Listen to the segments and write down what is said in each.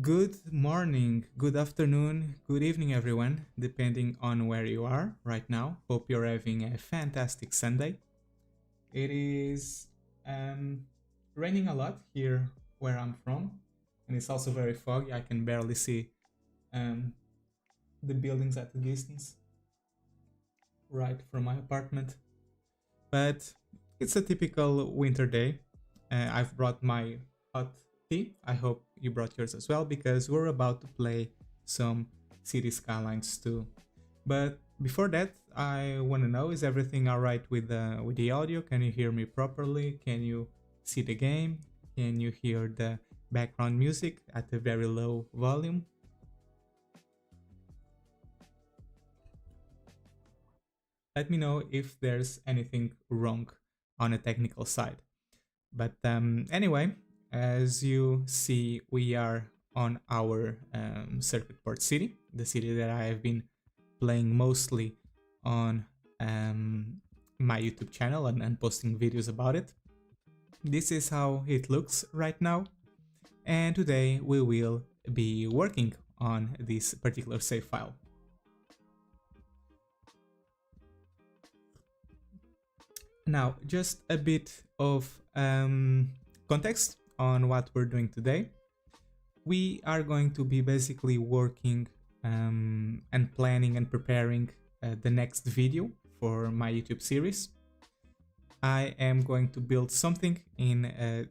Good morning, good afternoon, good evening, everyone, depending on where you are right now. Hope you're having a fantastic Sunday. It is um, raining a lot here where I'm from, and it's also very foggy. I can barely see um, the buildings at the distance right from my apartment. But it's a typical winter day. I've brought my hot tea. I hope you brought yours as well because we're about to play some City Skylines 2. But before that, I want to know, is everything all right with the audio? Can you hear me properly? Can you see the game? Can you hear the background music at a very low volume? Let me know if there's anything wrong on a technical side. But anyway, as you see, we are on our circuit port city, the city that I have been playing mostly on my YouTube channel and posting videos about it. This is how it looks right now. And today we will be working on this particular save file. Now, just a bit of context on what we're doing today. We are going to be basically working and planning and preparing the next video for my YouTube series. I am going to build something in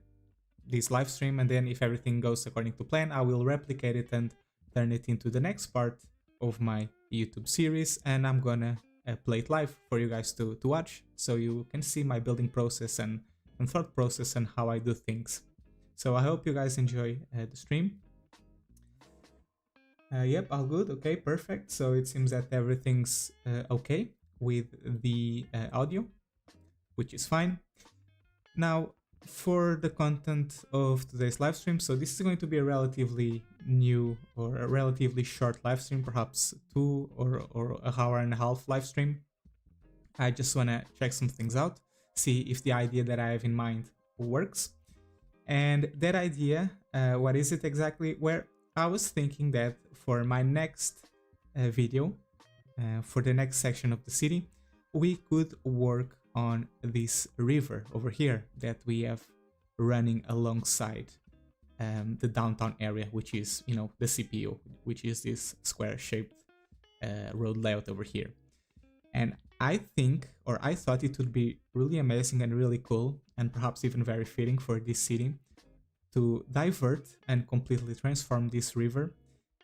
this live stream, and then if everything goes according to plan, I will replicate it and turn it into the next part of my YouTube series, and I'm gonna play it live for you guys to watch, so you can see my building process and thought process and how I do things. So I hope you guys enjoy the stream. Yep, all good. Okay, perfect. So it seems that everything's okay with the audio, which is fine. Now, for the content of today's live stream, so this is going to be a relatively new or a relatively short live stream, perhaps 2 or an hour and a half live stream. I just want to check some things out, see if the idea that I have in mind works. And that idea, what is it exactly? Where I was thinking that for my next video, for the next section of the city, we could work on this river over here that we have running alongside the downtown area, which is, you know, the CPU, which is this square-shaped road layout over here. And I think, or I thought it would be really amazing and really cool, and perhaps even very fitting for this city, to divert and completely transform this river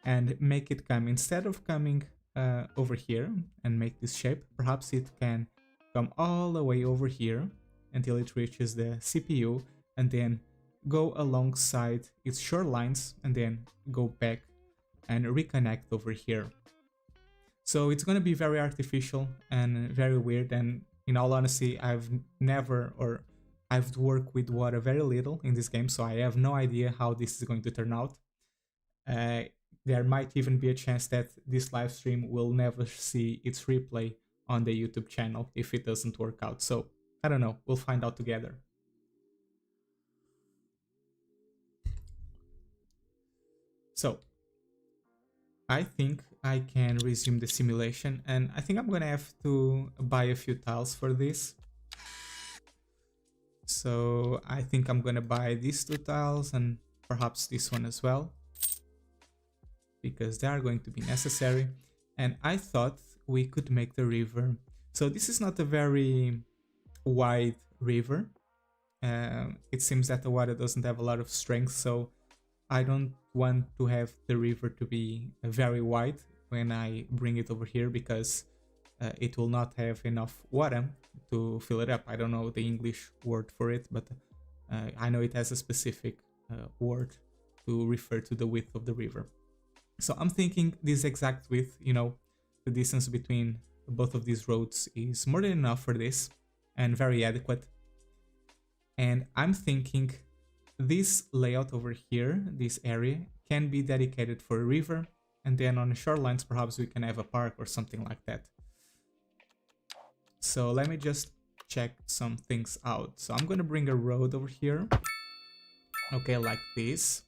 and make it come, instead of coming over here and make this shape, perhaps it can come all the way over here until it reaches the CPU and then go alongside its shorelines and then go back and reconnect over here. So it's going to be very artificial and very weird, and in all honesty, I've worked with water very little in this game, so I have no idea how this is going to turn out. There might even be a chance that this live stream will never see its replay on the YouTube channel if it doesn't work out. So I don't know, we'll find out together. So I think I can resume the simulation, and I think I'm gonna have to buy a few tiles for this. So I think I'm gonna buy these 2 tiles and perhaps this one as well, because they are going to be necessary. And I thought we could make the river. So this is not a very wide river. It seems that the water doesn't have a lot of strength, so I don't want to have the river to be very wide when I bring it over here, because it will not have enough water to fill it up. I don't know the English word for it, but I know it has a specific word to refer to the width of the river. So I'm thinking this exact width, you know, the distance between both of these roads is more than enough for this and very adequate. And I'm thinking this layout over here, this area, can be dedicated for a river, and then on the shorelines perhaps we can have a park or something like that. So let me just check some things out. So I'm gonna bring a road over here, okay, like this.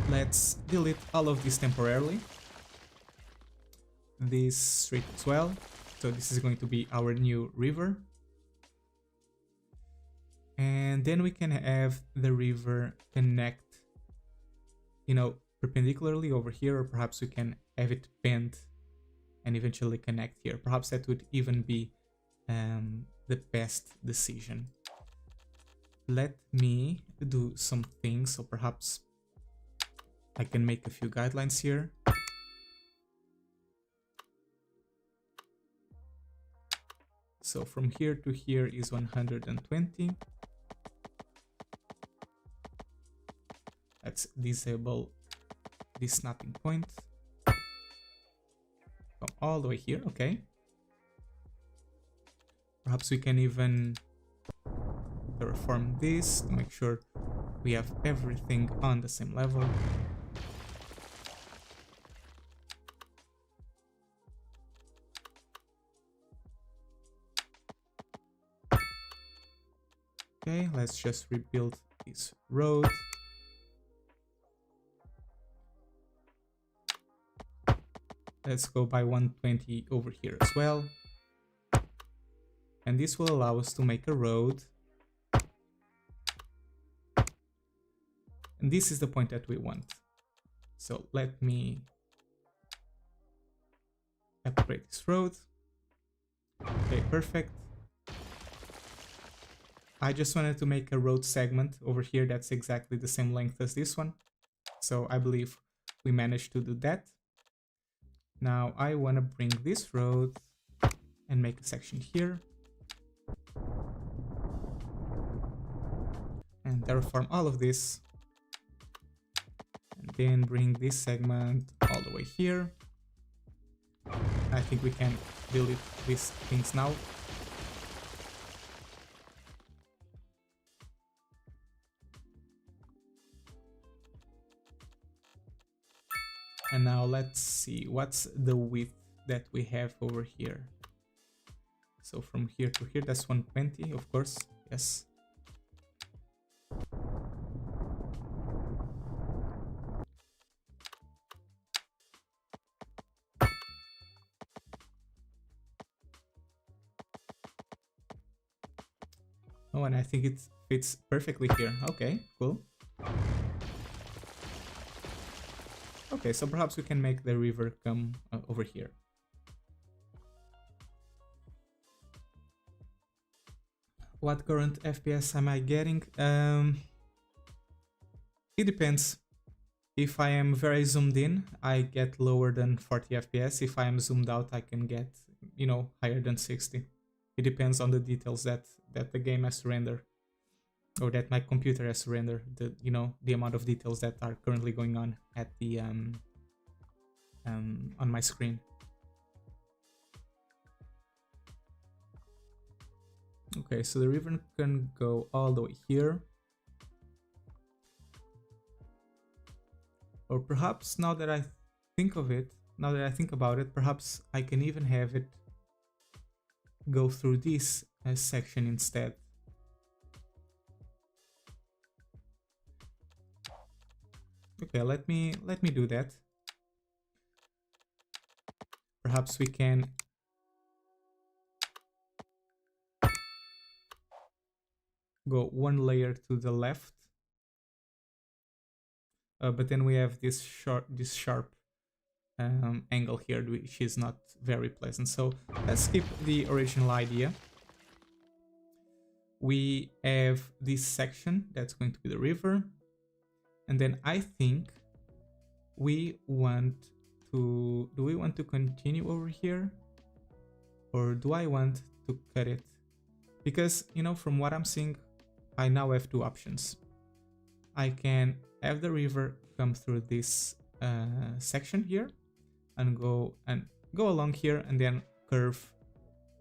Let's delete all of this temporarily. This street as well. So this is going to be our new river. And then we can have the river connect, you know, perpendicularly over here, or perhaps we can have it bend and eventually connect here. Perhaps that would even be the best decision. Let me do some things, so perhaps I can make a few guidelines here. So from here to here is 120. Let's disable this snapping point. Come all the way here, okay. Perhaps we can even terraform this to make sure we have everything on the same level. Okay, let's just rebuild this road. Let's go by 120 over here as well. And this will allow us to make a road. And this is the point that we want. So let me upgrade this road. Okay, perfect. I just wanted to make a road segment over here that's exactly the same length as this one. So I believe we managed to do that. Now I want to bring this road and make a section here. And terraform all of this. And then bring this segment all the way here. I think we can delete these things now. And now let's see what's the width that we have over here. So from here to here, that's 120, of course. Yes. Oh, and I think it fits perfectly here. Okay, cool. Okay, so perhaps we can make the river come over here. What current FPS am I getting? It depends. If I am very zoomed in, I get lower than 40 FPS. If I am zoomed out, I can get, you know, higher than 60. It depends on the details that the game has to render, or that my computer has to render. The, you know, the amount of details that are currently going on at the on my screen. Okay, so the river can go all the way here. Or perhaps now that I think of it, now that I think about it, perhaps I can even have it go through this section instead. Okay, let me do that. Perhaps we can go one layer to the left, but then we have this sharp angle here, which is not very pleasant. So let's skip the original idea. We have this section that's going to be the river, and then I think we want to, do we want to continue over here, or do I want to cut it? Because, you know, from what I'm seeing, I now have two options. I can have the river come through this section here and go along here and then curve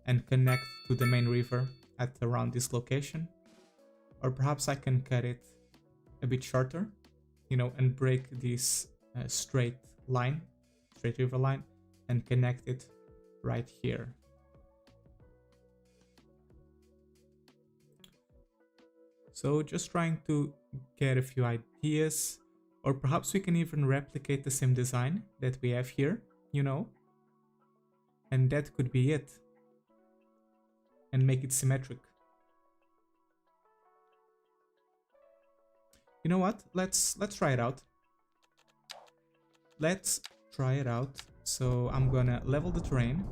and connect to the main river at around this location. Or perhaps I can cut it a bit shorter, you know, and break this straight river line and connect it right here. So just trying to get a few ideas. Or perhaps we can even replicate the same design that we have here, you know? And that could be it. And make it symmetric. You know what? Let's try it out. Let's try it out. So I'm gonna level the terrain.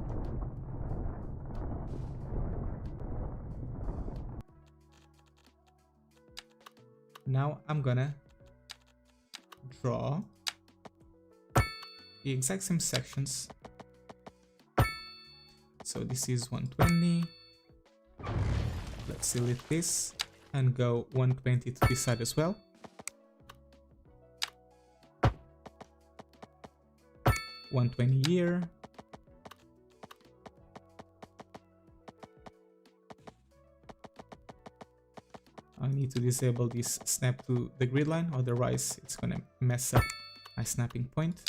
Now I'm gonna draw the exact same sections. So this is 120. Let's select this and go 120 to this side as well. $120 here. I need to disable this snap to the grid line, otherwise it's gonna mess up my snapping point.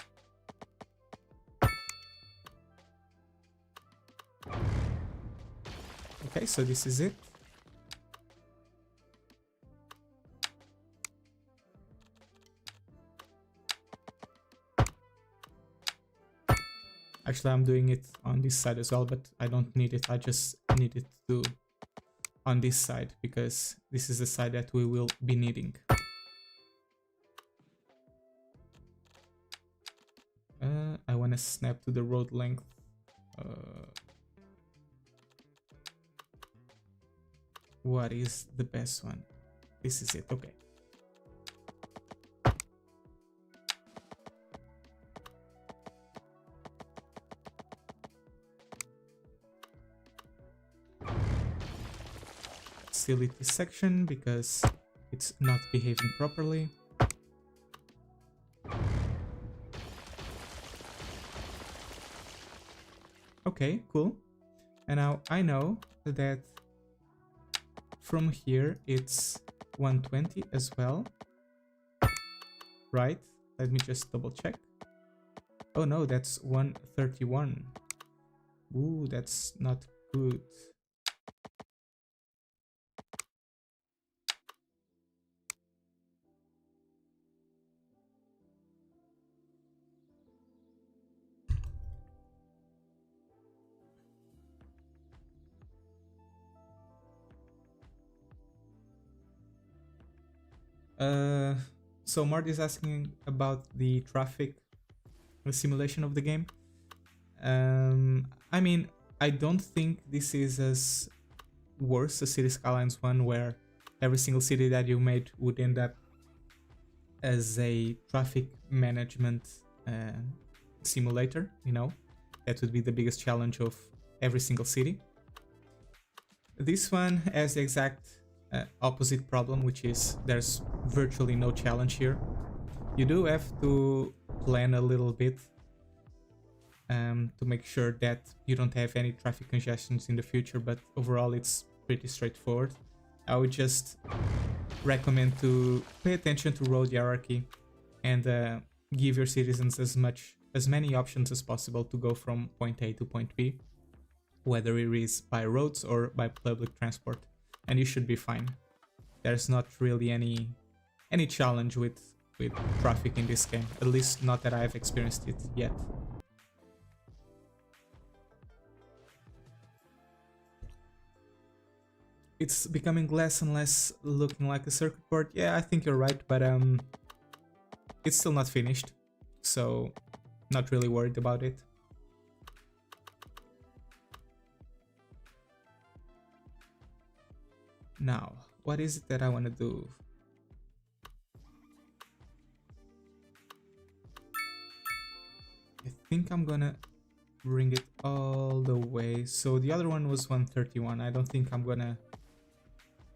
Okay, so this is it. Actually, I'm doing it on this side as well, but I don't need it. I just need it to do on this side because this is the side that we will be needing. I want to snap to the road length. What is the best one? This is it. Okay. Delete this section because it's not behaving properly. Okay, cool. And now I know that from here it's 120 as well. Right? Let me just double check. Oh no, that's 131. Ooh, that's not good. So Mart is asking about the traffic simulation of the game. I mean, I don't think this is as worse as City Skylines 1, where every single city that you made would end up as a traffic management simulator, you know? That would be the biggest challenge of every single city. This one has the exact opposite problem, which is there's virtually no challenge here. You do have to plan a little bit to make sure that you don't have any traffic congestions in the future, but overall it's pretty straightforward. I would just recommend to pay attention to road hierarchy and give your citizens as many options as possible to go from point A to point B, whether it is by roads or by public transport, and you should be fine. There's not really any challenge with traffic in this game, at least not that I've experienced it yet. It's becoming less and less looking like a circuit board. Yeah, I think you're right, but it's still not finished, so not really worried about it. Now, what is it that I want to do? I think I'm gonna bring it all the way. So the other one was 131. I don't think I'm gonna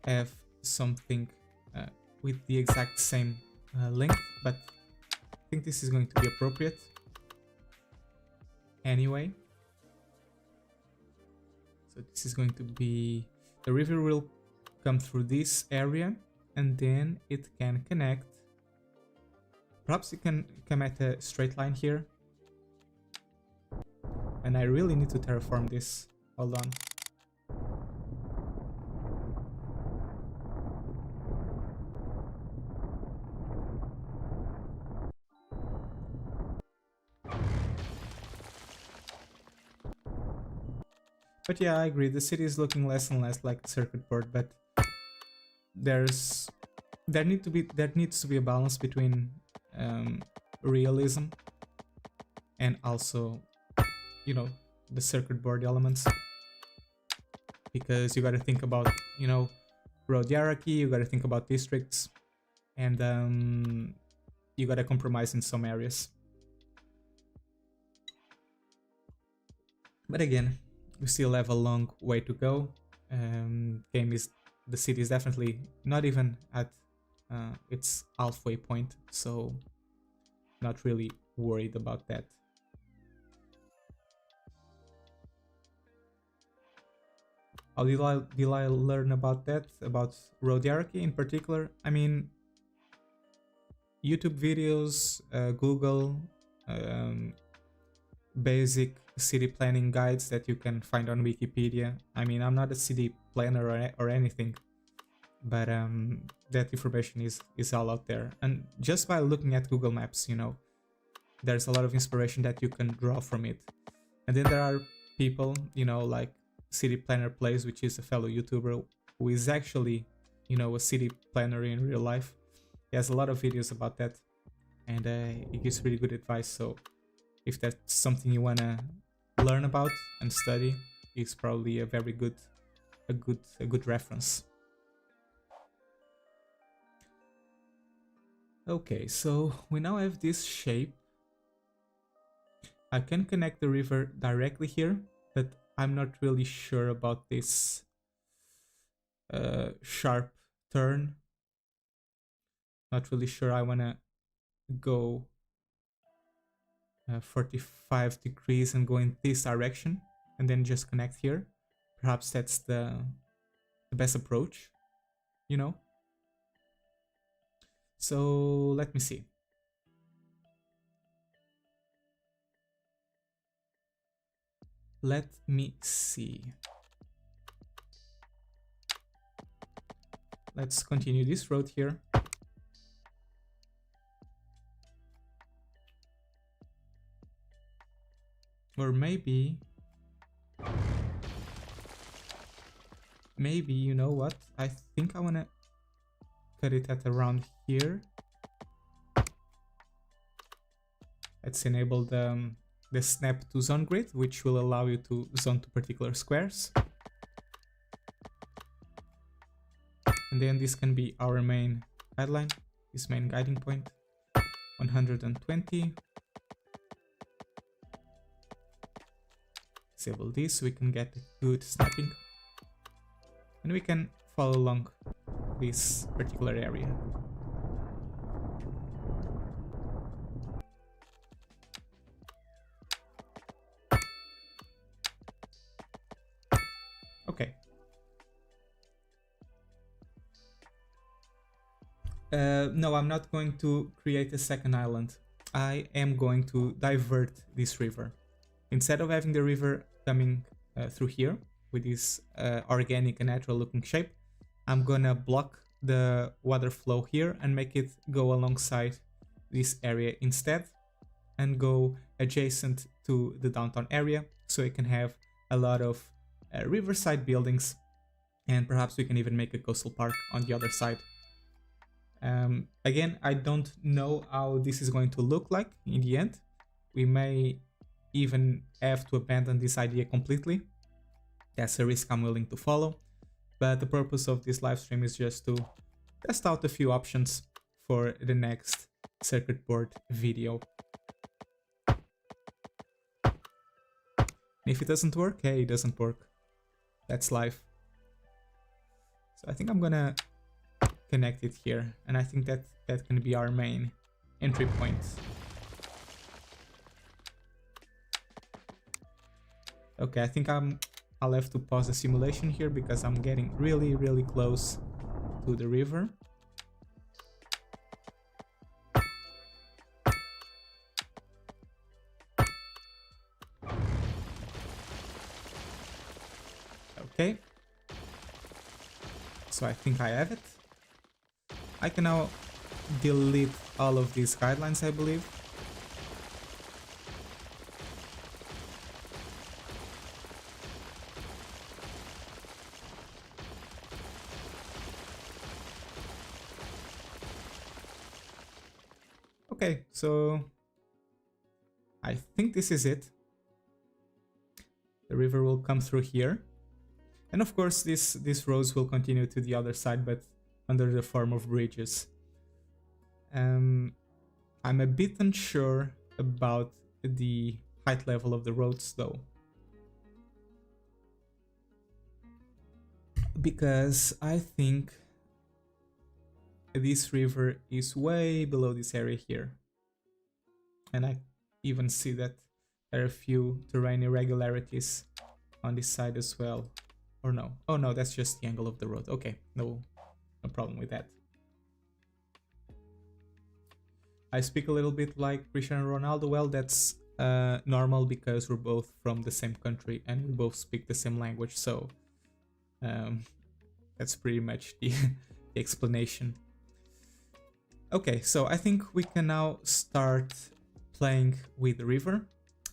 have something with the exact same length, but I think this is going to be appropriate anyway. So this is going to be, the river will come through this area and then it can connect. Perhaps it can come at a straight line here. And I really need to terraform this. Hold on. But yeah, I agree. The city is looking less and less like the circuit board, but there needs to be a balance between realism and also, you know, the circuit board elements, because you got to think about, you know, road hierarchy, you got to think about districts, and you got to compromise in some areas. But again, we still have a long way to go. The city is definitely not even at its halfway point, so not really worried about that. How did I learn about that, about road hierarchy in particular? I mean, YouTube videos, Google, basic city planning guides that you can find on Wikipedia. I mean, I'm not a city planner or anything, but that information is all out there. And just by looking at Google Maps, you know, there's a lot of inspiration that you can draw from it. And then there are people, you know, like City Planner Plays, which is a fellow YouTuber who is actually, you know, a city planner in real life. He has a lot of videos about that, and he gives really good advice. So if that's something you wanna learn about and study, it's probably a very good, a good reference. Okay, so we now have this shape. I can connect the river directly here, but I'm not really sure about this sharp turn. Not really sure I wanna go 45 degrees and go in this direction and then just connect here. Perhaps that's the best approach, you know? So let me see. Let me see. Let's continue this road here. Or maybe, you know what? I think I want to cut it at around here. Let's enable the snap to zone grid, which will allow you to zone to particular squares. And then this can be our main guideline, this main guiding point, 120. Disable this so we can get good snapping, and we can follow along this particular area. Okay. No, I'm not going to create a second island. I am going to divert this river. Instead of having the river coming through here with this organic and natural looking shape, I'm gonna block the water flow here and make it go alongside this area instead and go adjacent to the downtown area, so it can have a lot of riverside buildings, and perhaps we can even make a coastal park on the other side. Again, I don't know how this is going to look like in the end. We may even have to abandon this idea completely. That's a risk I'm willing to follow, but the purpose of this live stream is just to test out a few options for the next circuit board video. And if it doesn't work, hey, it doesn't work. That's life. So I think I'm gonna connect it here, and I think that can be our main entry point. Okay, I think I'll have to pause the simulation here because I'm getting really, really close to the river. Okay. So I think I have it. I can now delete all of these guidelines, I believe. Okay, so I think this is it. The river will come through here. And of course, these roads will continue to the other side, but under the form of bridges. I'm a bit unsure about the height level of the roads though, because I think this river is way below this area here, and I even see that there are a few terrain irregularities on this side as well. Or no, oh no, that's just the angle of the road. Okay, no problem with that. I speak a little bit like Cristiano Ronaldo. Well, that's normal because we're both from the same country and we both speak the same language, so that's pretty much the explanation. Okay, so I think we can now start playing with the river.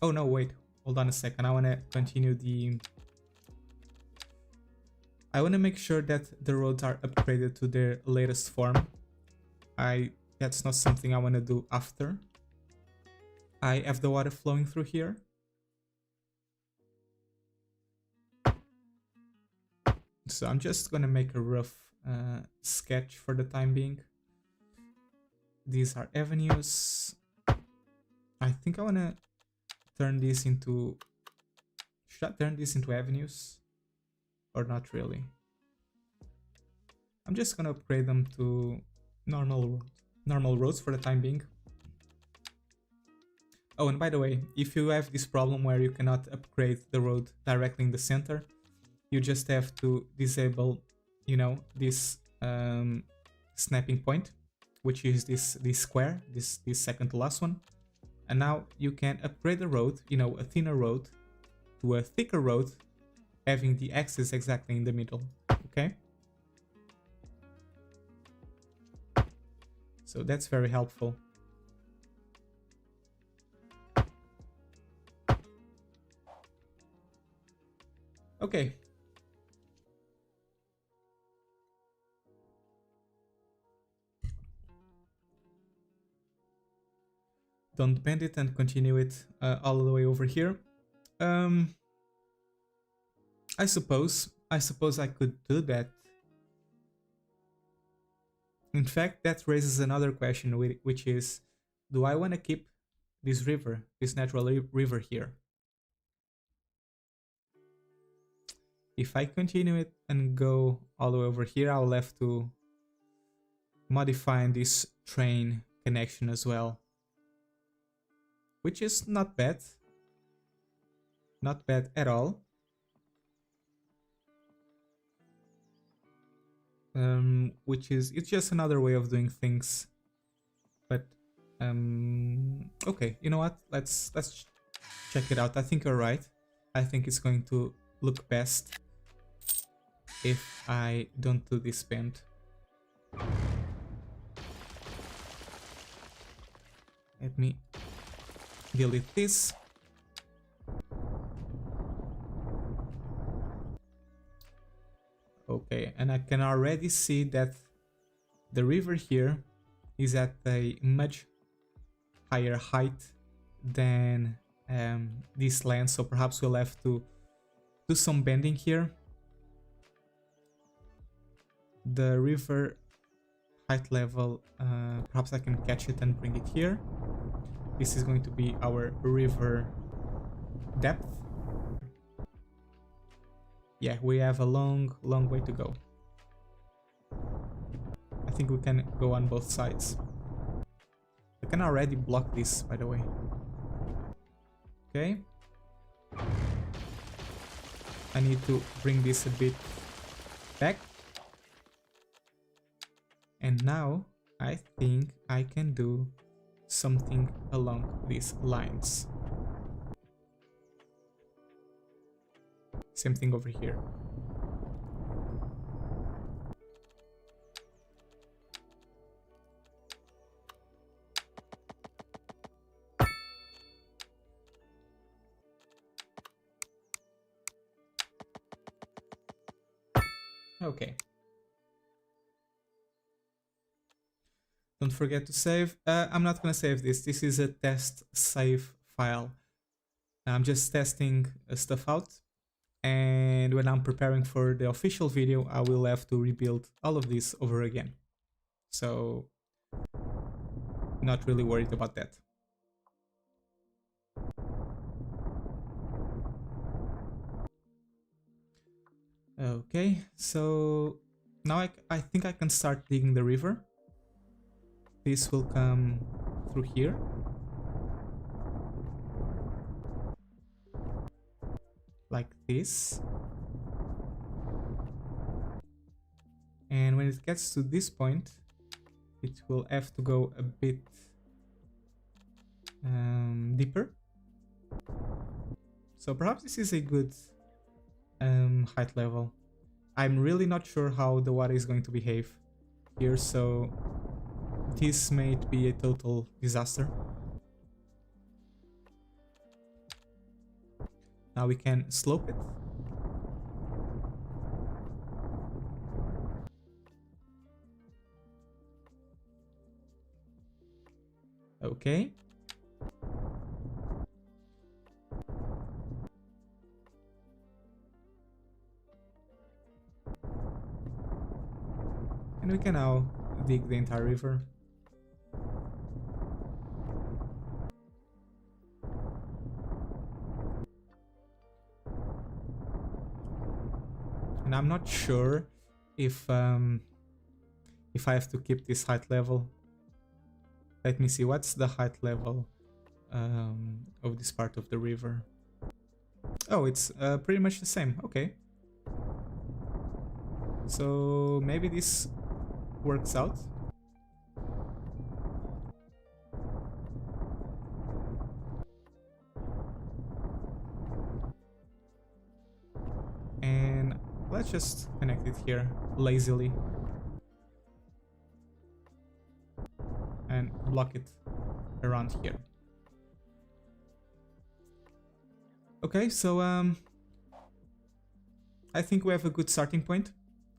Oh no, wait, hold on a second. I want to continue I want to make sure that the roads are upgraded to their latest form. That's not something I want to do after I have the water flowing through here. So I'm just going to make a rough sketch for the time being. These are avenues. I think I want to turn this into... Should I turn this into avenues? Or not really? I'm just going to upgrade them to normal roads for the time being. Oh, and by the way, if you have this problem where you cannot upgrade the road directly in the center, you just have to disable, you know, this snapping point, which is this square, this second to last one. And now you can upgrade the road, you know, a thinner road to a thicker road, having the axis exactly in the middle, okay? So that's very helpful. Okay. Don't bend it and continue it all the way over here. I suppose I could do that. In fact, that raises another question, which is, do I want to keep this river, this natural river here? If I continue it and go all the way over here, I'll have to modify this train connection as well, which is not bad. Not bad at all. It's just another way of doing things. But okay, you know what? Let's check it out. I think you're right. I think it's going to look best if I don't do this bend. Let me delete this. Okay, and I can already see that the river here is at a much higher height than this land, so perhaps we'll have to do some bending here. The river height level, perhaps I can catch it and bring it here. This is going to be our river depth. Yeah, we have a long way to go. I think we can go on both sides. I can already block this, by the way. Okay. I need to bring this a bit back. And now I think I can do something along these lines. Same thing over here. Okay. Don't forget to save. I'm not gonna save this. This is a test save file. I'm just testing stuff out. And when I'm preparing for the official video, I will have to rebuild all of this over again. So, not really worried about that. Okay, so now I think I can start digging the river. This will come through here. Like this. And when it gets to this point, it will have to go a bit deeper. So perhaps this is a good height level. I'm really not sure how the water is going to behave here, so this might be a total disaster. Now we can slope it. Okay. And we can now dig the entire river. And I'm not sure if I have to keep this height level. Let me see, what's the height level of this part of the river? Oh, it's pretty much the same. Okay. So maybe this works out. And let's just connect it here lazily. And block it around here. Okay, so I think we have a good starting point.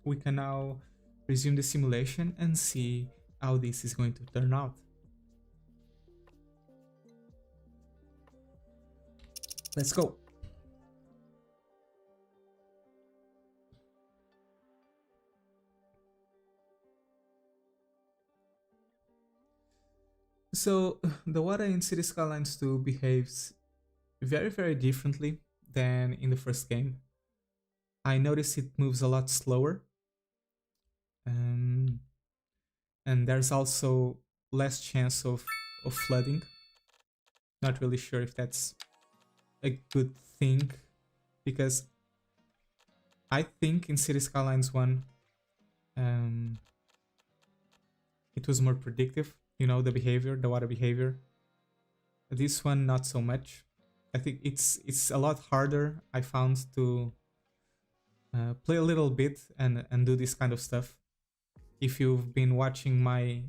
We can now resume the simulation and see how this is going to turn out. Let's go. So the water in City Skylines 2 behaves very differently than in the first game. I noticed it moves a lot slower. And there's also less chance of flooding. Not really sure if that's a good thing, because I think in City Skylines 1 it was more predictive, you know, the behavior, the water behavior. This one not so much. I think it's a lot harder, I found, to play a little bit and do this kind of stuff. If you've been watching my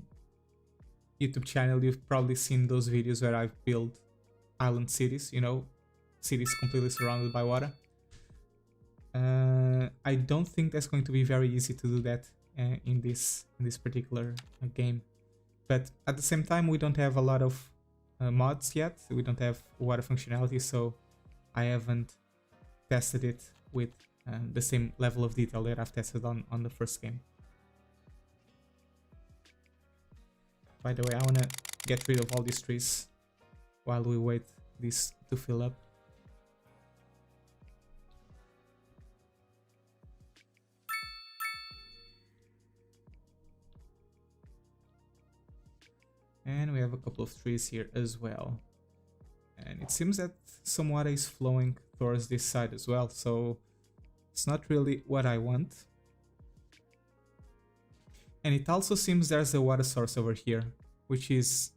YouTube channel, you've probably seen those videos where I've built island cities, you know, cities completely surrounded by water. I don't think that's going to be very easy to do that in this particular game. But at the same time, we don't have a lot of mods yet. We don't have water functionality, so I haven't tested it with the same level of detail that I've tested on the first game. By the way, I want to get rid of all these trees while we wait this to fill up. And we have a couple of trees here as well. And it seems that some water is flowing towards this side as well, so it's not really what I want. And it also seems there's a water source over here, which is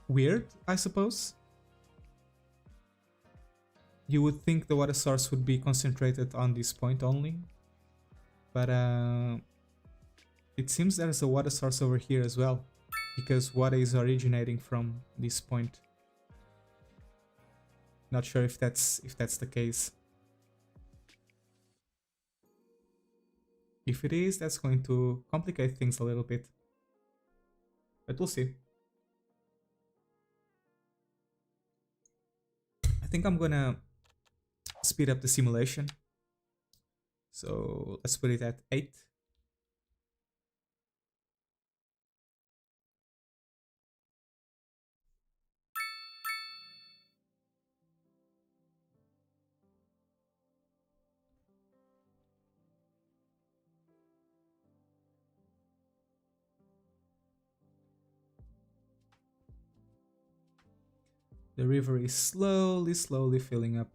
weird, I suppose. You would think the water source would be concentrated on this point only, but it seems there's a water source over here as well, because water is originating from this point. Not sure if that's the case. If it is, that's going to complicate things a little bit. but we'll see. I think I'm gonna speed up the simulation. So let's put it at 8. The river is slowly filling up.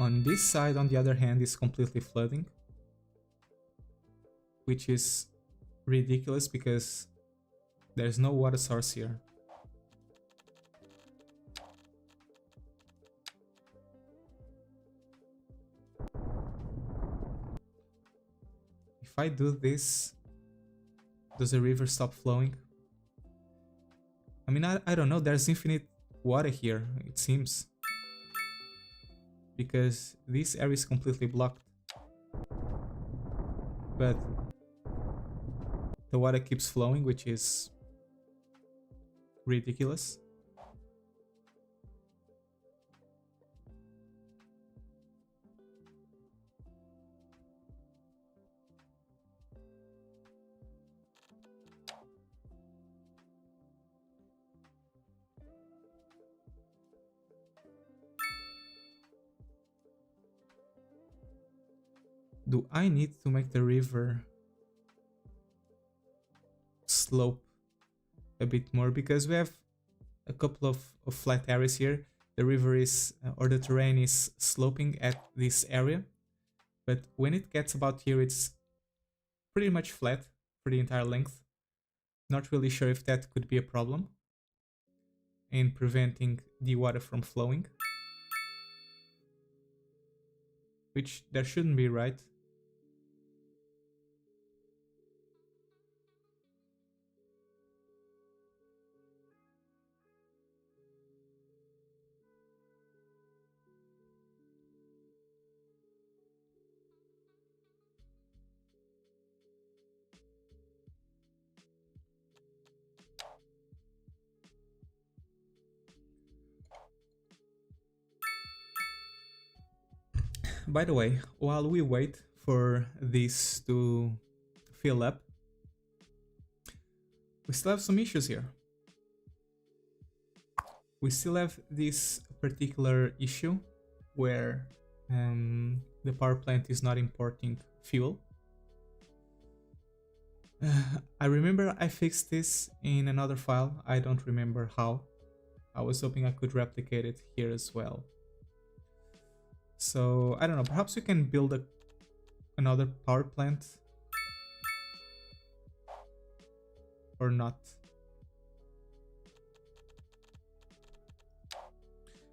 On this side, on the other hand, is completely flooding, which is ridiculous because there's no water source here. If I do this, does the river stop flowing? I mean, I don't know, there's infinite water here, it seems. Because this area is completely blocked. But the water keeps flowing, which is ridiculous. Do I need to make the river slope a bit more? Because we have a couple of flat areas here. The river is, or the terrain is sloping at this area. But when it gets about here, it's pretty much flat for the entire length. Not really sure if that could be a problem in preventing the water from flowing. Which there shouldn't be, right? By the way, while we wait for this to fill up, we still have some issues here. We still have this particular issue where the power plant is not importing fuel. I remember I fixed this in another file. I don't remember how. I was hoping I could replicate it here as well. So, I don't know, perhaps we can build another power plant. Or not.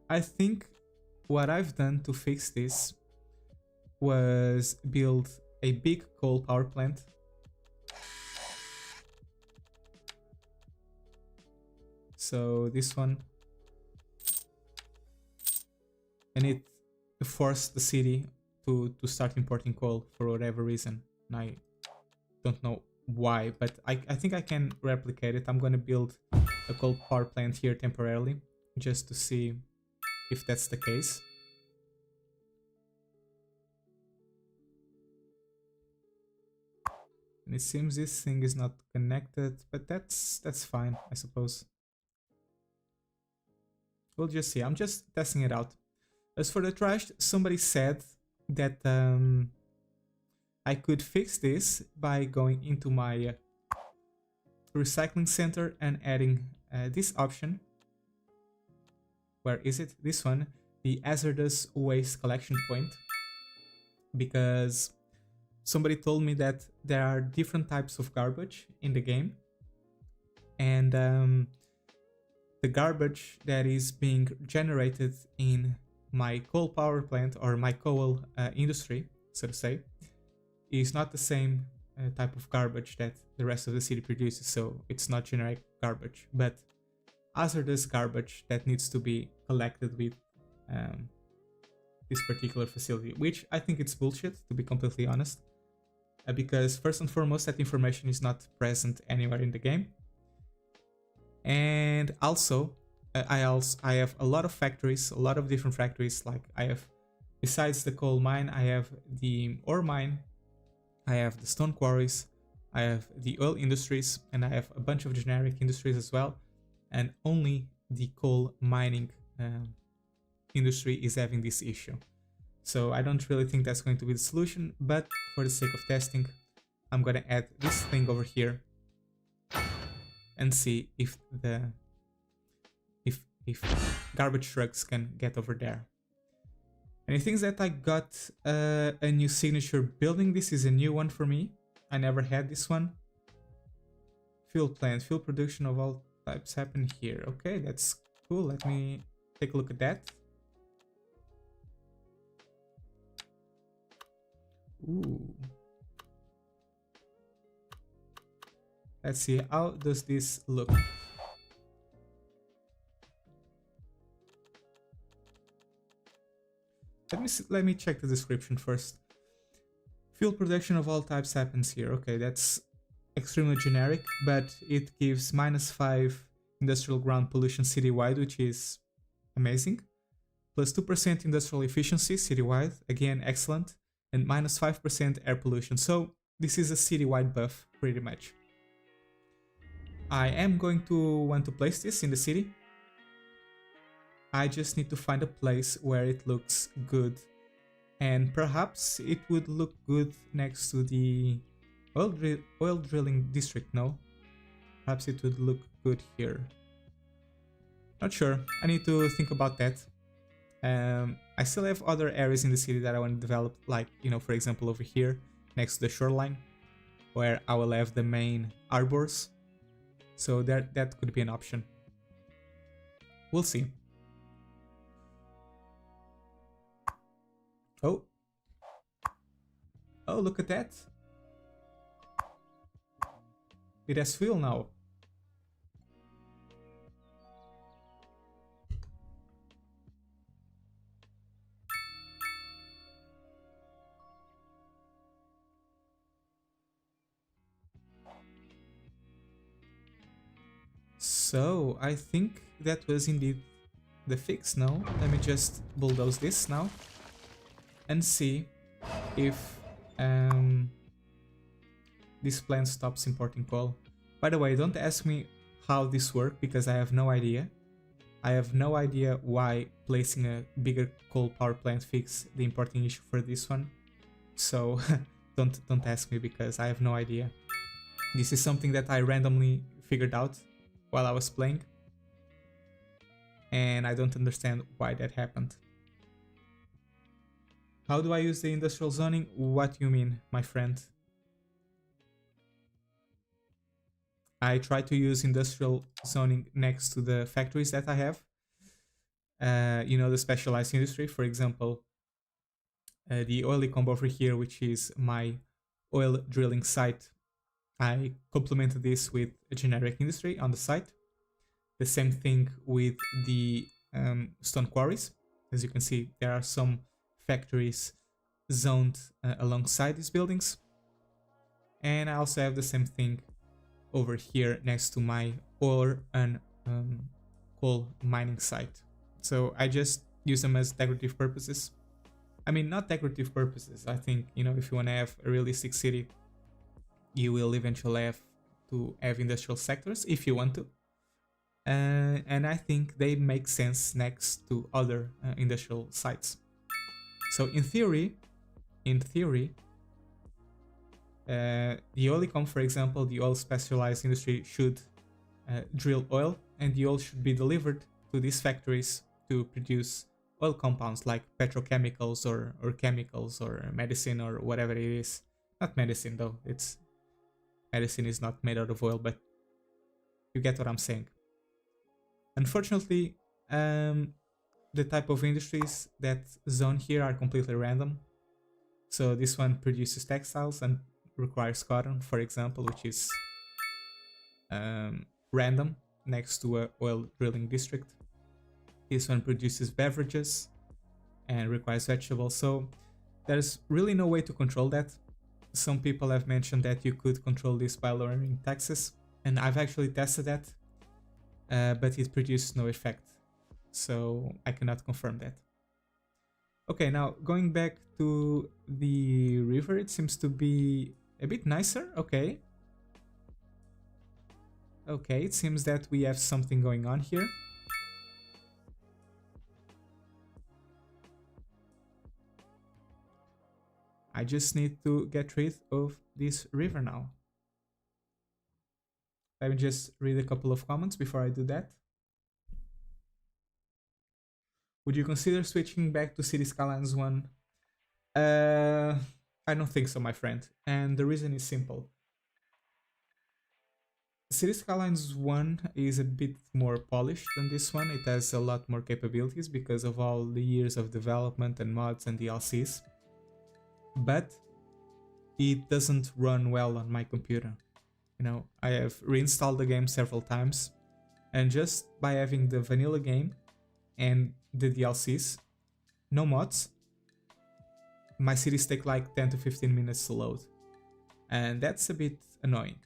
I think what I've done to fix this was build a big coal power plant. So this one. And it forced the city to start importing coal for whatever reason. And I don't know why, but I think I can replicate it. I'm gonna build a coal power plant here temporarily, just to see if that's the case. And it seems this thing is not connected, but that's fine, I suppose. We'll just see. I'm just testing it out. As for the trash, somebody said that I could fix this by going into my recycling center and adding this option. Where is it? This one, the hazardous waste collection point. Because somebody told me that there are different types of garbage in the game. And the garbage that is being generated in my coal power plant, or my coal industry, so to say, is not the same type of garbage that the rest of the city produces. So it's not generic garbage, but hazardous garbage that needs to be collected with this particular facility, which I think it's bullshit, to be completely honest, because first and foremost, that information is not present anywhere in the game. And also, I have a lot of factories, a lot of different factories. Like I have, besides the coal mine, I have the ore mine, I have the stone quarries, I have the oil industries, and I have a bunch of generic industries as well. And only the coal mining industry is having this issue. So I don't really think that's going to be the solution, but for the sake of testing, I'm gonna add this thing over here and see if garbage trucks can get over there. And it thinks that I got a new signature building. This is a new one for me. I never had this one. Fuel plant, fuel production of all types happen here. Okay, that's cool. Let me take a look at that. Ooh. Let's see, how does this look? Let me check the description first. Fuel production of all types happens here. Okay, that's extremely generic, but it gives -5 industrial ground pollution citywide, which is amazing. Plus 2% industrial efficiency citywide, again excellent, and -5% air pollution. So this is a citywide buff, pretty much. I am going to want to place this in the city. I just need to find a place where it looks good. And perhaps it would look good next to the oil drilling district, no? Perhaps it would look good here. Not sure. I need to think about that. I still have other areas in the city that I want to develop, like, you know, for example, over here, next to the shoreline, where I will have the main arbors. So that could be an option. We'll see. Oh. Oh, look at that. It has fuel now. So, I think that was indeed the fix now. Let me just bulldoze this now and see if this plant stops importing coal. By the way, don't ask me how this works because I have no idea. I have no idea why placing a bigger coal power plant fixed the importing issue for this one. So don't ask me because I have no idea. This is something that I randomly figured out while I was playing, and I don't understand why that happened. How do I use the industrial zoning? What do you mean, my friend? I try to use industrial zoning next to the factories that I have. You know, the specialized industry, for example, the oily combo over here, which is my oil drilling site. I complemented this with a generic industry on the site. The same thing with the stone quarries. As you can see, there are some factories zoned alongside these buildings. And I also have the same thing over here next to my ore and coal mining site. So I just use them as decorative purposes. I mean, not decorative purposes. I think, you know, if you want to have a realistic city, you will eventually have to have industrial sectors if you want to. And I think they make sense next to other industrial sites. So in theory, the oilicom, for example, the oil specialized industry should drill oil, and the oil should be delivered to these factories to produce oil compounds like petrochemicals or chemicals or medicine or whatever it is. Not medicine though, medicine is not made out of oil, but you get what I'm saying. Unfortunately, the type of industries that zone here are completely random. So this one produces textiles and requires cotton, for example, which is random next to a oil drilling district. This one produces beverages and requires vegetables. So there's really no way to control that. Some people have mentioned that you could control this by lowering taxes, and I've actually tested that, but it produced no effect. So I cannot confirm that. Okay, now going back to the river, it seems to be a bit nicer. Okay. Okay, it seems that we have something going on here. I just need to get rid of this river now. Let me just read a couple of comments before I do that. Would you consider switching back to City Skylines 1? I don't think so, my friend. And the reason is simple. City Skylines 1 is a bit more polished than this one. It has a lot more capabilities because of all the years of development and mods and DLCs. But it doesn't run well on my computer. You know, I have reinstalled the game several times, and just by having the vanilla game and the DLCs, no mods, my cities take like 10 to 15 minutes to load. And that's a bit annoying.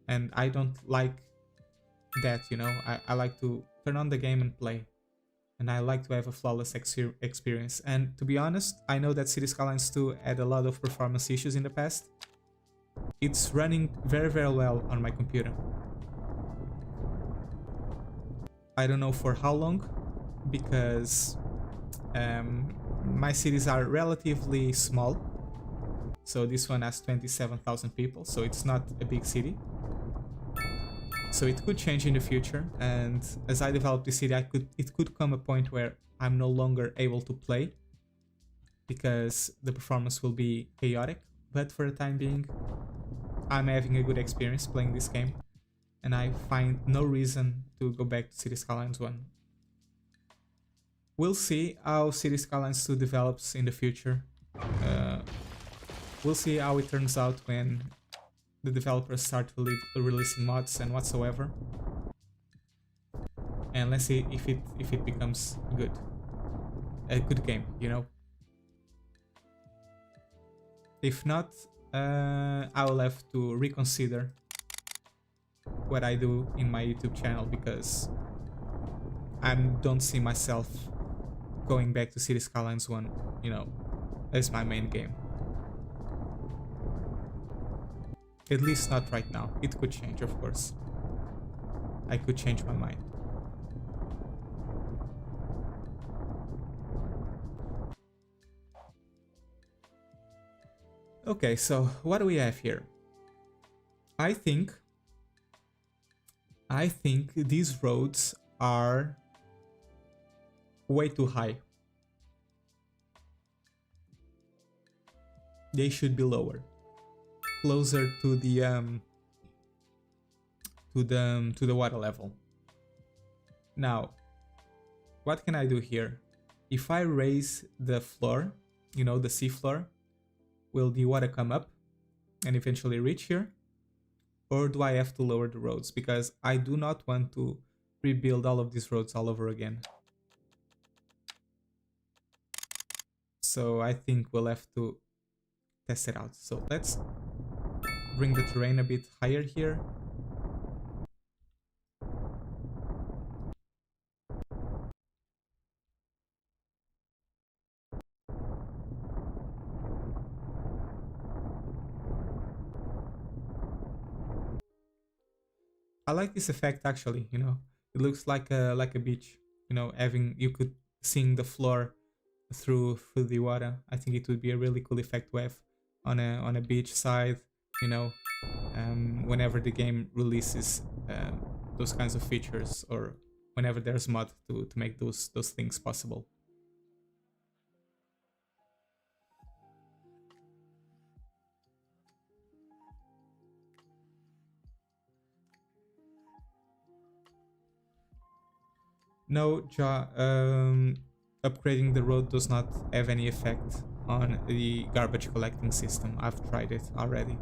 And I don't like that, you know. I like to turn on the game and play. And I like to have a flawless experience. And to be honest, I know that City Skylines 2 had a lot of performance issues in the past. It's running very, very well on my computer. I don't know for how long, because my cities are relatively small. So this one has 27,000 people, so it's not a big city. So it could change in the future, and as I develop the city, it could come a point where I'm no longer able to play because the performance will be chaotic. But for the time being, I'm having a good experience playing this game, and I find no reason to go back to City Skylines 1. We'll see how City Skylines 2 develops in the future. We'll see how it turns out when the developers start releasing mods and whatsoever. And let's see if it becomes good. A good game, you know. If not, I will have to reconsider what I do in my YouTube channel, because I don't see myself going back to City Skylines 1, you know, as my main game. At least not right now. It could change, of course. I could change my mind. Okay, so what do we have here? I think these roads are way too high. They should be lower, closer to the water level. Now, what can I do here? If I raise the floor, you know, the sea floor, will the water come up and eventually reach here? Or do I have to lower the roads? Because I do not want to rebuild all of these roads all over again. So I think we'll have to test it out. So let's bring the terrain a bit higher here. I like this effect actually, you know. It looks like a beach, you know, you could seeing the floor through the water. I think it would be a really cool effect to have on a beach side, you know, whenever the game releases those kinds of features, or whenever there's mod to make those things possible. No, upgrading the road does not have any effect on the garbage collecting system. I've tried it already.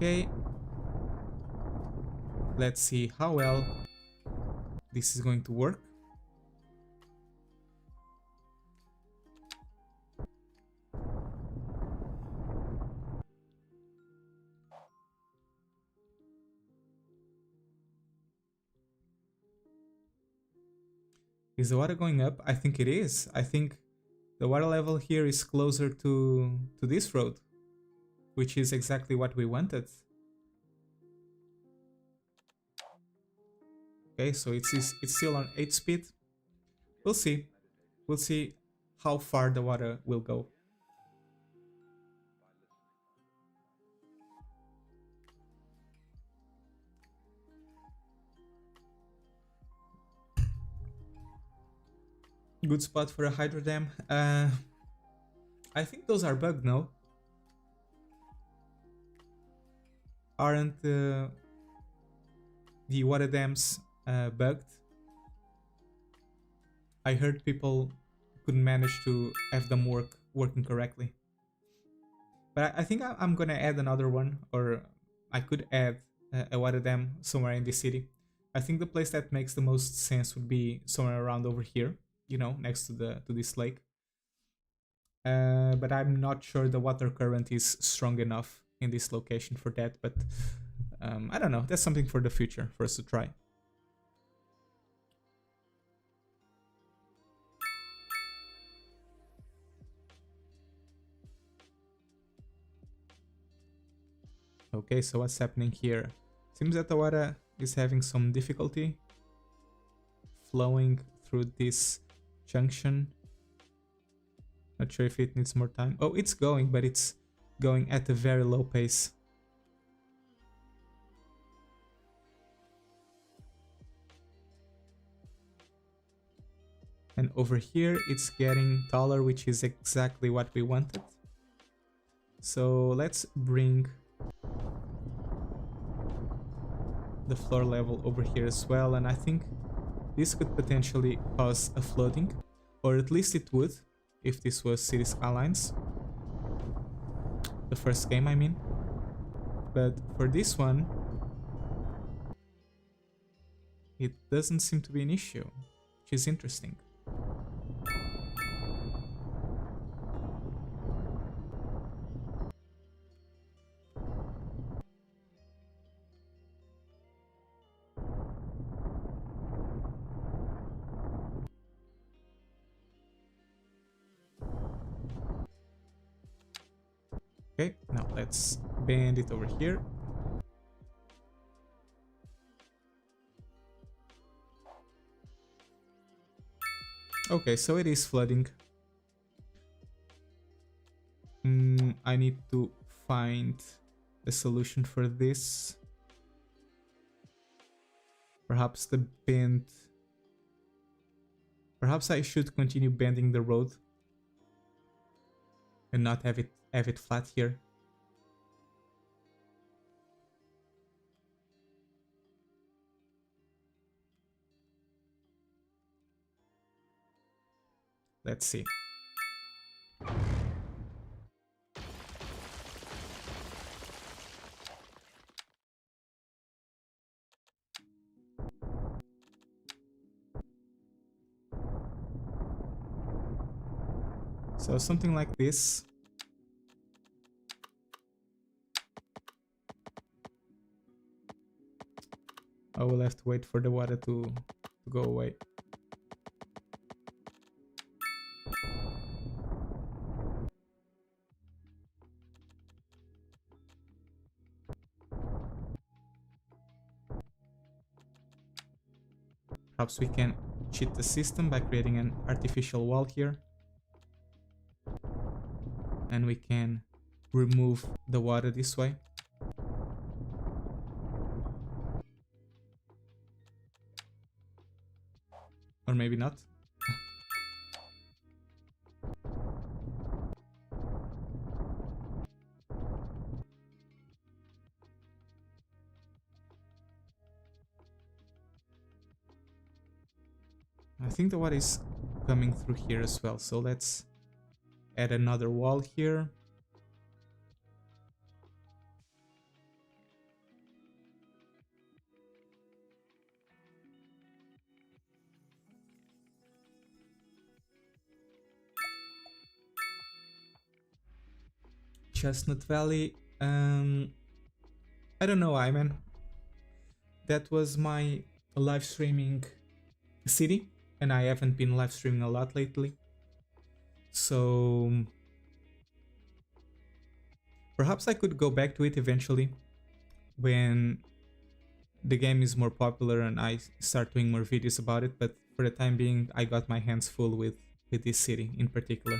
Okay. Let's see how well this is going to work. Is the water going up? I think it is. I think the water level here is closer to this road, which is exactly what we wanted. Okay, so it's still on 8 speed. We'll see. We'll see how far the water will go. Good spot for a hydro dam. I think those are bugged, no? Aren't the water dams bugged? I heard people couldn't manage to have them working correctly. But I think I'm gonna add another one, or I could add a water dam somewhere in the city. I think the place that makes the most sense would be somewhere around over here, you know, next to this lake. But I'm not sure the water current is strong enough in this location for that. But I don't know. That's something for the future for us to try. Okay, so what's happening here? Seems that the water is having some difficulty flowing through this junction. Not sure if it needs more time. Oh, it's going, but it's going at a very low pace. And over here, it's getting taller, which is exactly what we wanted. So let's bring the floor level over here as well, and I think this could potentially cause a flooding, or at least it would if this was City Skylines, the first game I mean. But for this one, it doesn't seem to be an issue, which is interesting. Okay, now let's bend it over here. Okay, so it is flooding. I need to find a solution for this. Perhaps the bend... Perhaps I should continue bending the road and not have it flat here. Let's see. So something like this. I will have to wait for the water to go away. Perhaps we can cheat the system by creating an artificial wall here. And we can remove the water this way. Or maybe not. I think the water is coming through here as well, so let's add another wall here. Chestnut Valley. I don't know why, man. That was my live streaming city, and I haven't been live streaming a lot lately. So perhaps I could go back to it eventually when the game is more popular and I start doing more videos about it, but for the time being I got my hands full with this city in particular.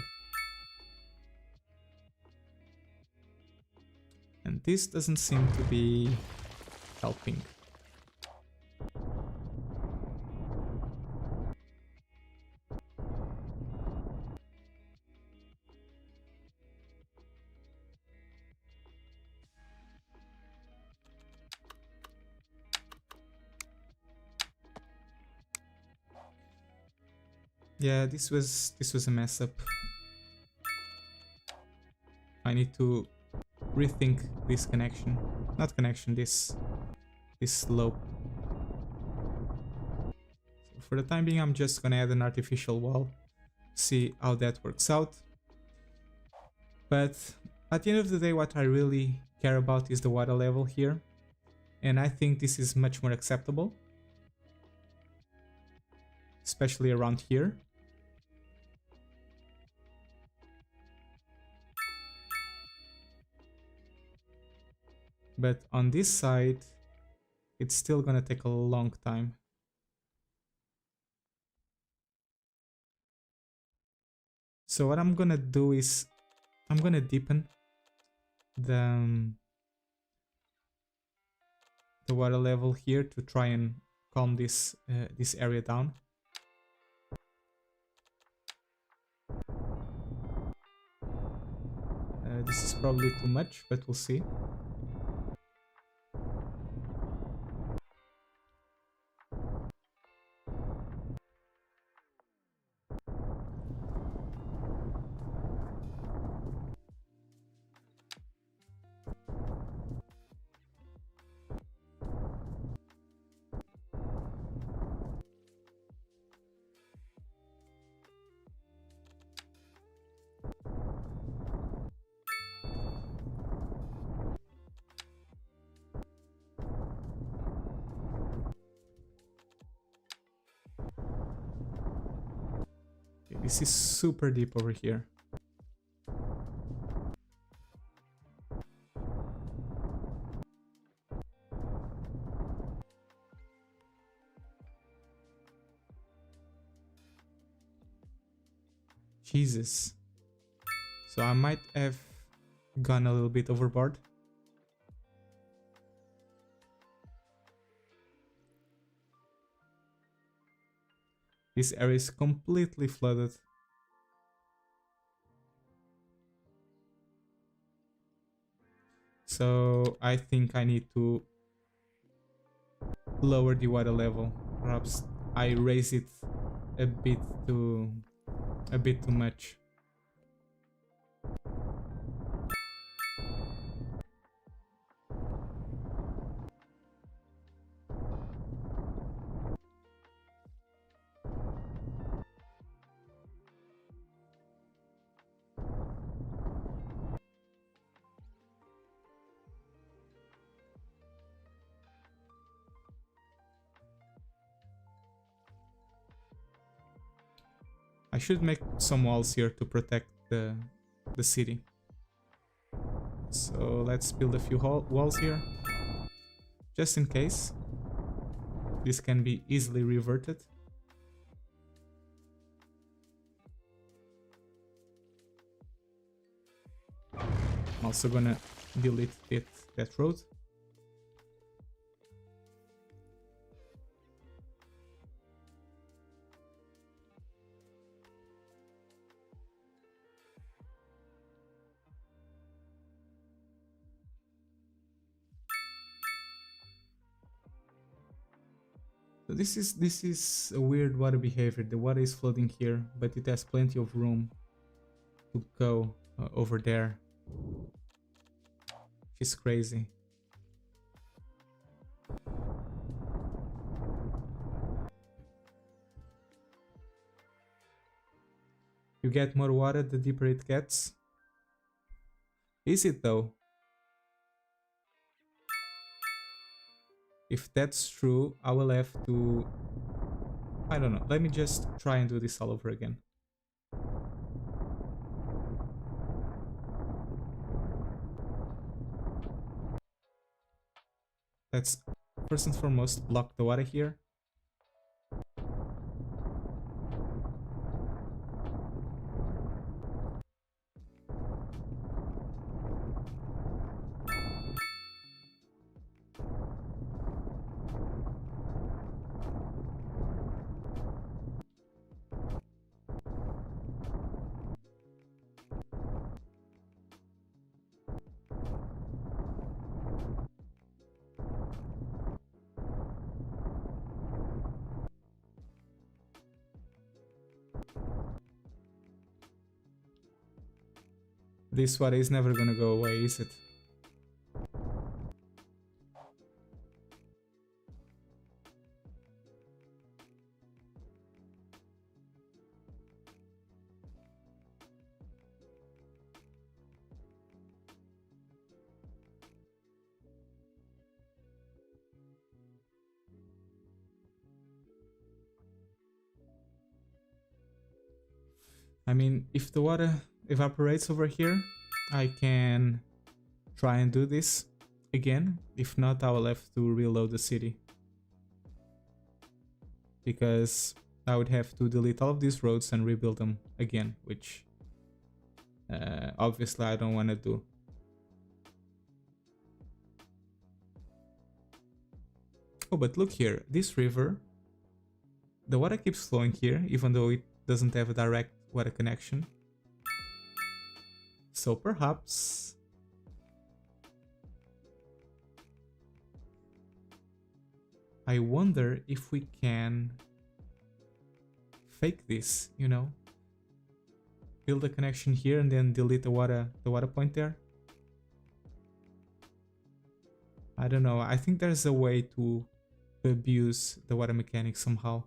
And this doesn't seem to be helping. Yeah, this was a mess up. I need to rethink this connection. Not connection, this slope. So for the time being, I'm just gonna add an artificial wall, see how that works out. But at the end of the day, what I really care about is the water level here, and I think this is much more acceptable, especially around here. But on this side, it's still gonna take a long time. So what I'm gonna do is I'm gonna deepen the water level here to try and calm this this area down. This is probably too much, but we'll see. This is super deep over here. Jesus. So I might have gone a little bit overboard. This area is completely flooded. So I think I need to lower the water level. Perhaps I raise it a bit too much. I should make some walls here to protect the city. So let's build a few walls here, just in case. This can be easily reverted. I'm also gonna delete that road. So this is a weird water behavior. The water is flooding here, but it has plenty of room to go over there. She's crazy. You get more water the deeper it gets. Is it though? If that's true, I will have to... I don't know. Let me just try and do this all over again. Let's first and foremost block the water here. This water is never gonna go away, is it? I mean, if the water evaporates over here, I can try and do this again. If not, I will have to reload the city. Because I would have to delete all of these roads and rebuild them again, which obviously I don't want to do. Oh, but look here, this river, the water keeps flowing here, even though it doesn't have a direct water connection. So perhaps... I wonder if we can fake this, you know? Build a connection here and then delete the water point there. I don't know, I think there's a way to abuse the water mechanics somehow.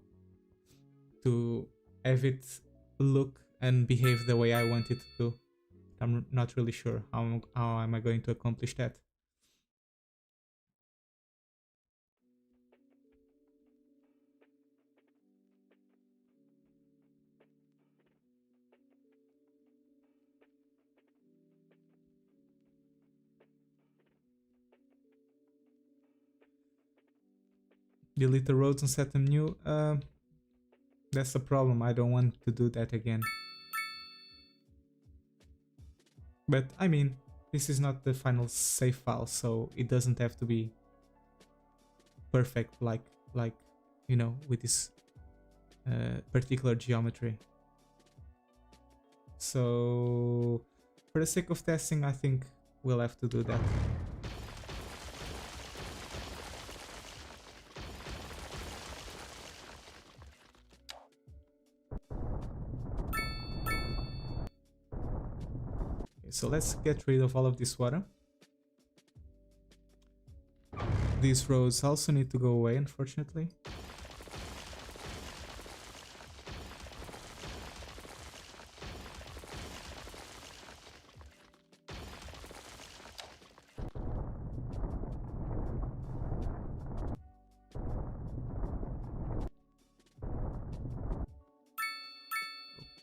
To have it look and behave the way I want it to do. I'm not really sure how am I going to accomplish that. Delete the roads and set them new. That's the problem. I don't want to do that again. But I mean, this is not the final save file, so it doesn't have to be perfect like you know, with this particular geometry. So for the sake of testing, I think we'll have to do that. So let's get rid of all of this water. These roads also need to go away, unfortunately.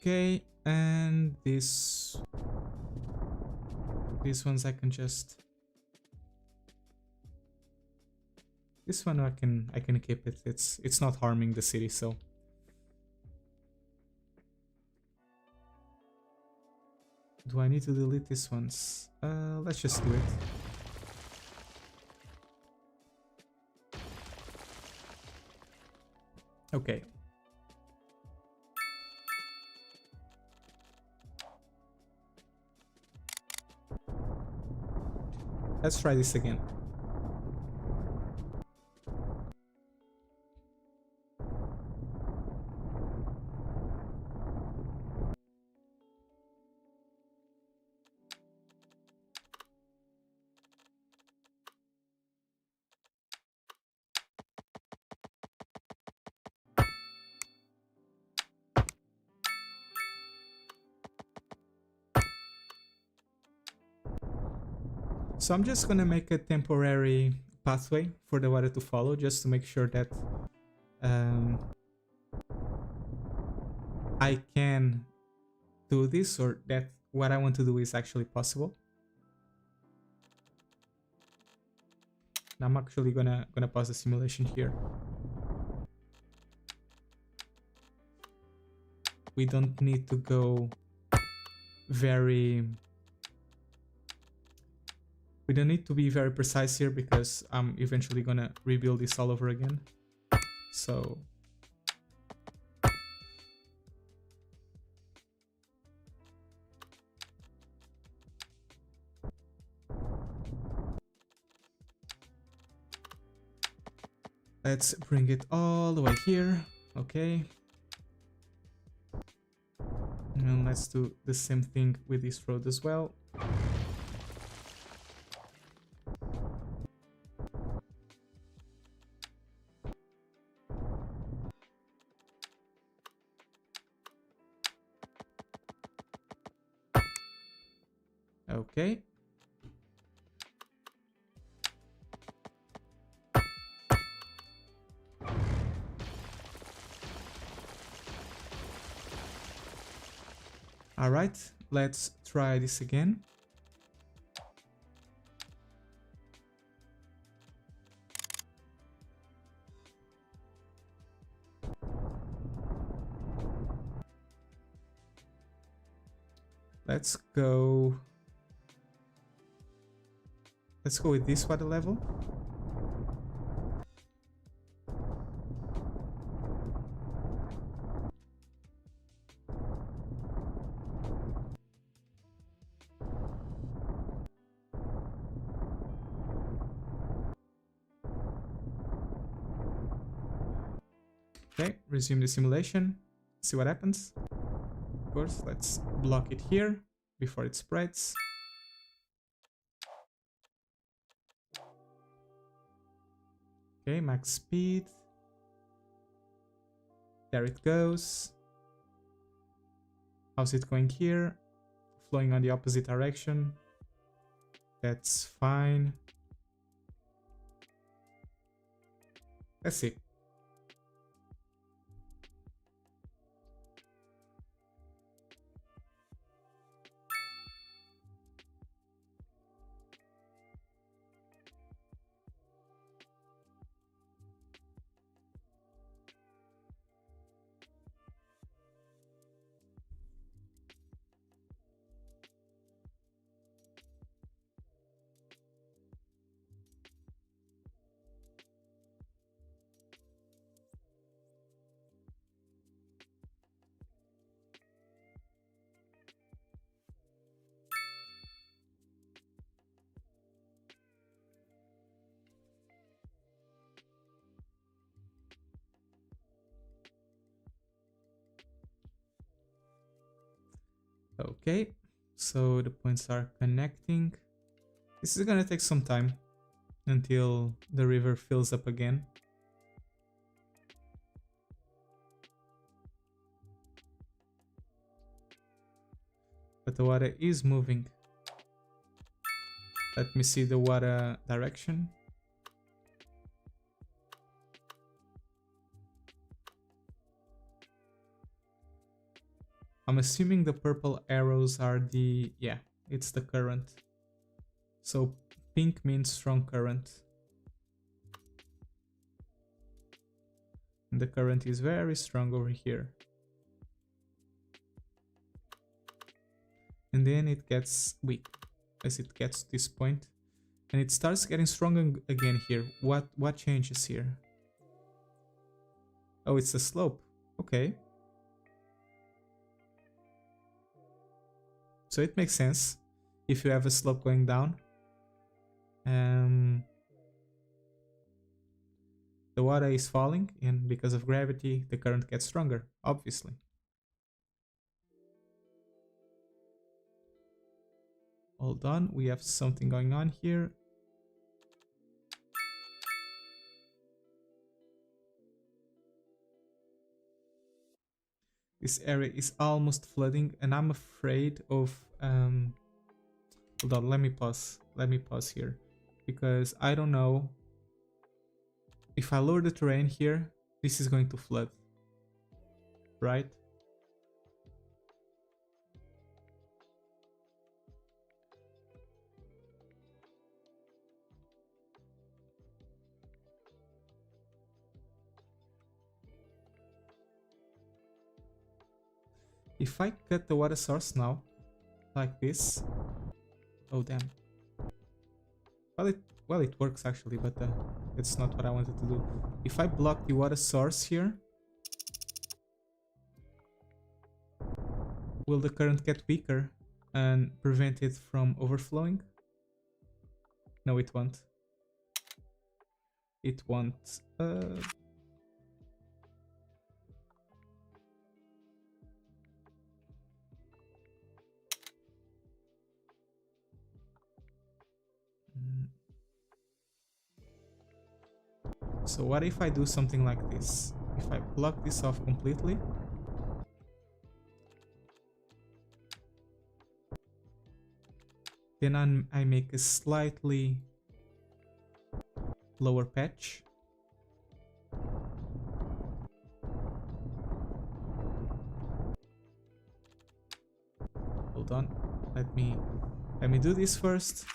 Okay, and these ones I can just... This one I can keep it. It's not harming the city, so... Do I need to delete these ones? Let's just do it. Okay. Let's try this again. So I'm just gonna make a temporary pathway for the water to follow, just to make sure that I can do this, or that what I want to do is actually possible. I'm actually gonna pause the simulation here. We don't need to go very... We don't need to be very precise here because I'm eventually gonna rebuild this all over again. So... let's bring it all the way here. Okay. And let's do the same thing with this road as well. Okay. All right, let's try this again. Let's go with this water level. Okay, resume the simulation, see what happens. Of course, let's block it here before it spreads. Okay, max speed. There it goes. How's it going here? Flowing on the opposite direction. That's fine. Let's see. Okay, so the points are connecting. This is gonna take some time until the river fills up again. But the water is moving. Let me see the water direction. I'm assuming the purple arrows are the... yeah, it's the current. So pink means strong current. And the current is very strong over here. And then it gets weak as it gets to this point. And it starts getting stronger again here. What changes here? Oh, it's the slope. Okay. So it makes sense if you have a slope going down. The water is falling, and because of gravity, the current gets stronger, obviously. Hold on, we have something going on here. This area is almost flooding, and I'm afraid of Hold on, let me pause. Let me pause here. Because I don't know if I lower the terrain here, this is going to flood. Right? If I cut the water source now, like this, oh damn. Well, it works actually, but it's not what I wanted to do. If I block the water source here, will the current get weaker and prevent it from overflowing? No, it won't. It won't. So what if I do something like this? If I block this off completely, then I make a slightly lower patch. Hold on, let me do this first,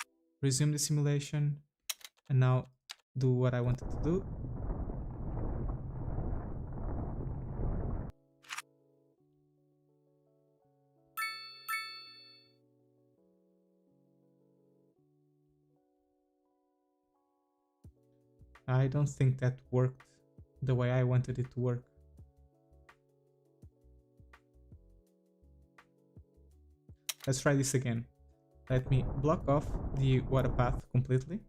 resume the simulation, and now do what I wanted to do. I don't think that worked the way I wanted it to work. Let's try this again. Let me block off the water path completely.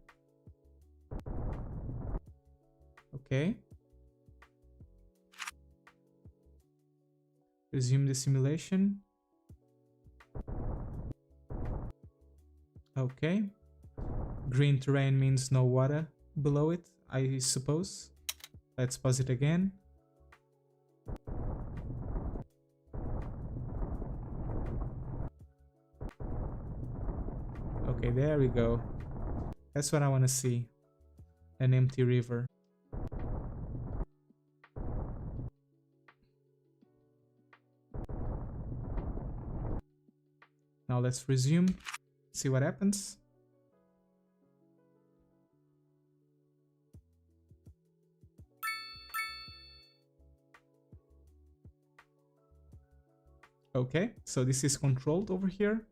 Okay. Resume the simulation. Okay. Green terrain means no water below it, I suppose. Let's pause it again. Okay, there we go. That's what I want to see. An empty river. Now let's resume, see what happens. Okay, so this is controlled over here.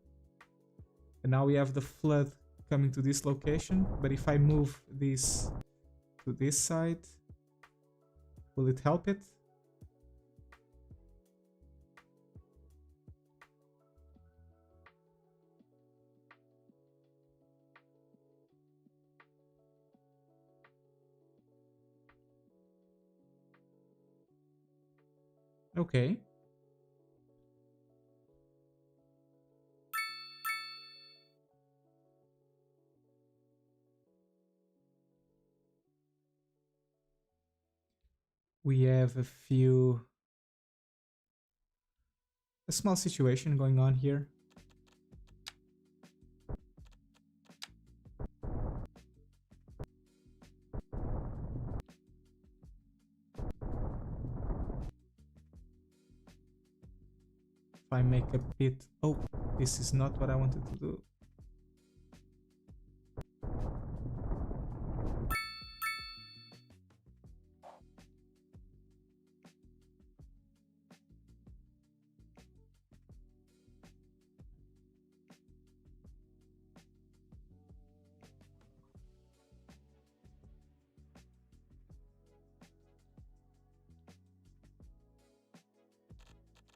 And now we have the flood coming to this location. But if I move this to this side, will it help it? Okay. We have a small situation going on here. If I make a bit... Oh, this is not what I wanted to do.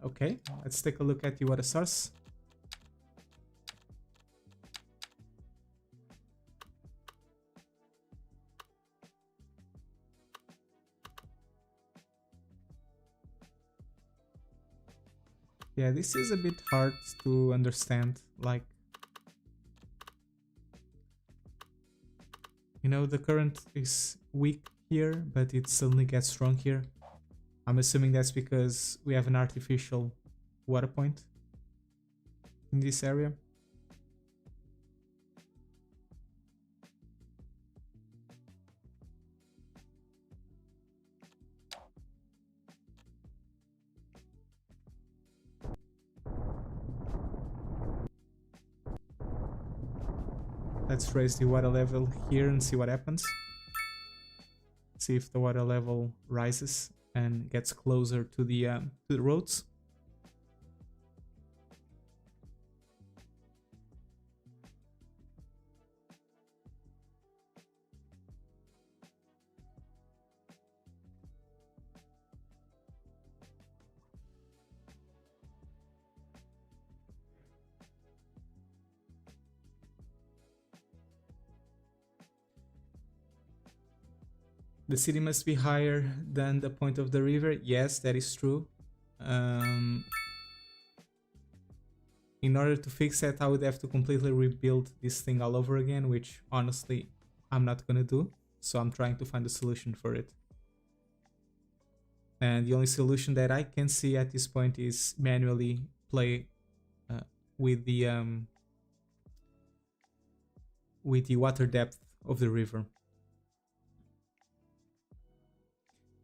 Okay, let's take a look at the water source. Yeah, this is a bit hard to understand, like, you know, the current is weak here, but it suddenly gets strong here. I'm assuming that's because we have an artificial water point in this area. Let's raise the water level here and see what happens. See if the water level rises and gets closer to the roads. The city must be higher than the point of the river. Yes, that is true. In order to fix that, I would have to completely rebuild this thing all over again, which honestly, I'm not gonna do. So I'm trying to find a solution for it. And the only solution that I can see at this point is manually play with the water depth of the river.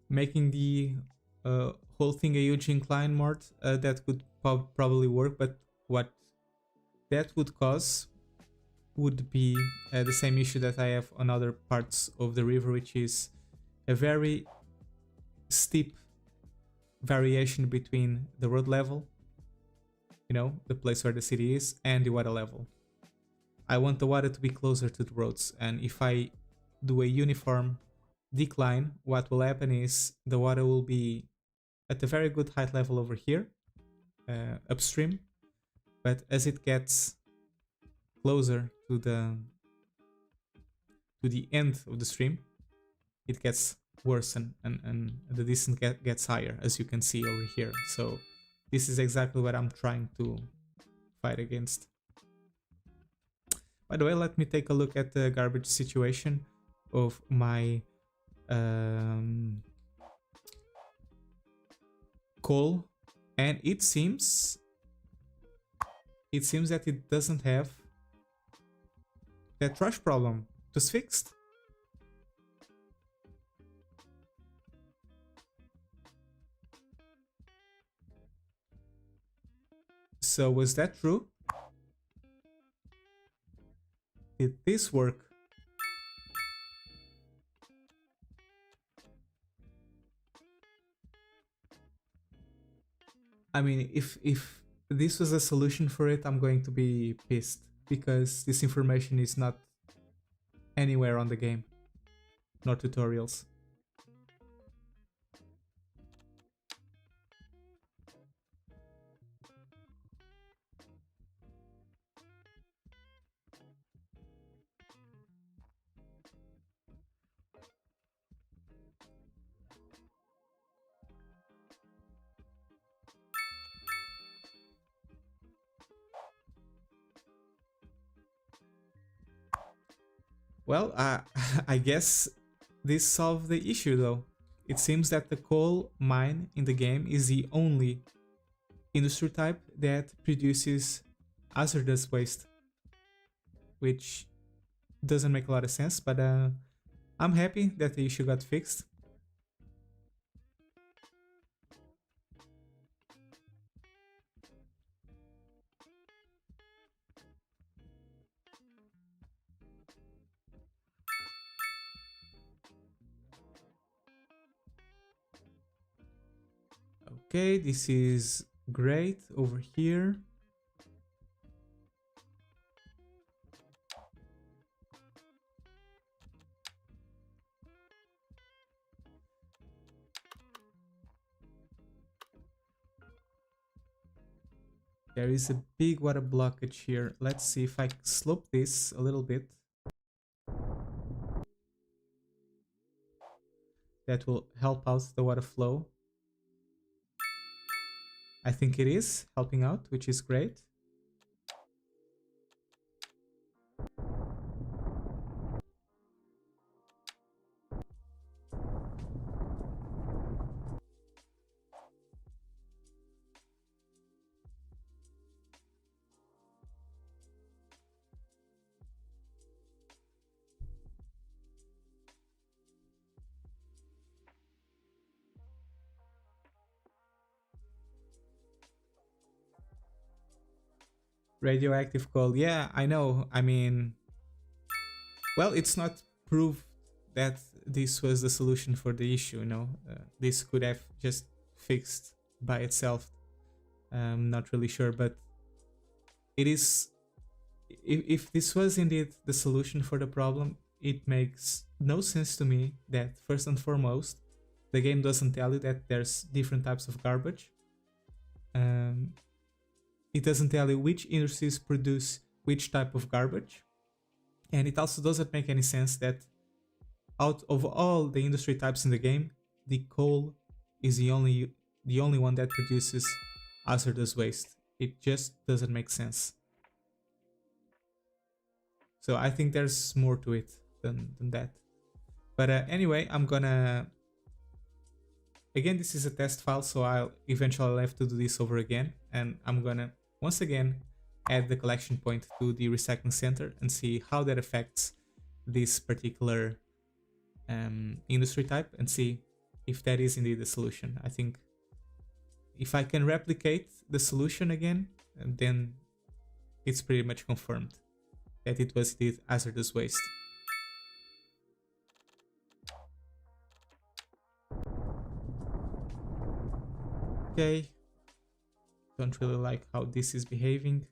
Making the whole thing a huge incline mort, that could probably work, but what that would cause would be the same issue that I have on other parts of the river, which is a very steep variation between the road level, you know, the place where the city is, and the water level. I want the water to be closer to the roads, and if I do a uniform decline, what will happen is the water will be at a very good height level over here, upstream, but as it gets closer to the end of the stream, it gets worse and the distance gets higher, as you can see over here. So this is exactly what I'm trying to fight against. By the way, let me take a look at the garbage situation of my coal, and it seems that it doesn't have that trash problem. It was fixed. So was that true? Did this work? I mean, if this was a solution for it, I'm going to be pissed, because this information is not anywhere on the game, nor tutorials. Well, I guess this solved the issue though. It seems that the coal mine in the game is the only industry type that produces hazardous waste, which doesn't make a lot of sense, but I'm happy that the issue got fixed. Okay, this is great over here. There is a big water blockage here. Let's see if I slope this a little bit. That will help out the water flow. I think it is helping out, which is great. Radioactive coal. Yeah, I know. I mean, Well, it's not proof that this was the solution for the issue, you know. This could have just fixed by itself. I'm not really sure, but it is, if this was indeed the solution for the problem, it makes no sense to me that first and foremost, the game doesn't tell you that there's different types of garbage. It doesn't tell you which industries produce which type of garbage. And it also doesn't make any sense that out of all the industry types in the game, the coal is the only one that produces hazardous waste. It just doesn't make sense. So I think there's more to it than that. But anyway, I'm gonna... Again, this is a test file, so I'll eventually have to do this over again. And I'm gonna, once again, add the collection point to the recycling center and see how that affects this particular industry type and see if that is indeed the solution. I think if I can replicate the solution again, then it's pretty much confirmed that it was indeed hazardous waste. Okay, don't really like how this is behaving.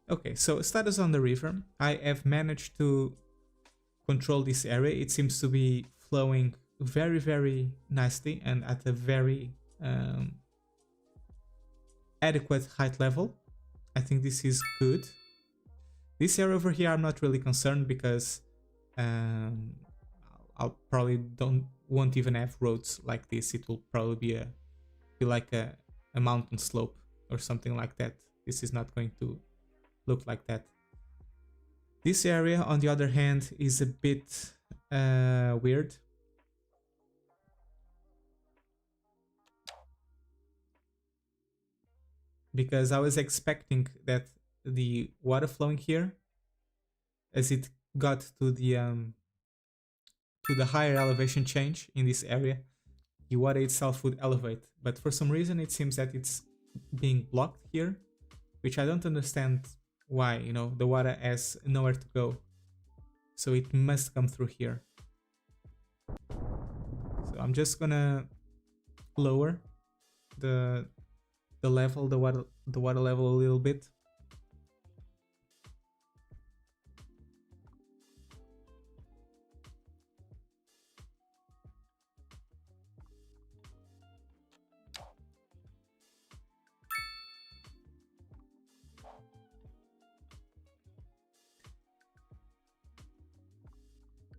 Okay, so status on the river. I have managed to control this area. It seems to be flowing very, very nicely and at a very adequate height level. I think this is good. This area over here, I'm not really concerned because I'll probably won't even have roads like this. It will probably be like a mountain slope or something like that. This is not going to look like that. This area, on the other hand, is a bit weird. Because I was expecting that the water flowing here, as it got to the higher elevation change in this area, the water itself would elevate. But for some reason, it seems that it's being blocked here, which I don't understand why. You know, the water has nowhere to go, so it must come through here. So I'm just gonna lower the level, the water level a little bit.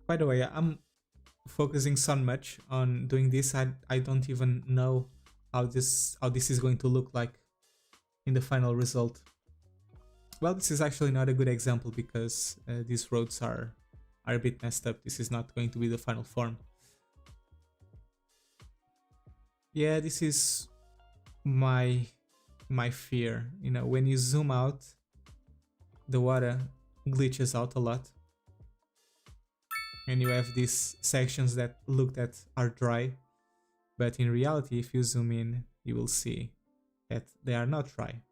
By the way, I'm focusing so much on doing this, I don't even know how this is going to look like in the final result. Well, this is actually not a good example because these roads are a bit messed up. This is not going to be the final form. Yeah, this is my fear. You know, when you zoom out, the water glitches out a lot. And you have these sections that look that are dry, but in reality, if you zoom in, you will see that they are not dry.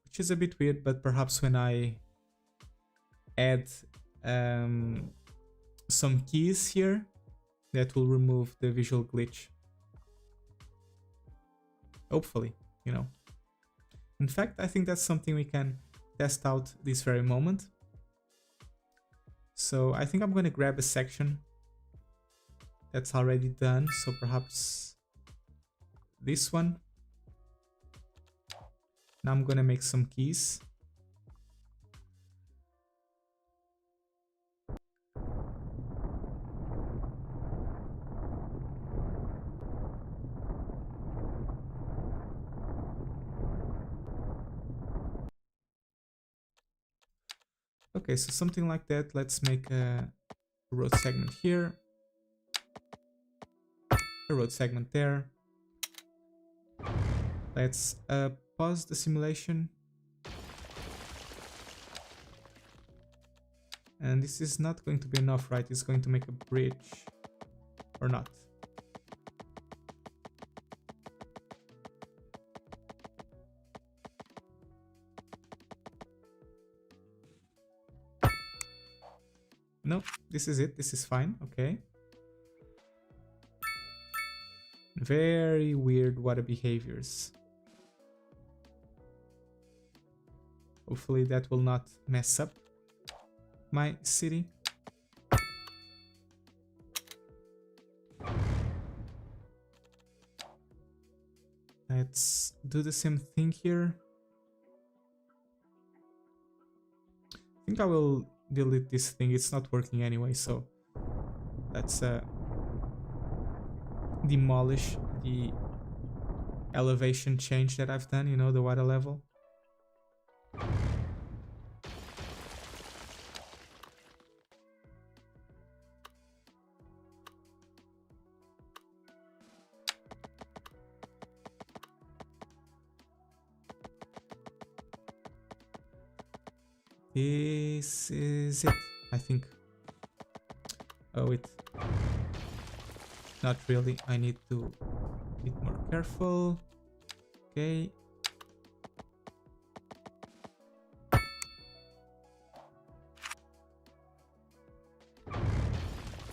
Which is a bit weird, but perhaps when I add some keys here, that will remove the visual glitch. Hopefully, you know. In fact, I think that's something we can test out this very moment. So I think I'm going to grab a section that's already done. So perhaps this one. Now I'm going to make some keys. Okay, so something like that. Let's make a road segment here, a road segment there. Let's pause the simulation And this is not going to be enough, right? It's going to make a bridge or not. No, this is it. This is fine. Okay. Very weird water behaviors. Hopefully that will not mess up my city. Let's do the same thing here. I think I will delete this thing. It's not working anyway, so let's demolish the elevation change that I've done, you know, the water level. This is it, I think. Oh, wait. Not really. I need to be more careful. Okay.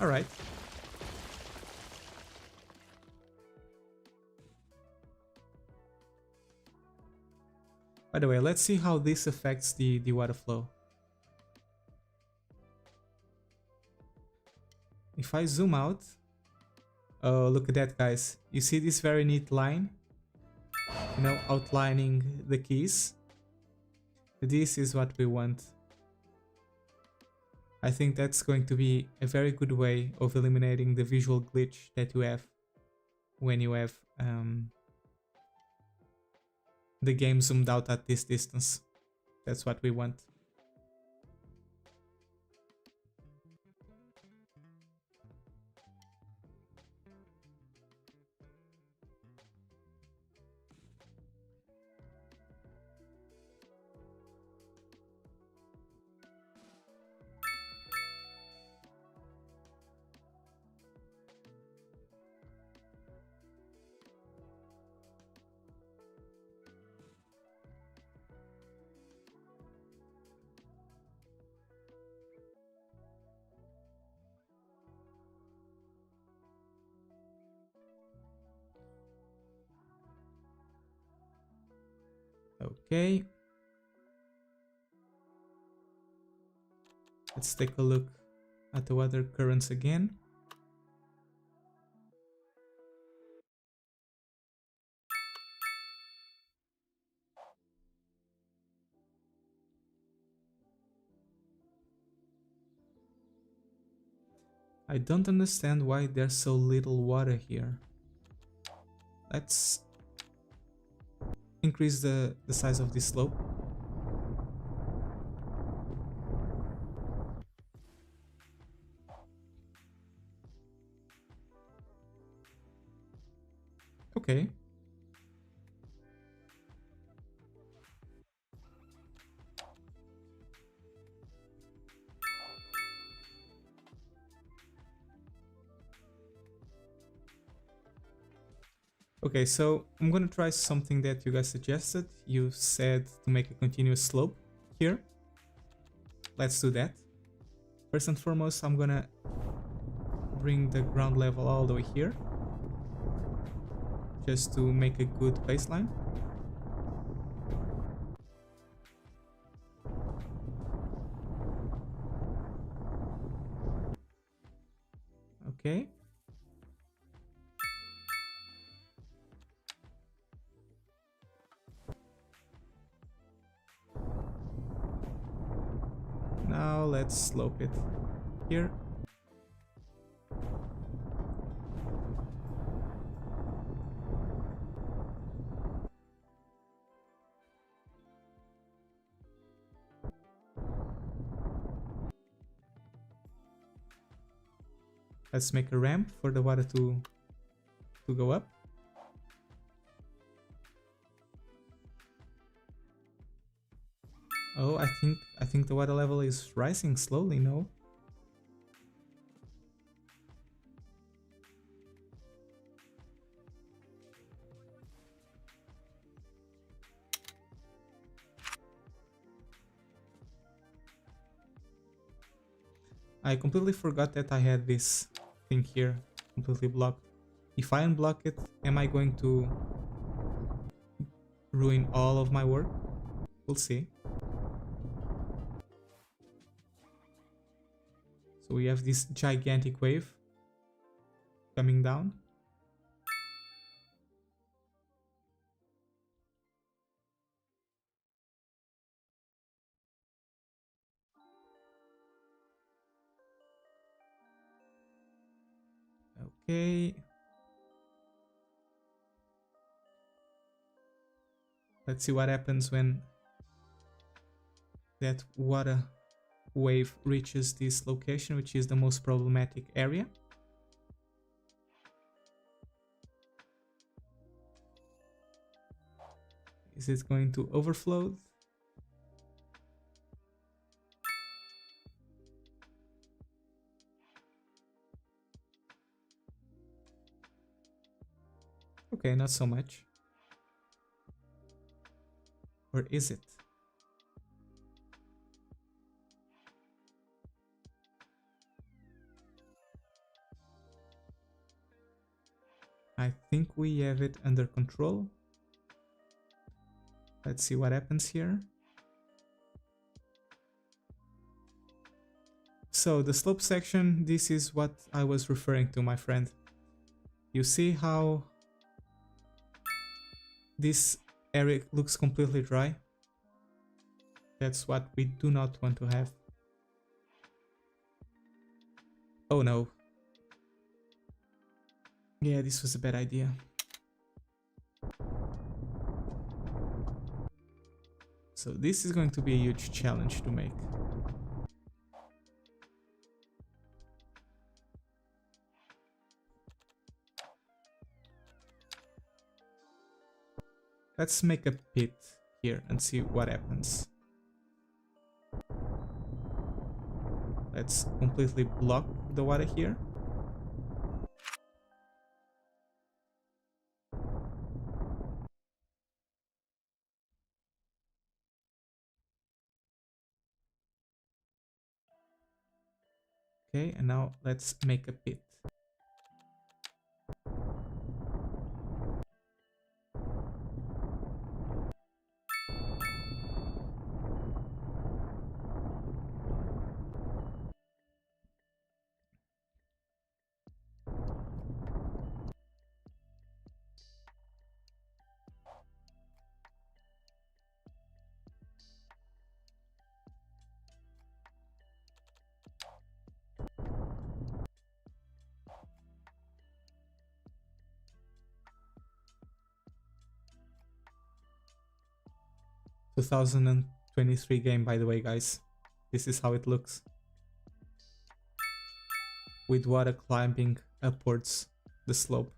All right. By the way, let's see how this affects the water flow. If I zoom out, oh, look at that, guys. You see this very neat line? You know, outlining the keys. This is what we want. I think that's going to be a very good way of eliminating the visual glitch that you have when you have the game zoomed out at this distance. That's what we want. Okay. Let's take a look at the water currents again. I don't understand why there's so little water here. Let's increase the size of this slope. Okay. Okay, so I'm gonna try something that you guys suggested. You said to make a continuous slope here. Let's do that. First and foremost, I'm gonna bring the ground level all the way here, just to make a good baseline. Okay. Now let's slope it here. Let's make a ramp for the water to go up. Oh, I think the water level is rising slowly, no? I completely forgot that I had this thing here completely blocked. If I unblock it, am I going to ruin all of my work? We'll see. So we have this gigantic wave coming down. Okay. Let's see what happens when that water wave reaches this location, which is the most problematic area. Is it going to overflow? Okay, not so much. Or is it? I think we have it under control. Let's see what happens here. So the slope section, this is what I was referring to, my friend. You see how this area looks completely dry? That's what we do not want to have. Oh no. Yeah, this was a bad idea. So this is going to be a huge challenge to make. Let's make a pit here and see what happens. Let's completely block the water here. Okay, and now let's make a pit. Two 2023 game, by the way, guys. This is how it looks. With water climbing upwards the slope.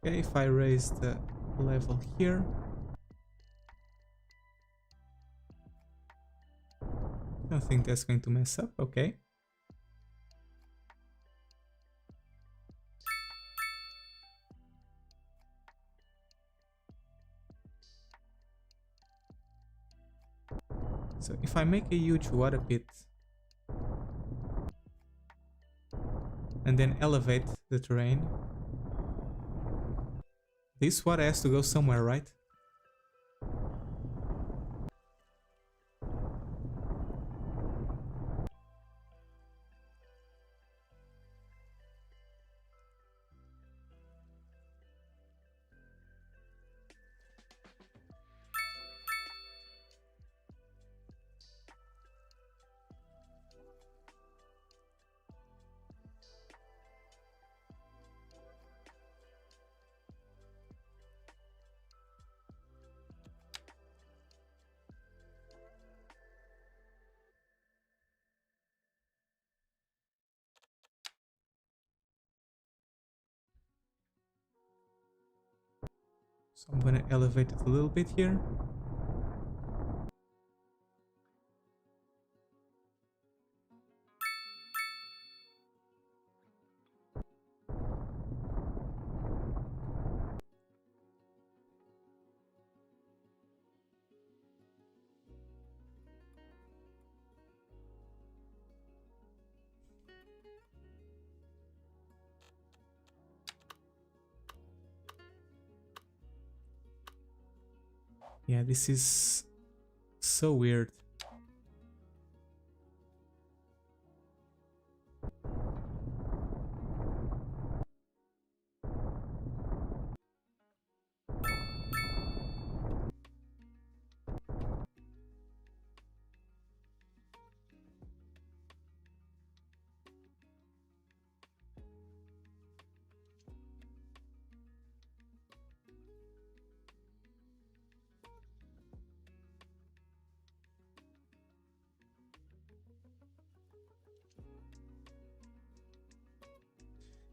Okay, if I raise the level here, I don't think that's going to mess up. Okay. So if I make a huge water pit, and then elevate the terrain. This water has to go somewhere, right? So I'm gonna elevate it a little bit here. Yeah, this is so weird.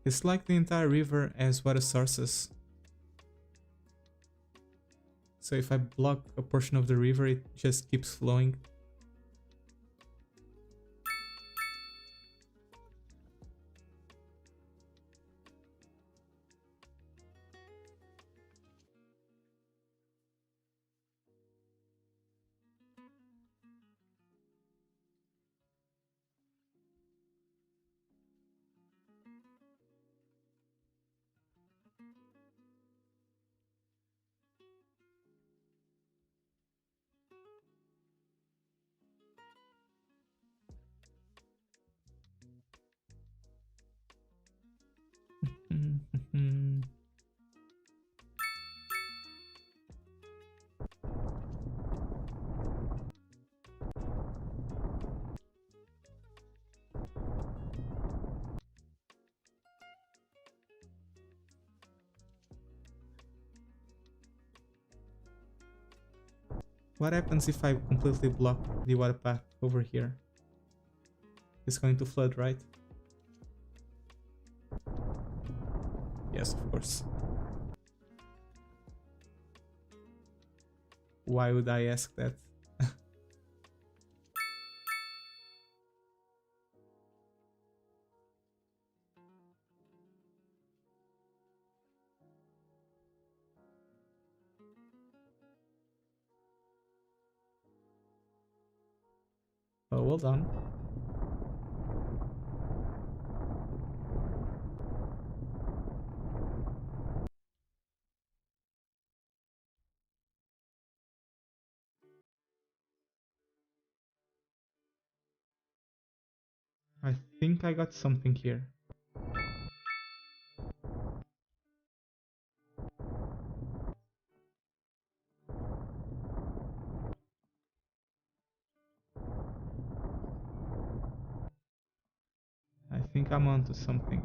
It's like the entire river has water sources. So if I block a portion of the river, it just keeps flowing. What happens if I completely block the water path over here? It's going to flood, right? Yes, of course. Why would I ask that? Oh, well done. I think I got something here. I think I'm onto something.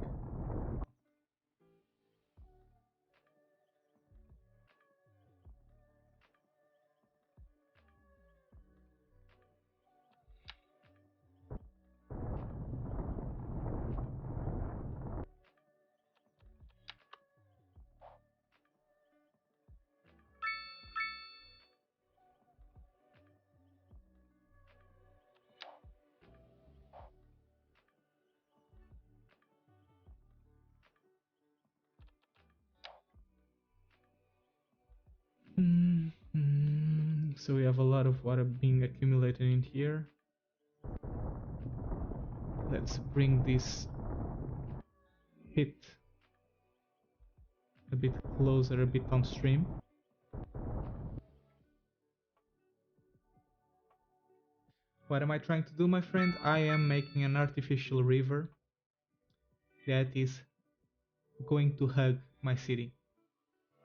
So we have a lot of water being accumulated in here. Let's bring this bit closer, a bit downstream. What am I trying to do, my friend? I am making an artificial river that is going to hug my city.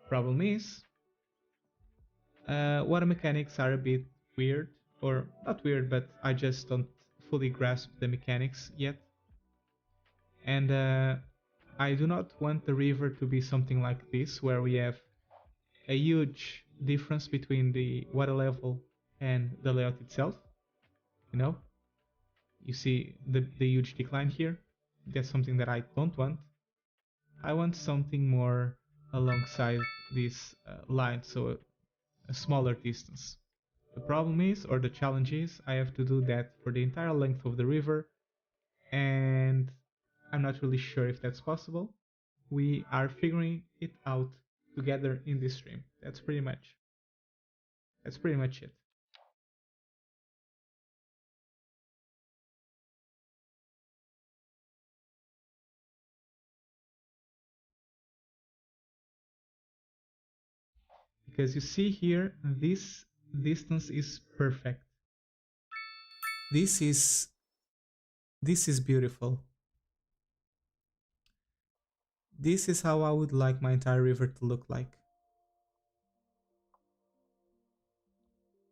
Problem is, water mechanics are a bit weird, or not weird, but I just don't fully grasp the mechanics yet. And I do not want the river to be something like this, where we have a huge difference between the water level and the layout itself. You know, you see the huge decline here. That's something that I don't want. I want something more alongside this line, so a smaller distance. The problem is, or the challenge is, I have to do that for the entire length of the river, and I'm not really sure if that's possible. We are figuring it out together in this stream. That's pretty much it. Because you see here, this distance is perfect. This is beautiful. This is how I would like my entire river to look like.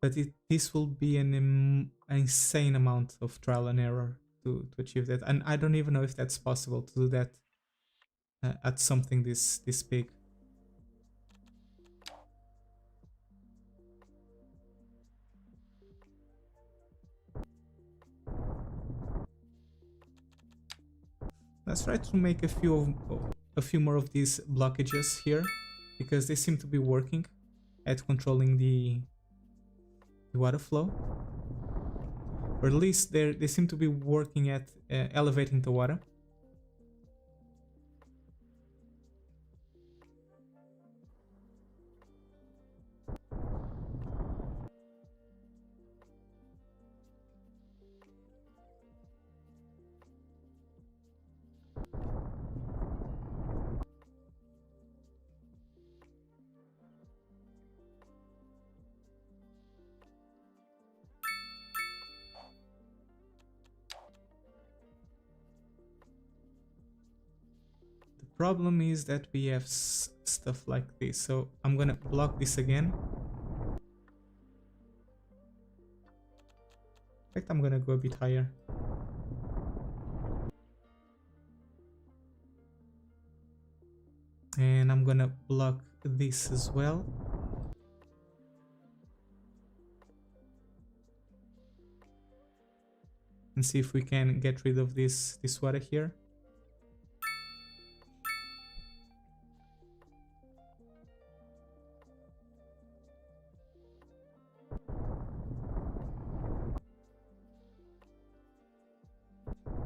But this will be an insane amount of trial and error to achieve that. And I don't even know if that's possible to do that at something this big. Let's try to make a few more of these blockages here, because they seem to be working at controlling the water flow, or at least they seem to be working at elevating the water. Problem is that we have stuff like this, so I'm gonna block this again. In fact, I'm gonna go a bit higher. And I'm gonna block this as well. And see if we can get rid of this water here.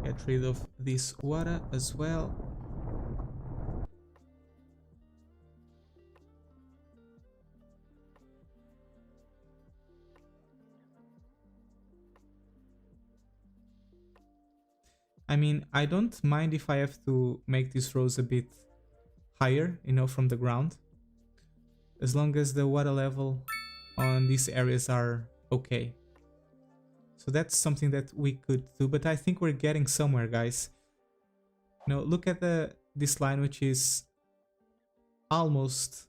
Get rid of this water as well. I mean, I don't mind if I have to make these rows a bit higher, you know, from the ground, as long as the water level on these areas are okay. So that's something that we could do, but I think we're getting somewhere, guys. You know, look at this line, which is almost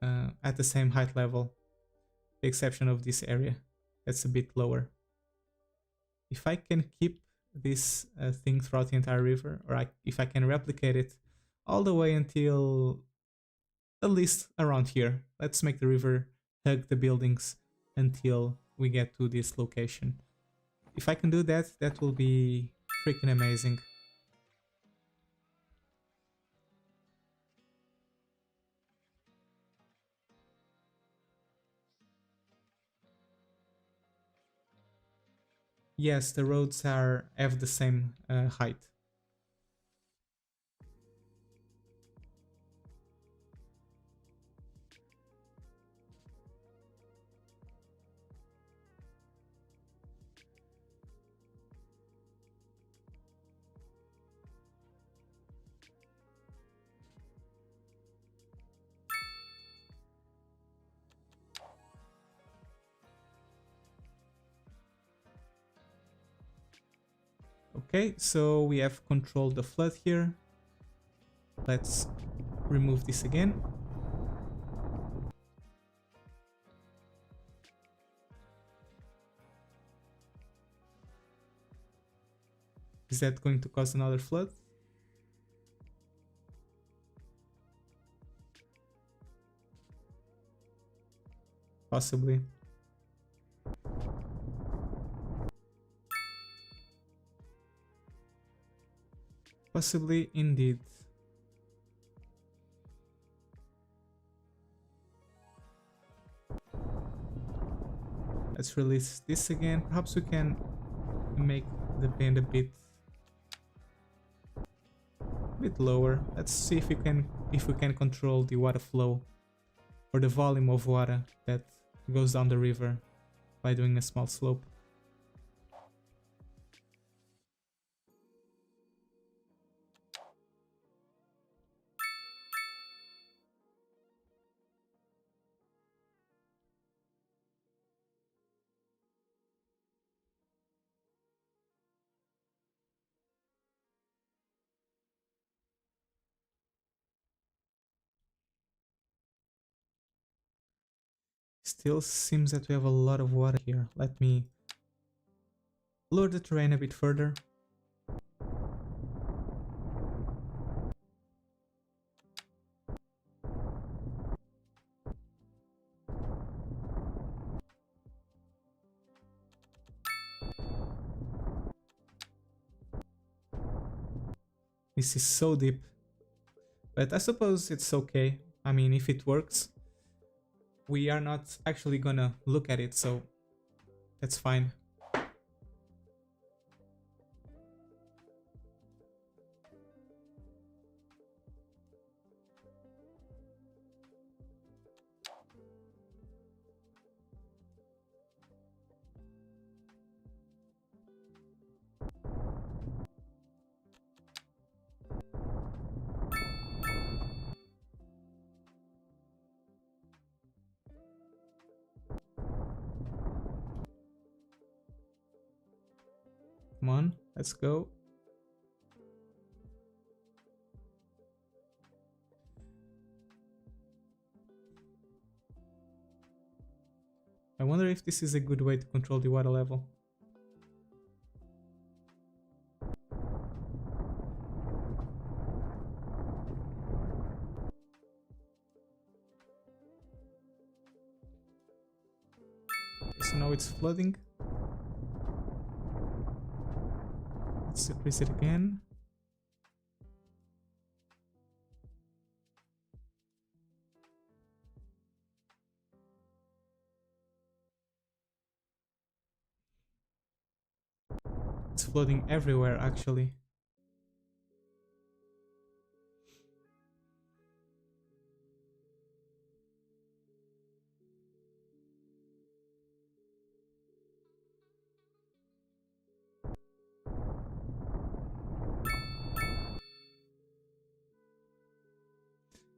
at the same height level, the exception of this area. That's a bit lower. If I can keep this thing throughout the entire river, or if I can replicate it all the way until at least around here. Let's make the river hug the buildings until we get to this location. If I can do that, that will be freaking amazing. Yes, the roads have the same height. Okay, so we have controlled the flood here. Let's remove this again. Is that going to cause another flood? Possibly. Possibly indeed. Let's release this again. Perhaps we can make the bend a bit lower. Let's see if we can control the water flow or the volume of water that goes down the river by doing a small slope. Still seems that we have a lot of water here. Let me lower the terrain a bit further. This is so deep. But I suppose it's okay. I mean, if it works, we are not actually gonna look at it, so that's fine. Come on, let's go. I wonder if this is a good way to control the water level. Okay, so now it's flooding. Let's decrease it again. It's flooding everywhere, actually.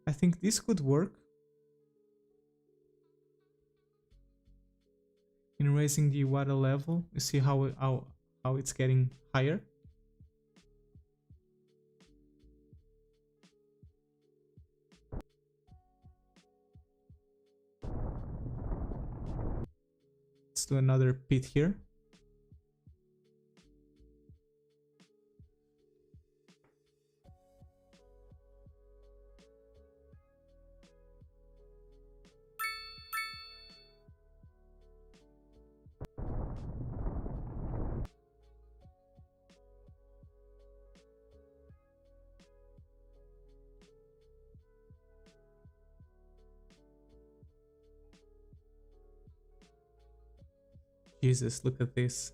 I think this could work in raising the water level. You see how it's getting higher. Let's do another pit here. Jesus, look at this.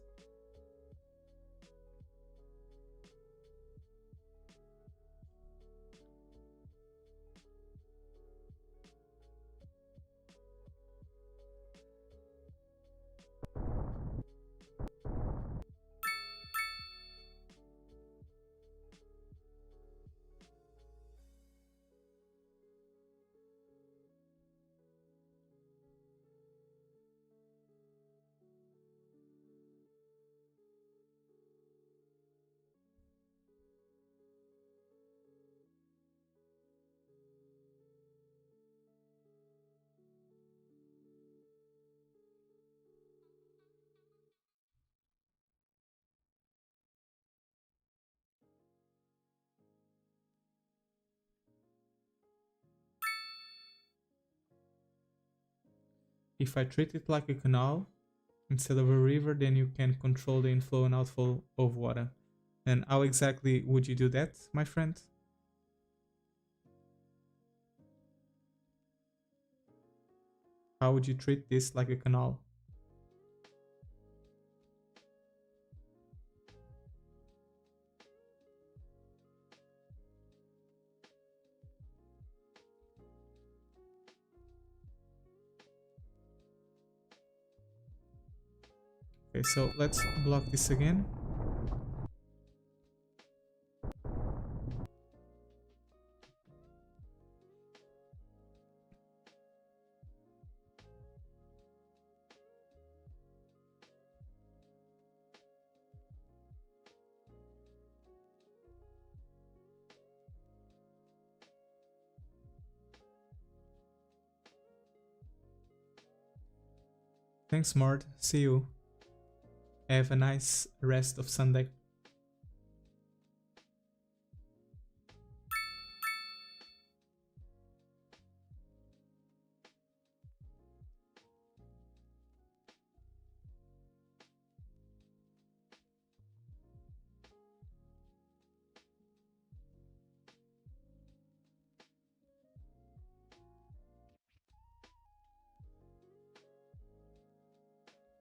if I treat it like a canal instead of a river, then you can control the inflow and outflow of water. And how exactly would you do that, my friend? How would you treat this like a canal? Okay, so let's block this again. Thanks, Mord. See you. Have a nice rest of Sunday.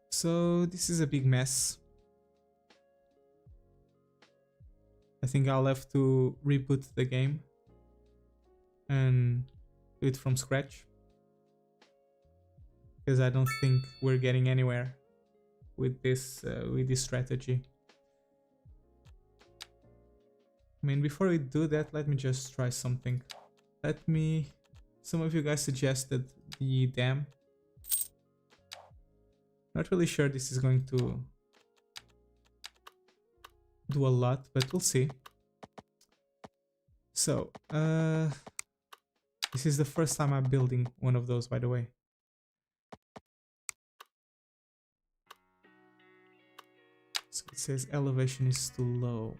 So this is a big mess. I think I'll have to reboot the game and do it from scratch, because I don't think we're getting anywhere with this strategy. I mean, before we do that, let me just try something. Some of you guys suggested the dam. Not really sure this is going to do a lot, but we'll see. So, this is the first time I'm building one of those, by the way. So it says elevation is too low.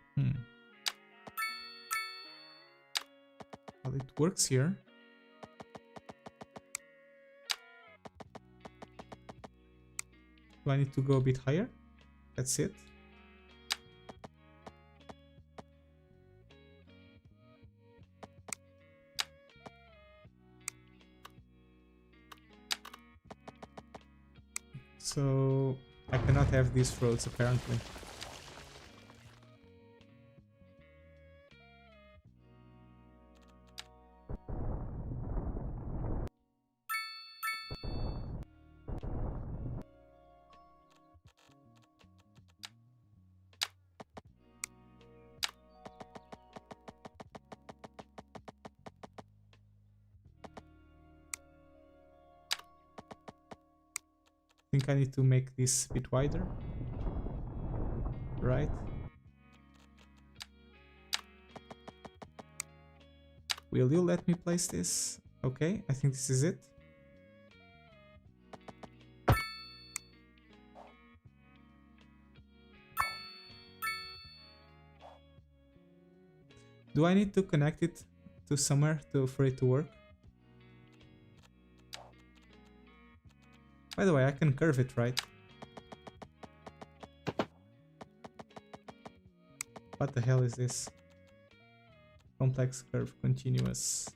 Well, it works here. Do I need to go a bit higher? That's it. So I cannot have these roads apparently. I think I need to make this a bit wider. Right. Will you let me place this? Okay, I think this is it. Do I need to connect it to somewhere for it to work? By the way, I can curve it, right? What the hell is this? Complex curve, continuous.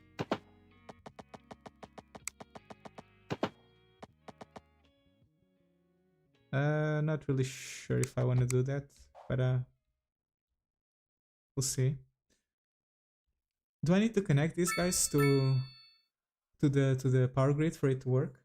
Not really sure if I want to do that, but we'll see. Do I need to connect these guys to the power grid for it to work?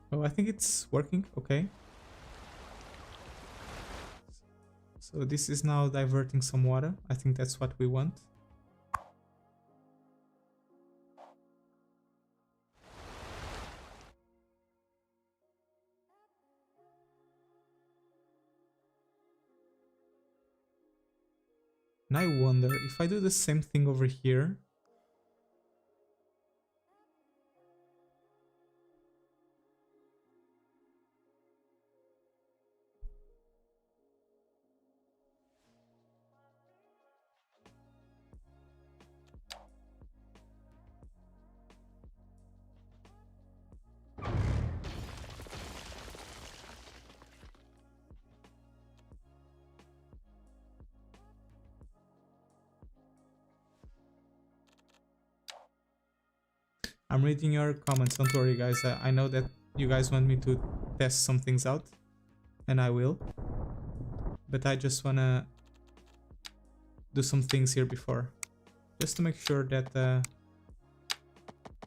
Oh, I think it's working. Okay. So this is now diverting some water. I think that's what we want. And I wonder if I do the same thing over here. I'm reading your comments, don't worry guys. I know that you guys want me to test some things out, and I will. But I just wanna do some things here before, just to make sure that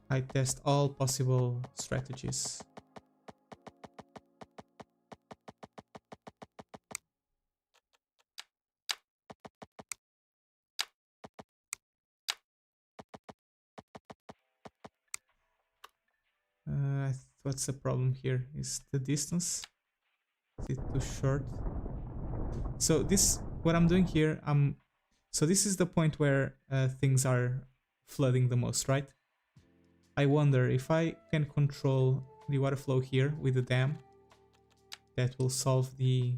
I test all possible strategies. What's the problem here? Is the distance? Is it too short? So what I'm doing here, so this is the point where things are flooding the most, right? I wonder if I can control the water flow here with the dam, that will solve the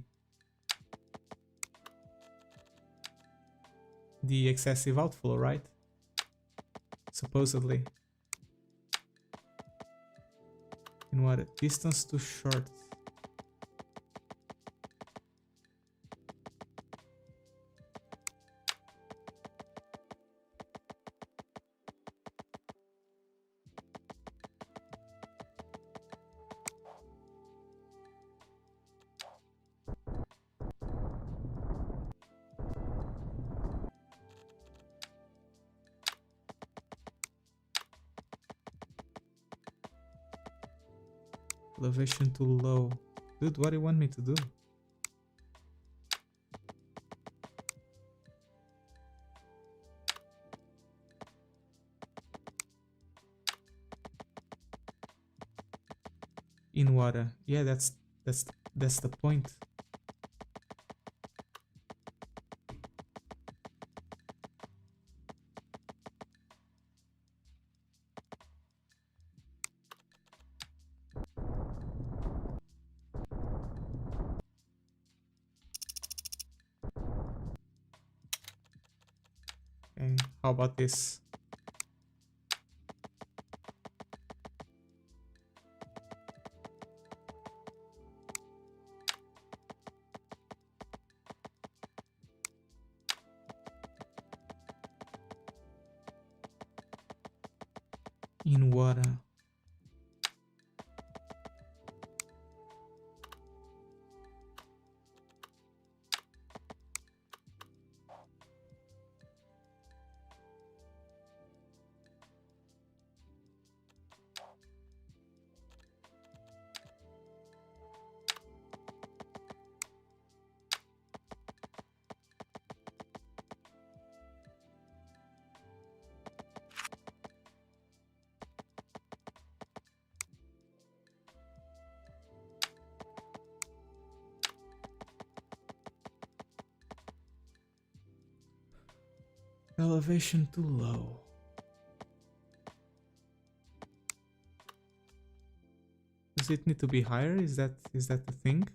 excessive outflow, right? Supposedly. And what? Distance too short. Elevation too low. Dude, what do you want me to do? In water. Yeah, that's the point. Okay, how about this? In water. Elevation too low. Does it need to be higher? Is that the thing?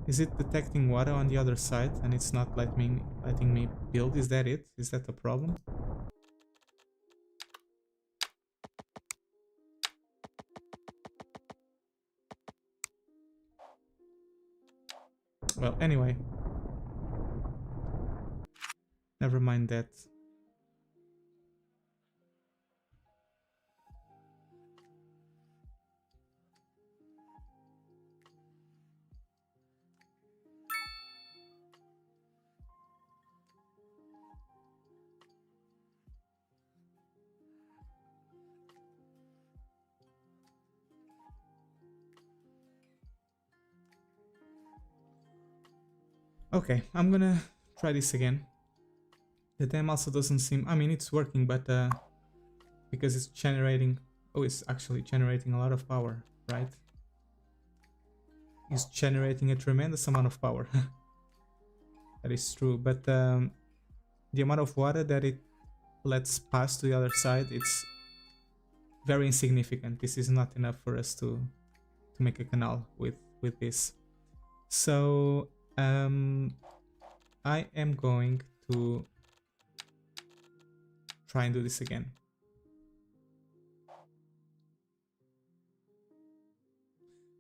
Is it detecting water on the other side and it's not letting me build? Is that it? Is that the problem? Well, anyway. Never mind that. Okay, I'm gonna try this again. The dam also doesn't seem... I mean, it's working, but because it's generating... Oh, it's actually generating a lot of power, right? It's generating a tremendous amount of power. That is true, but the amount of water that it lets pass to the other side, it's very insignificant. This is not enough for us to make a canal with this. So I am going to try and do this again.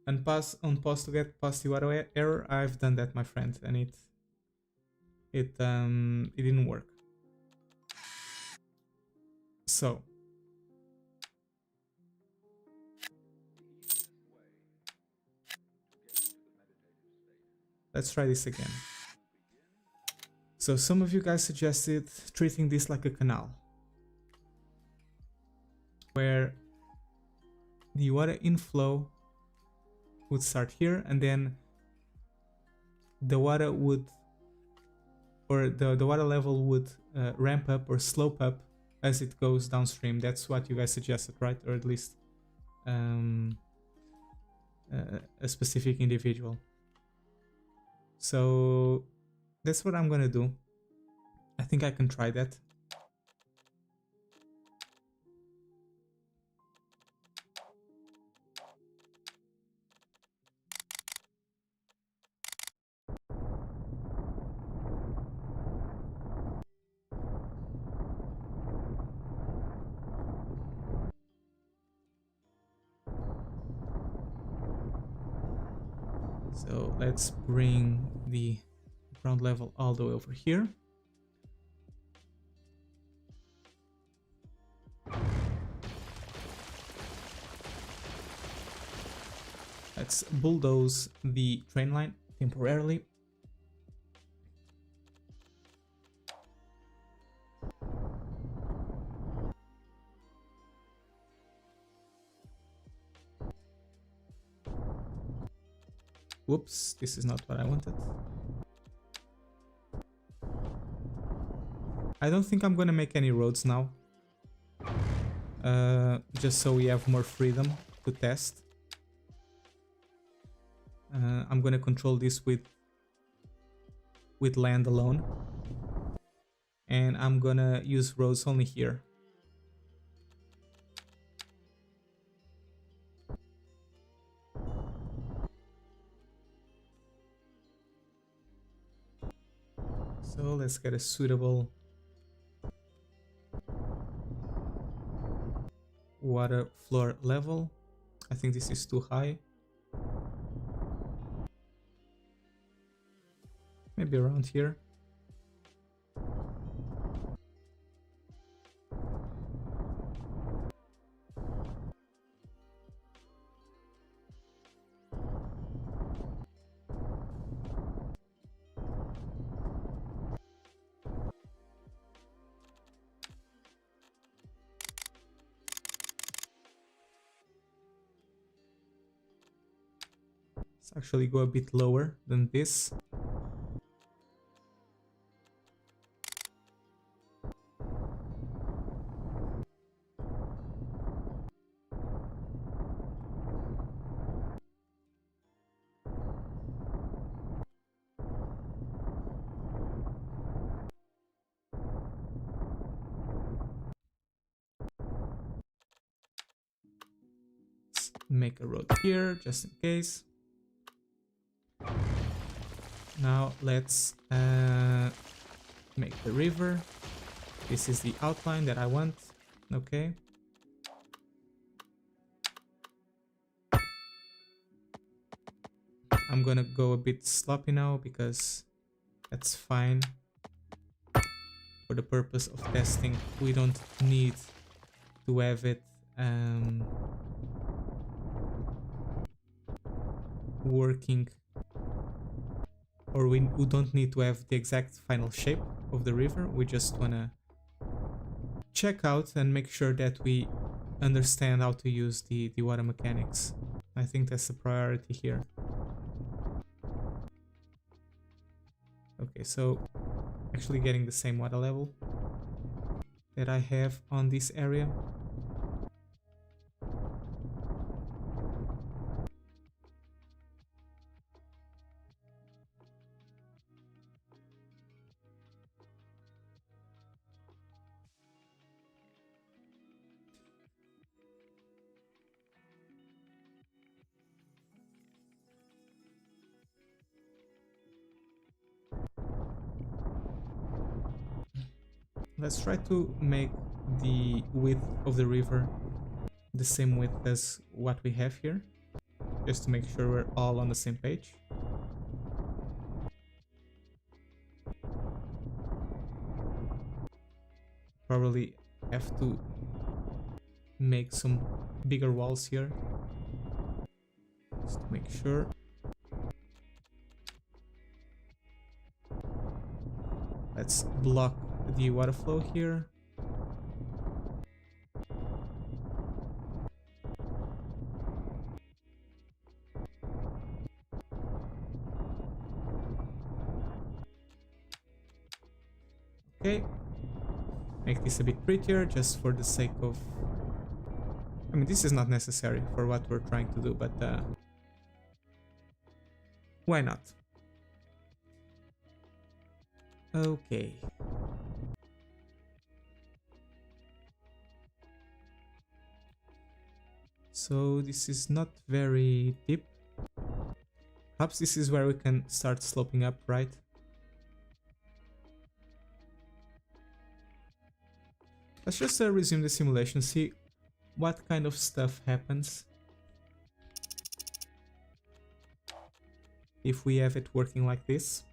And on pause to get past the water error. I've done that, my friend, and it didn't work. So let's try this again. So some of you guys suggested treating this like a canal, where the water inflow would start here, and then the water would, or the water level would ramp up or slope up as it goes downstream. That's what you guys suggested, right? Or at least a specific individual. So that's what I'm gonna do. I think I can try that. So let's bring the ground level all the way over here. Let's bulldoze the train line temporarily. Whoops, this is not what I wanted. I don't think I'm gonna make any roads now. Just so we have more freedom to test. I'm gonna control this with land alone. And I'm gonna use roads only here. So let's get a suitable water floor level. I think this is too high. Maybe around here. Let's actually go a bit lower than this. Let's make a road here just in case. Now let's make the river. This is the outline that I want. Okay. I'm gonna go a bit sloppy now because that's fine. For the purpose of testing, we don't need to have it working, or we don't need to have the exact final shape of the river. We just wanna check out and make sure that we understand how to use the water mechanics. I think that's the priority here. Okay, so actually getting the same water level that I have on this area. Let's try to make the width of the river the same width as what we have here, just to make sure we're all on the same page. Probably have to make some bigger walls here, just to make sure. Let's block the water flow here. Okay, make this a bit prettier just for the sake of... I mean, this is not necessary for what we're trying to do, but why not? Okay. So this is not very deep. Perhaps this is where we can start sloping up, right? Let's just resume the simulation, see what kind of stuff happens if we have it working like this.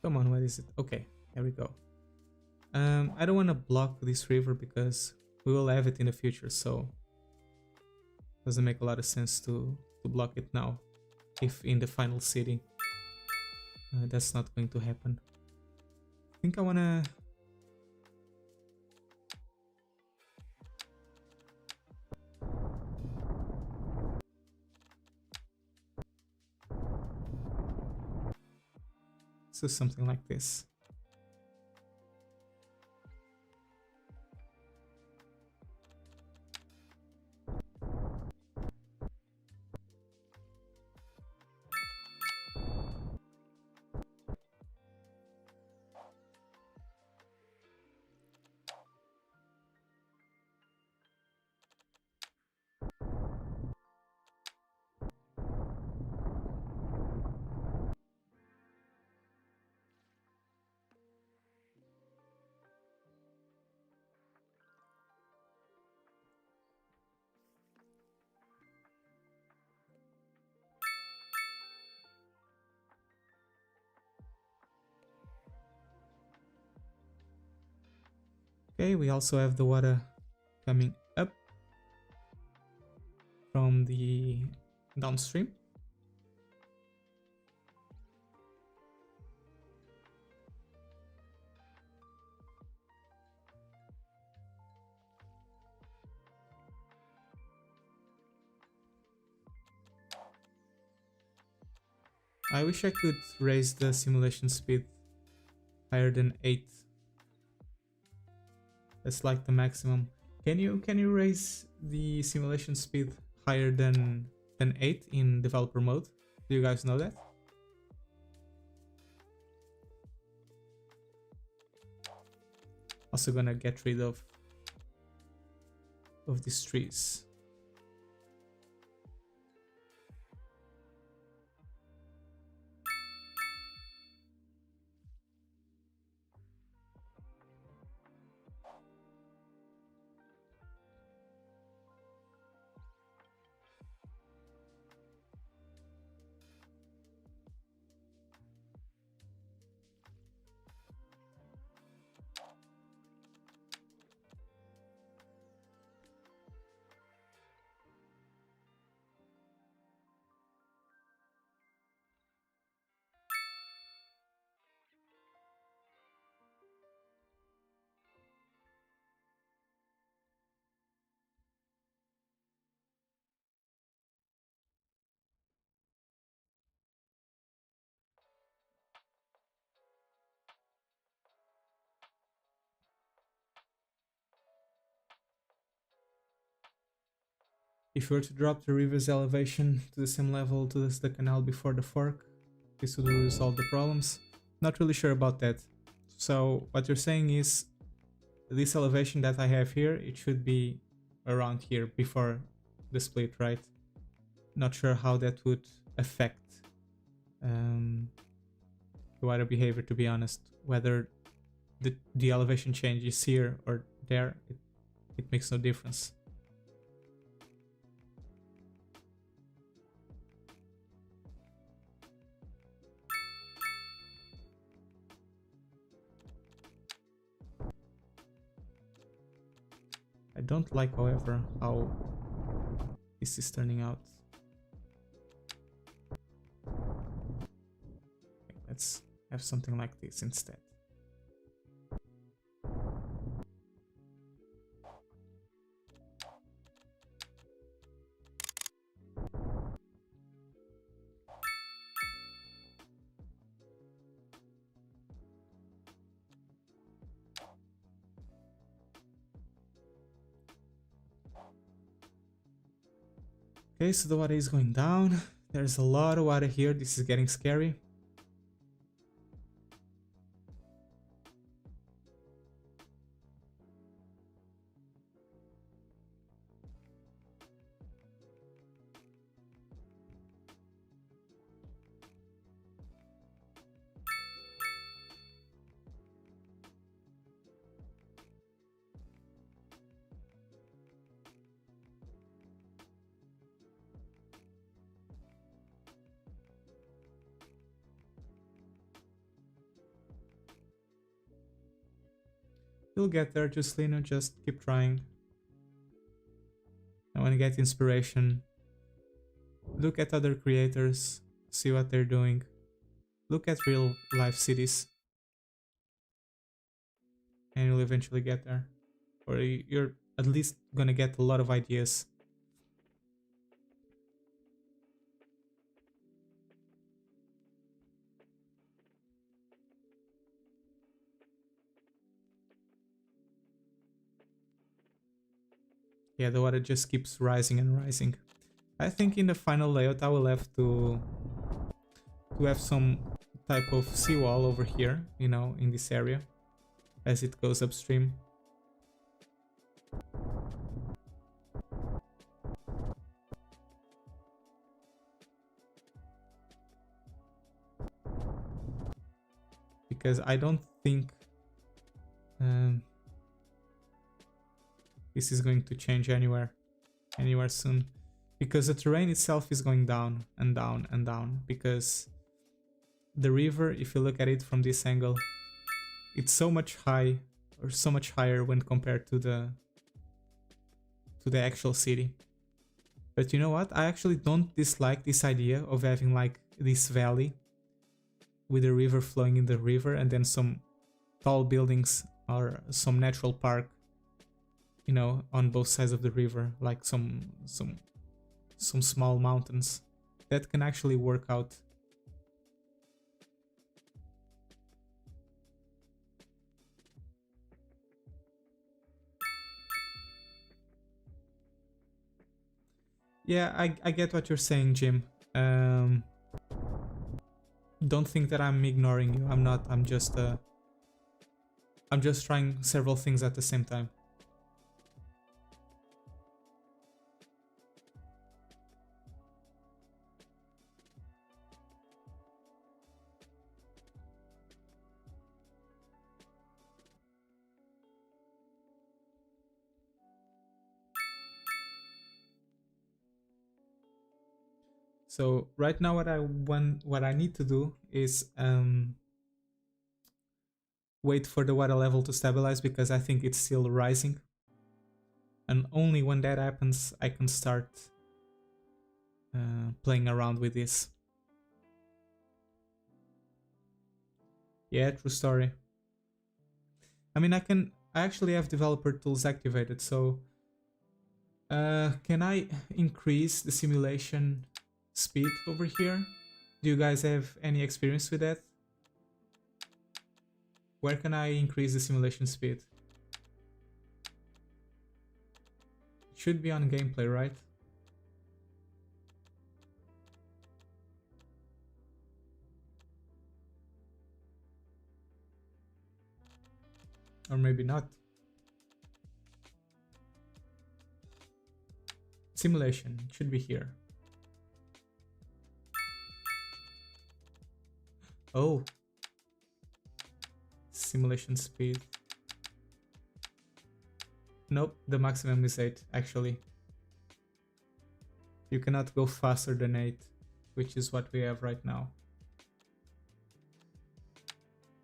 Come on, what is it? Okay, there we go. I don't want to block this river because we will have it in the future, so doesn't make a lot of sense to block it now if in the final city that's not going to happen. I think I want to... So something like this. Okay, we also have the water coming up from the downstream. I wish I could raise the simulation speed higher than 8. That's like the maximum. Can you raise the simulation speed higher than 8 in developer mode? Do you guys know that? Also gonna get rid of these trees. If we were to drop the river's elevation to the same level to the canal before the fork, this would resolve the problems. Not really sure about that. So what you're saying is this elevation that I have here, it should be around here before the split, right? Not sure how that would affect the water behavior, to be honest. Whether the elevation change is here or there, it makes no difference. I don't like, however, how this is turning out. Let's have something like this instead. Okay, so the water is going down. There's a lot of water here. This is getting scary. You'll get there, Juslino, just keep trying. And when you get inspiration, look at other creators, see what they're doing. Look at real life cities. And you'll eventually get there. Or you're at least gonna get a lot of ideas. Yeah, the water just keeps rising and rising. I think in the final layout I will have to have some type of seawall over here, you know, in this area, as it goes upstream. Because I don't think this is going to change anywhere soon, because the terrain itself is going down and down and down, because the river, if you look at it from this angle, it's so much higher when compared to the actual city. But you know what, I actually don't dislike this idea of having like this valley with the river flowing in the river and then some tall buildings or some natural park, you know, on both sides of the river, like some small mountains. That can actually work out Yeah, I get what you're saying, Jim. Um, don't think that I'm ignoring you. I'm not. I'm just trying several things at the same time. So right now, what I need to do is wait for the water level to stabilize because I think it's still rising. And only when that happens, I can start playing around with this. Yeah, true story. I mean, I actually have developer tools activated, so can I increase the simulation speed over here? Do you guys have any experience with that? Where can I increase the simulation speed? It should be on gameplay, right? Or maybe not. Simulation, it should be here. Oh. Simulation speed. Nope, the maximum is 8, actually. You cannot go faster than 8, which is what we have right now.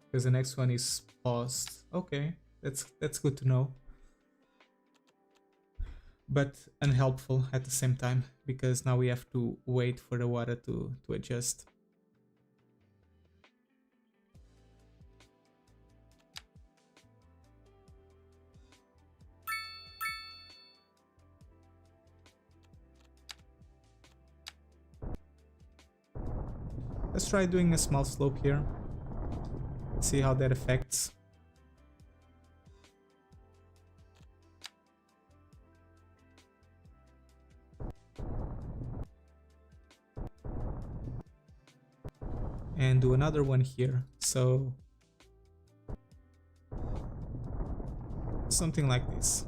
Because the next one is paused. Okay, that's good to know. But unhelpful at the same time, because now we have to wait for the water to adjust. Let's try doing a small slope here. See how that affects. And do another one here. So something like this.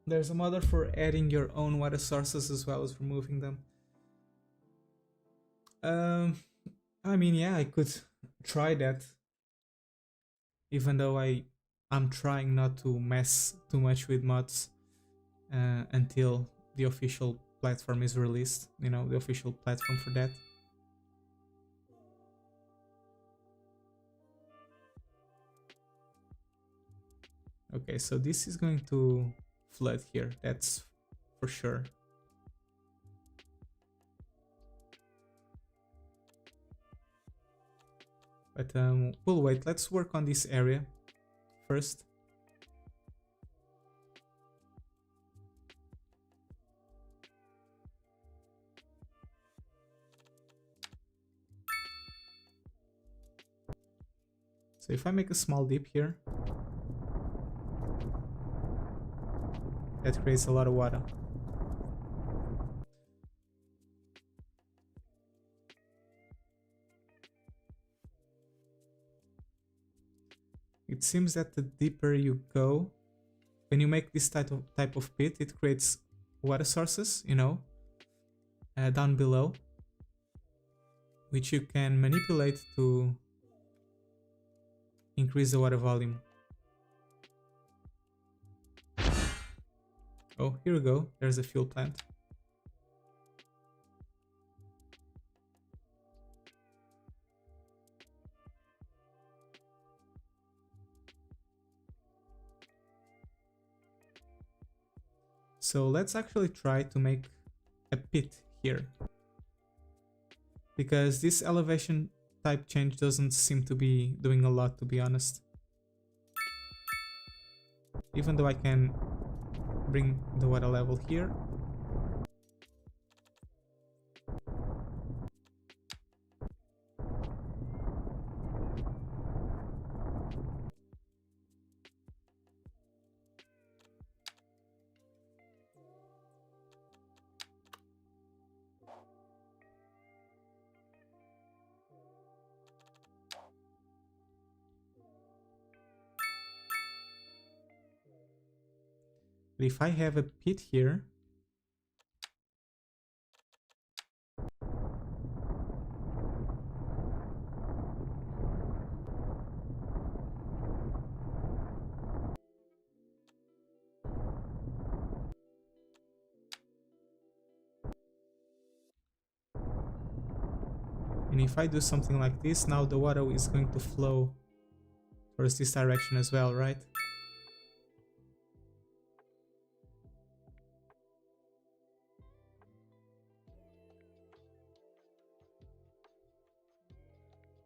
There's a modder for adding your own water sources as well as removing them. I mean, yeah, I could try that. Even though I'm trying not to mess too much with mods until the official platform is released. You know, the official platform for that. Okay, so this is going to flood here, that's for sure. But we'll wait. Let's work on this area first. So if I make a small dip here, that creates a lot of water. It seems that the deeper you go, when you make this type of pit, it creates water sources, you know, down below, which you can manipulate to increase the water volume. Oh, here we go. There's a fuel plant. So let's actually try to make a pit here, because this elevation type change doesn't seem to be doing a lot, to be honest. Even though I can bring the water level here. But if I have a pit here, and if I do something like this, now the water is going to flow towards this direction as well, right?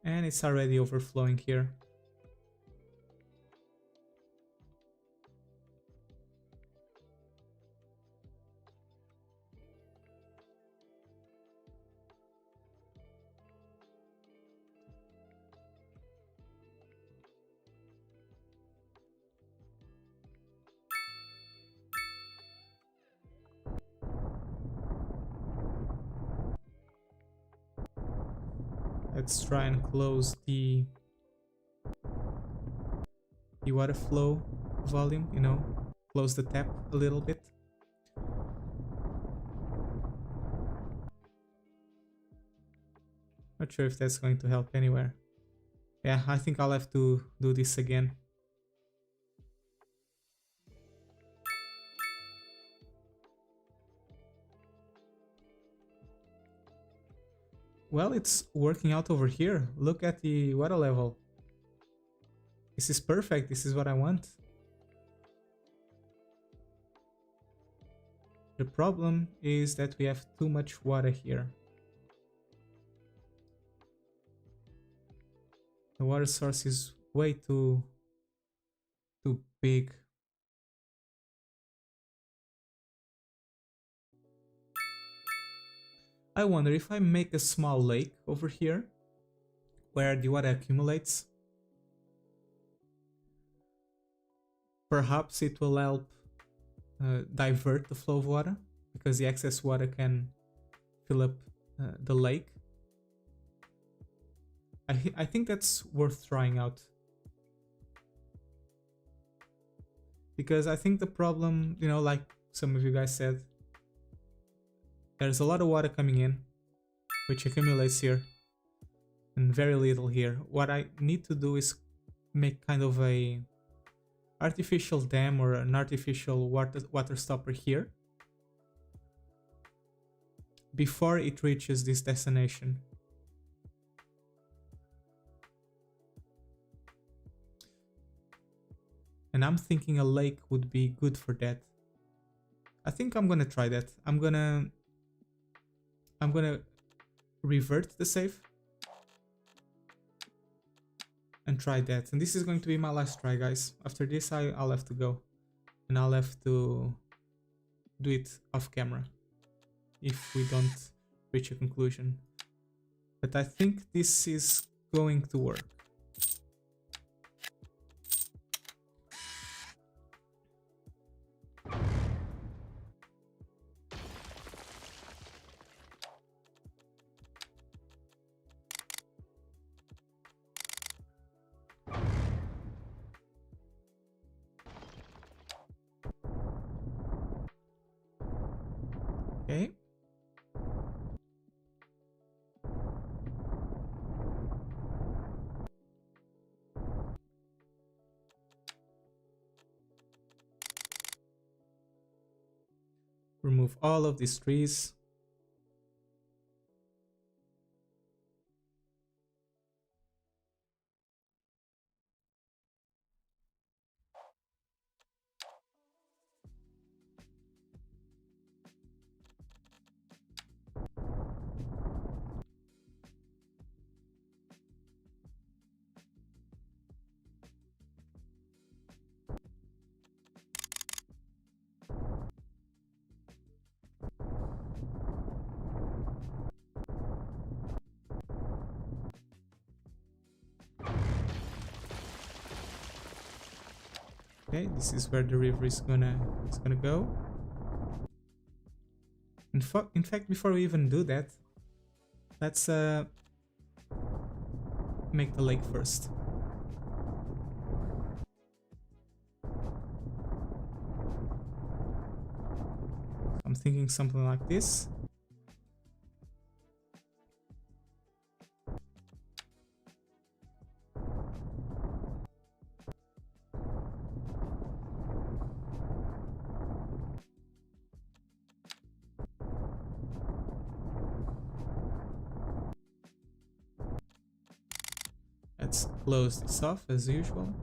And it's already overflowing here. Let's try and close the water flow volume, you know, close the tap a little bit. Not sure if that's going to help anywhere. Yeah, I think I'll have to do this again. Well, it's working out over here. Look at the water level. This is perfect. This is what I want. The problem is that we have too much water here. The water source is way too big. I wonder if I make a small lake over here where the water accumulates. Perhaps it will help divert the flow of water, because the excess water can fill up the lake. I think that's worth trying out. Because I think the problem, you know, like some of you guys said, there's a lot of water coming in, which accumulates here, and very little here. What I need to do is make kind of a artificial dam or an artificial water stopper here before it reaches this destination. And I'm thinking a lake would be good for that. I think I'm gonna try that. I'm gonna revert the save and try that. And this is going to be my last try, guys. After this, I'll have to go, and I'll have to do it off camera if we don't reach a conclusion. But I think this is going to work. Okay. Remove all of these trees. Okay, this is where the river is gonna go. In fact, before we even do that, let's make the lake first. thinking something like this. Let's close this off as usual.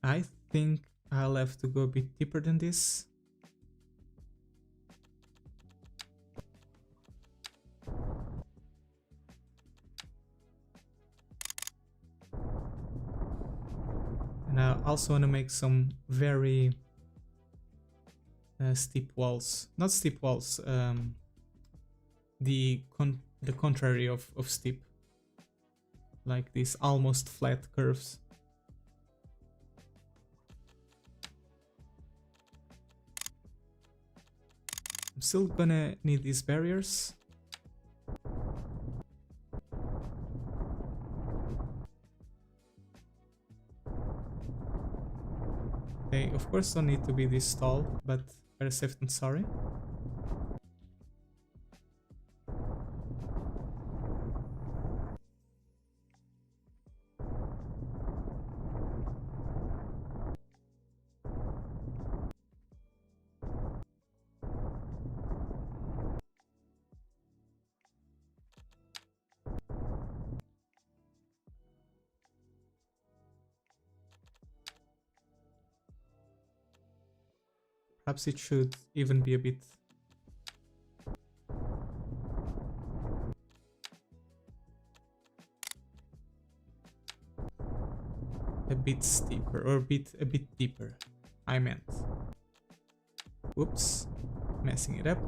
I think I'll have to go a bit deeper than this. And I also want to make some very steep walls. Not steep walls, the contrary of steep. Like these almost flat curves. I'm still gonna need these barriers. They of course don't need to be this tall, but better safe than sorry. Perhaps it should even be a bit steeper, or a bit deeper. I meant. Whoops, messing it up.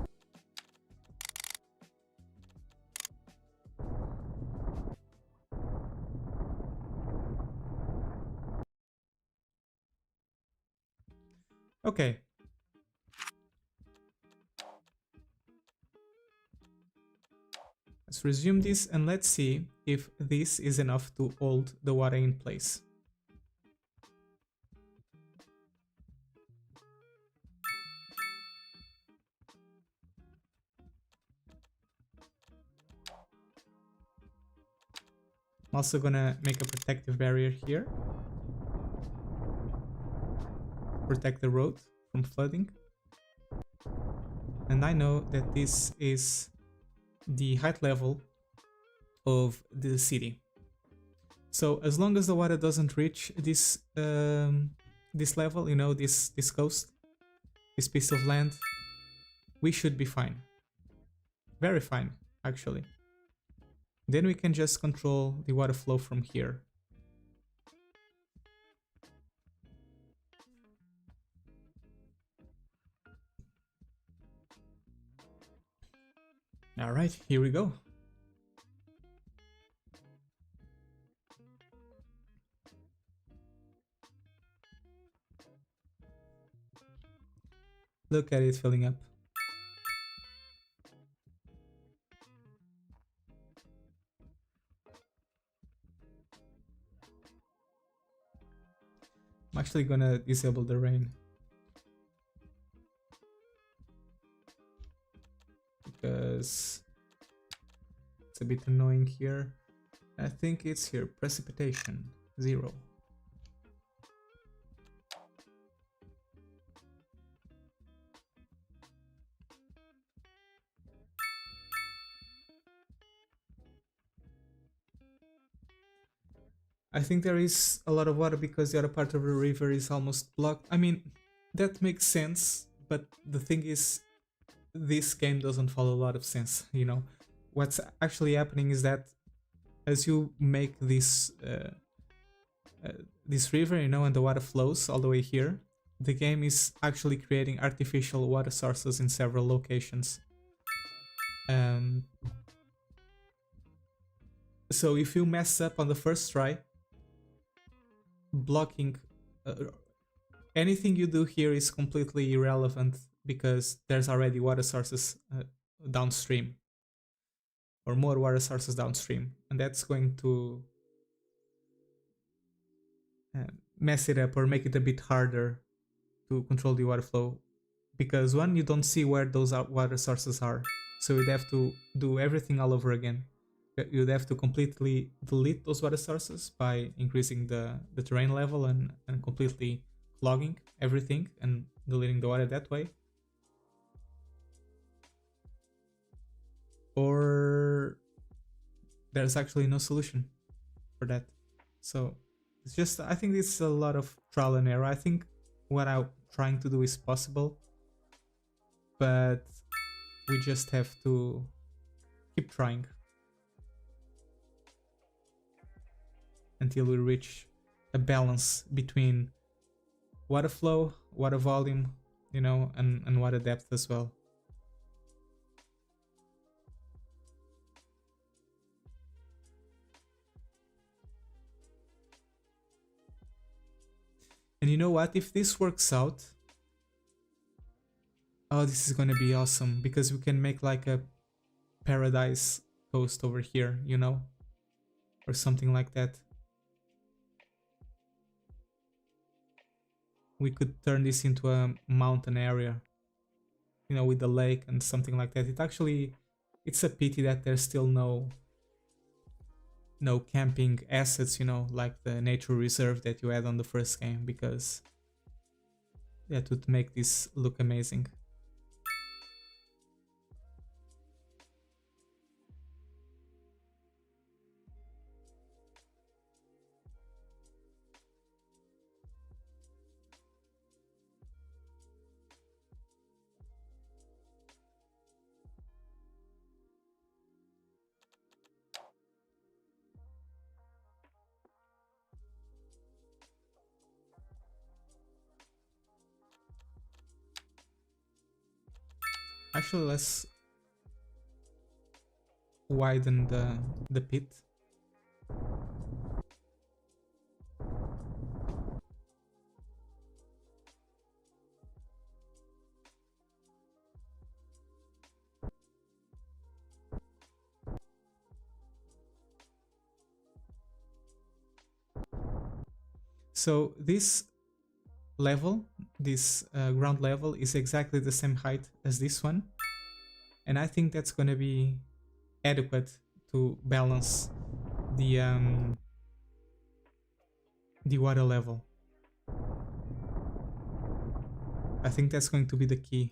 Okay. Let's resume this and let's see if this is enough to hold the water in place. I'm also gonna make a protective barrier here. Protect the road from flooding. And I know that this is the height level of the city. So as long as the water doesn't reach this this level, you know, this coast, this piece of land, we should be fine. Very fine, actually. Then we can just control the water flow from here. All right, here we go. Look at it filling up. I'm actually gonna disable the rain. Because it's a bit annoying here. I think it's here, precipitation, 0. I think there is a lot of water because the other part of the river is almost blocked. I mean, that makes sense, but the thing is, this game doesn't follow a lot of sense, you know. What's actually happening is that as you make this this river, you know, and the water flows all the way here, the game is actually creating artificial water sources in several locations. So if you mess up on the first try, blocking anything you do here is completely irrelevant because there's already water sources downstream, or more water sources downstream, and that's going to mess it up or make it a bit harder to control the water flow, because one, you don't see where those water sources are, so you'd have to do everything all over again. You'd have to completely delete those water sources by increasing the terrain level and completely clogging everything and deleting the water that way. Or there's actually no solution for that. So it's just, I think it's a lot of trial and error. I think what I'm trying to do is possible, but we just have to keep trying until we reach a balance between water flow, water volume, you know, and water depth as well. And you know what? If this works out, oh, this is gonna be awesome, because we can make like a paradise coast over here, you know, or something like that. We could turn this into a mountain area, you know, with the lake and something like that. It's a pity that there's still no camping assets, you know, like the nature reserve that you had on the first game, because that would make this look amazing. Actually, let's widen the pit. So this level, this ground level, is exactly the same height as this one, and I think that's gonna be adequate to balance the water level. I think that's going to be the key.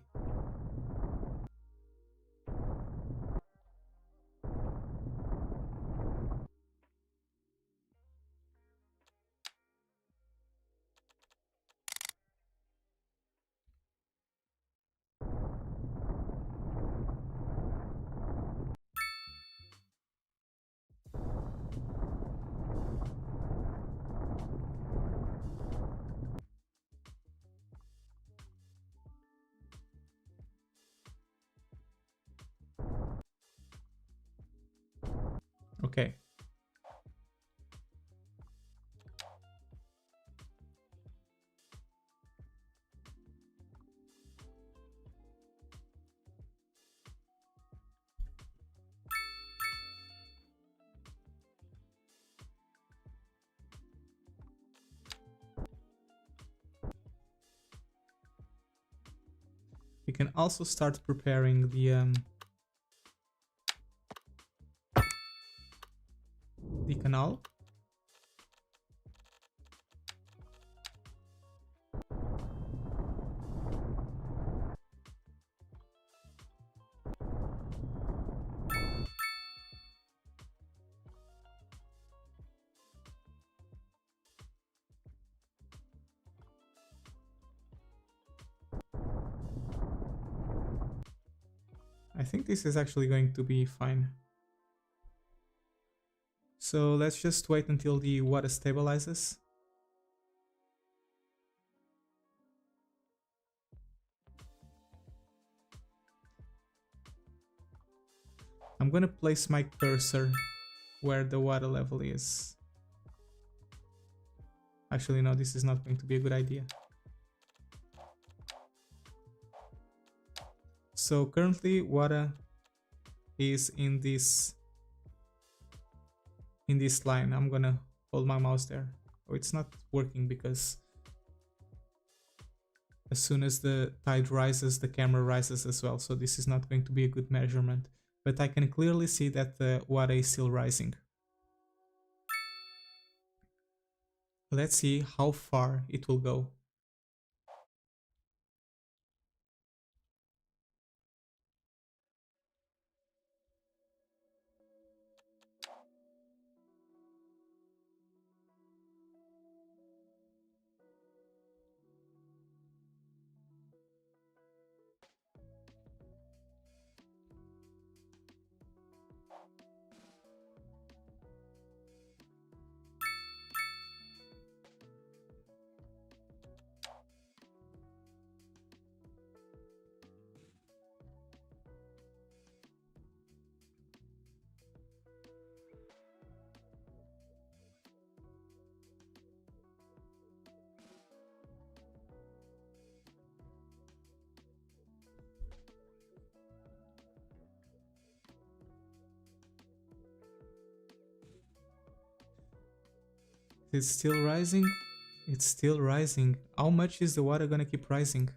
Okay. We can also start preparing the canal. I think this is actually going to be fine. So let's just wait until the water stabilizes. I'm gonna place my cursor where the water level is. Actually, no, this is not going to be a good idea. So currently water is in this line. I'm gonna hold my mouse there. Oh, it's not working because as soon as the tide rises, the camera rises as well. So this is not going to be a good measurement. But I can clearly see that the water is still rising. Let's see how far it will go. It's still rising. It's still rising. How much is the water gonna keep rising?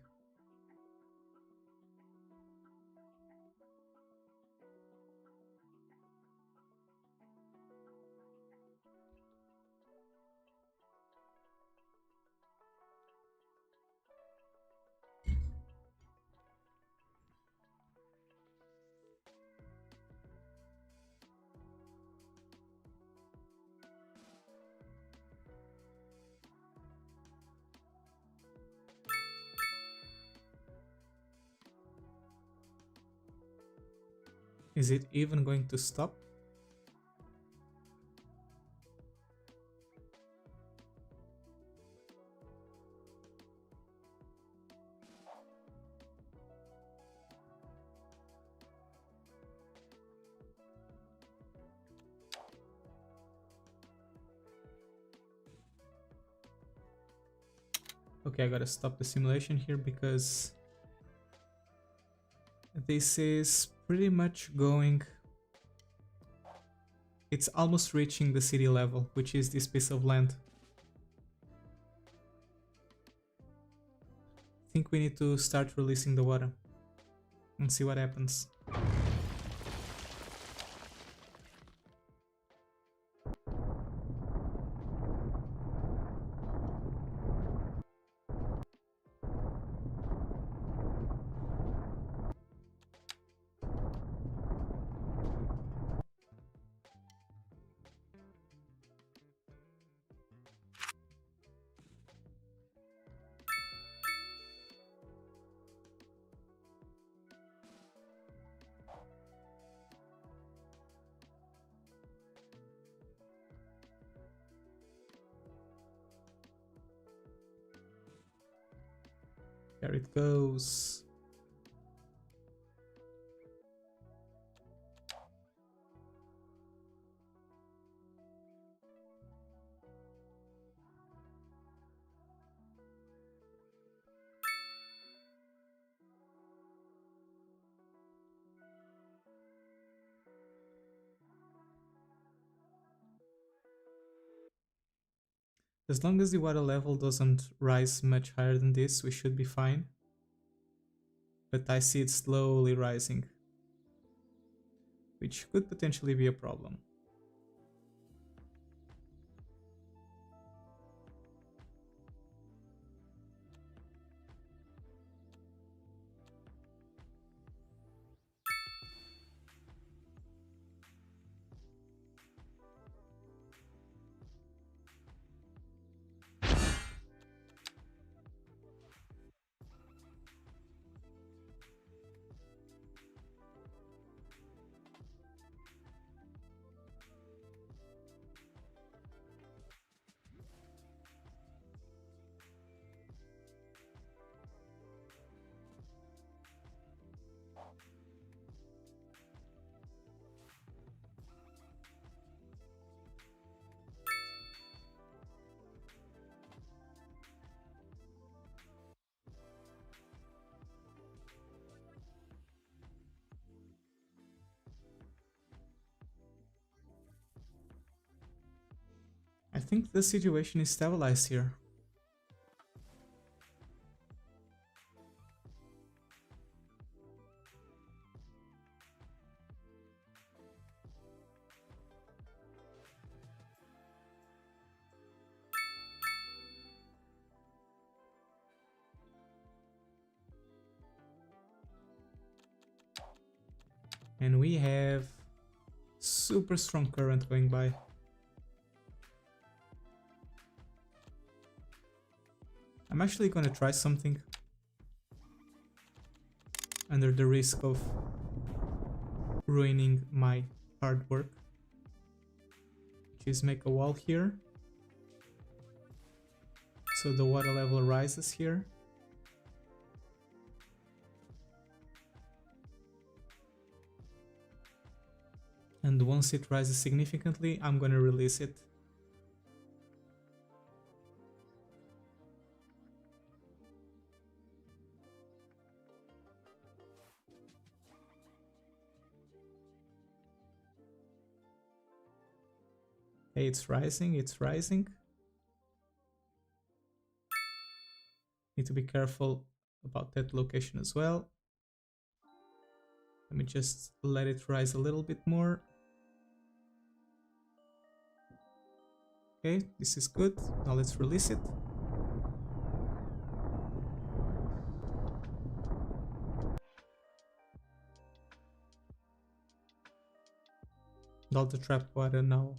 Is it even going to stop? Okay, I gotta stop the simulation here because this is pretty much going... It's almost reaching the city level, which is this piece of land. I think we need to start releasing the water and see what happens. There it goes. As long as the water level doesn't rise much higher than this, we should be fine. But I see it slowly rising, which could potentially be a problem. I think the situation is stabilized here. And we have super strong current going by. I'm actually gonna try something under the risk of ruining my hard work, which is make a wall here so the water level rises here. And once it rises significantly, I'm gonna release it. Okay, it's rising, it's rising. Need to be careful about that location as well. Let me just let it rise a little bit more. Okay, this is good. Now let's release it. All the trapped water now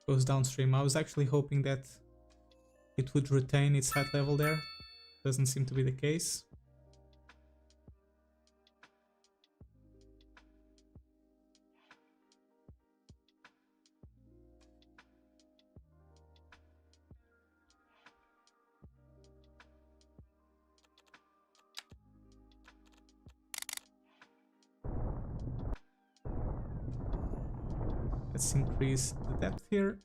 goes downstream. I was actually hoping that it would retain its height level there. Doesn't seem to be the case. Let's increase the depth here.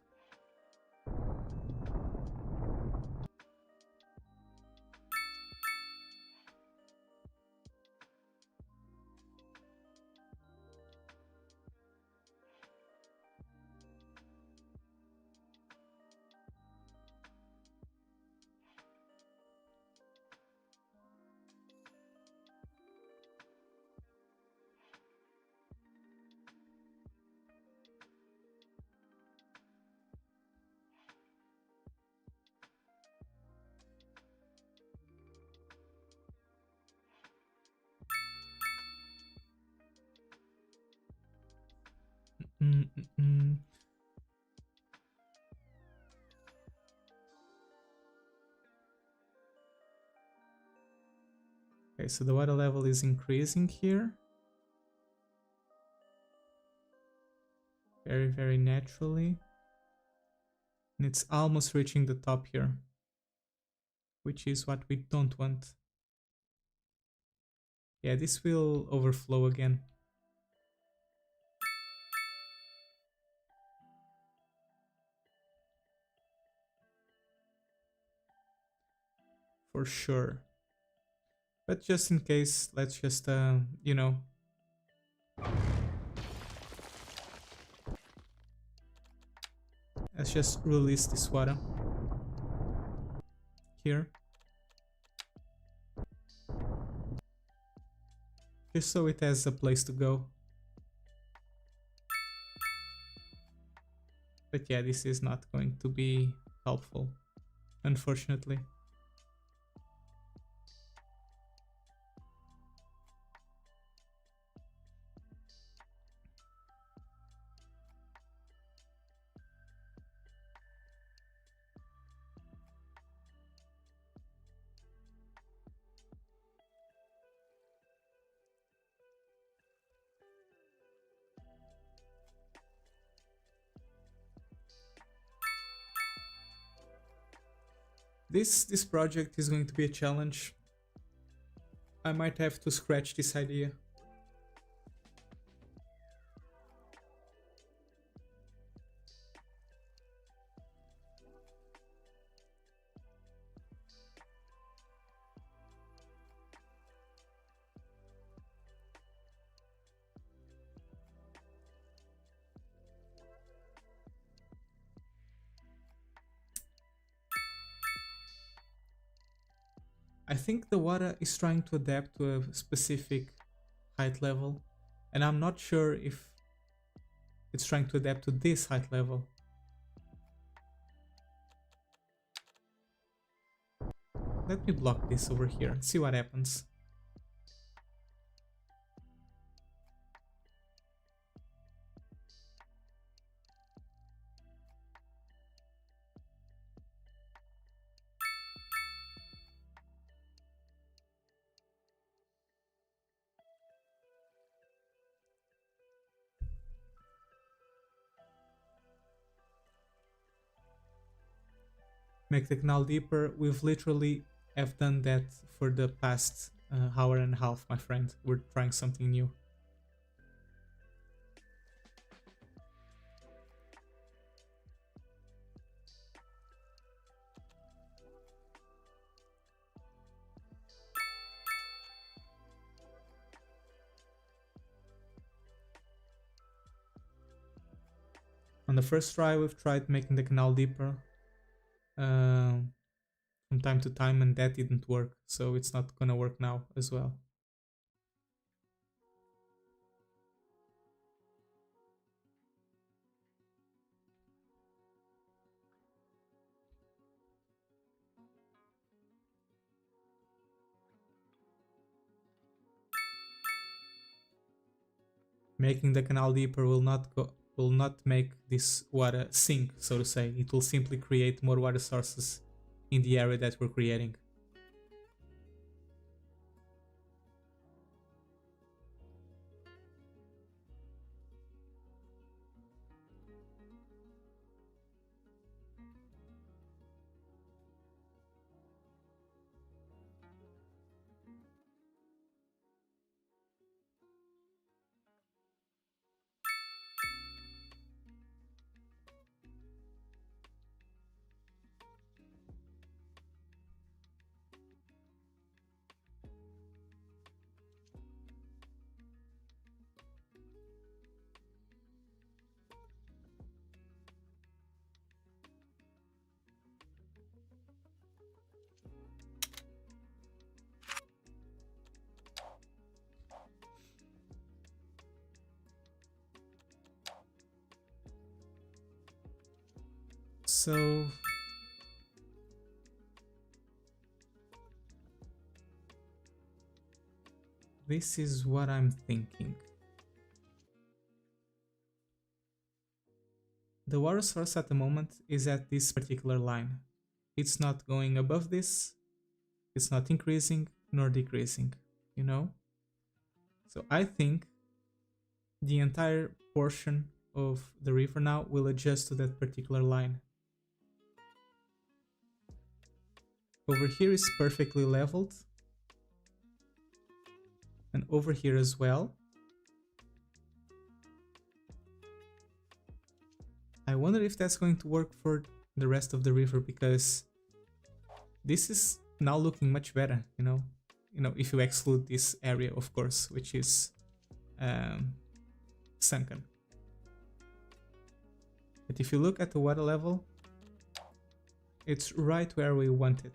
Okay, so the water level is increasing here. Very, very naturally. And it's almost reaching the top here, which is what we don't want. Yeah, this will overflow again. For sure. But just in case, let's just, you know, let's just release this water here. Just so it has a place to go. But yeah, this is not going to be helpful, unfortunately. This project is going to be a challenge. I might have to scratch this idea. I think the water is trying to adapt to a specific height level, and I'm not sure if it's trying to adapt to this height level. Let me block this over here and see what happens. Make the canal deeper. We've literally have done that for the past hour and a half, my friend. We're trying something new. On the first try, we've tried making the canal deeper from time to time, and that didn't work, so it's not gonna work now as well. Making the canal deeper will not make this water sink, so to say. It will simply create more water sources in the area that we're creating. So this is what I'm thinking. The water source at the moment is at this particular line. It's not going above this, it's not increasing nor decreasing, you know? So I think the entire portion of the river now will adjust to that particular line. Over here is perfectly leveled, and over here as well. I wonder if that's going to work for the rest of the river, because this is now looking much better, you know, if you exclude this area, of course, which is sunken. But if you look at the water level, it's right where we want it.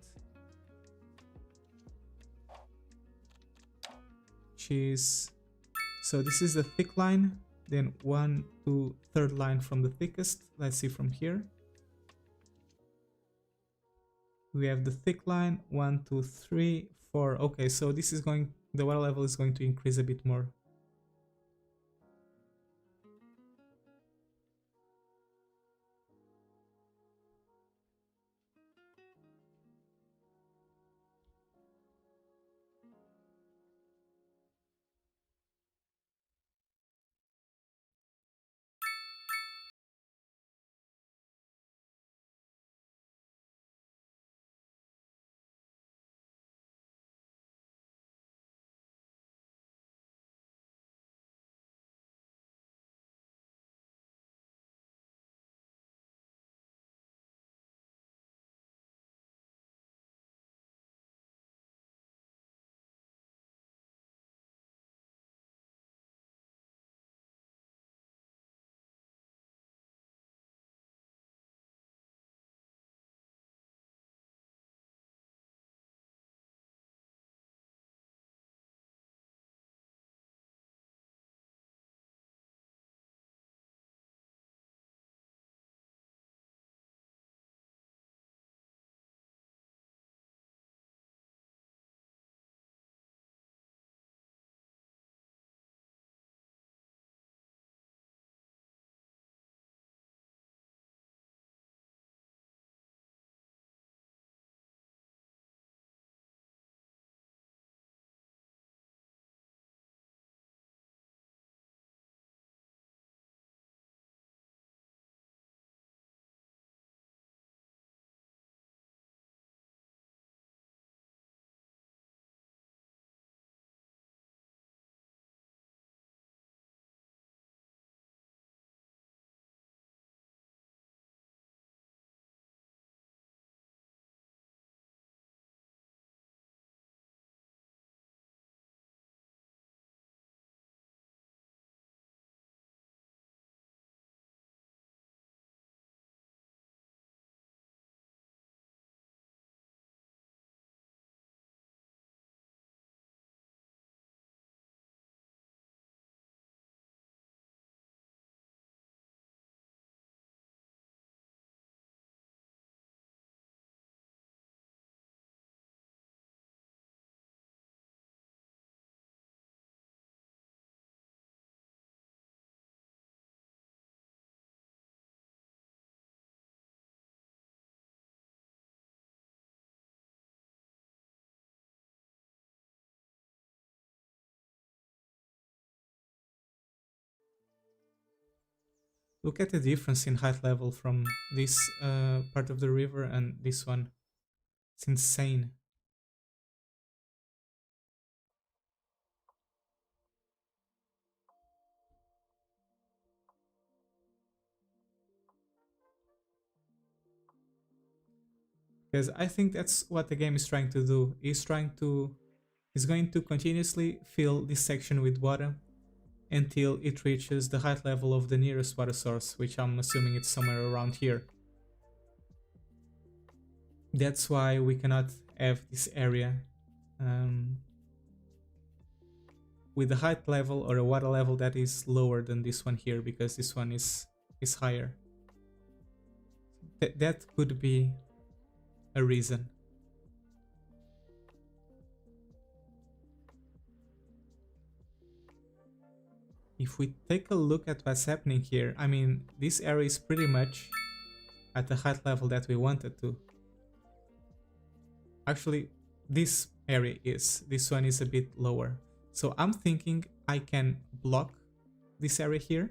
So this is the thick line, then 1, 2, third line from the thickest. Let's see from here. We have the thick line, 1, 2, 3, 4. Okay, so this is the water level is going to increase a bit more. Look at the difference in height level from this part of the river and this one. It's insane. Because I think that's what the game is trying to do. It's going to continuously fill this section with water until it reaches the height level of the nearest water source, which I'm assuming it's somewhere around here. That's why we cannot have this area with a height level or a water level that is lower than this one here, because this one is higher. That could be a reason. If we take a look at what's happening here, I mean, this area is pretty much at the height level that we wanted to. Actually, this area is. This one is a bit lower. So I'm thinking I can block this area here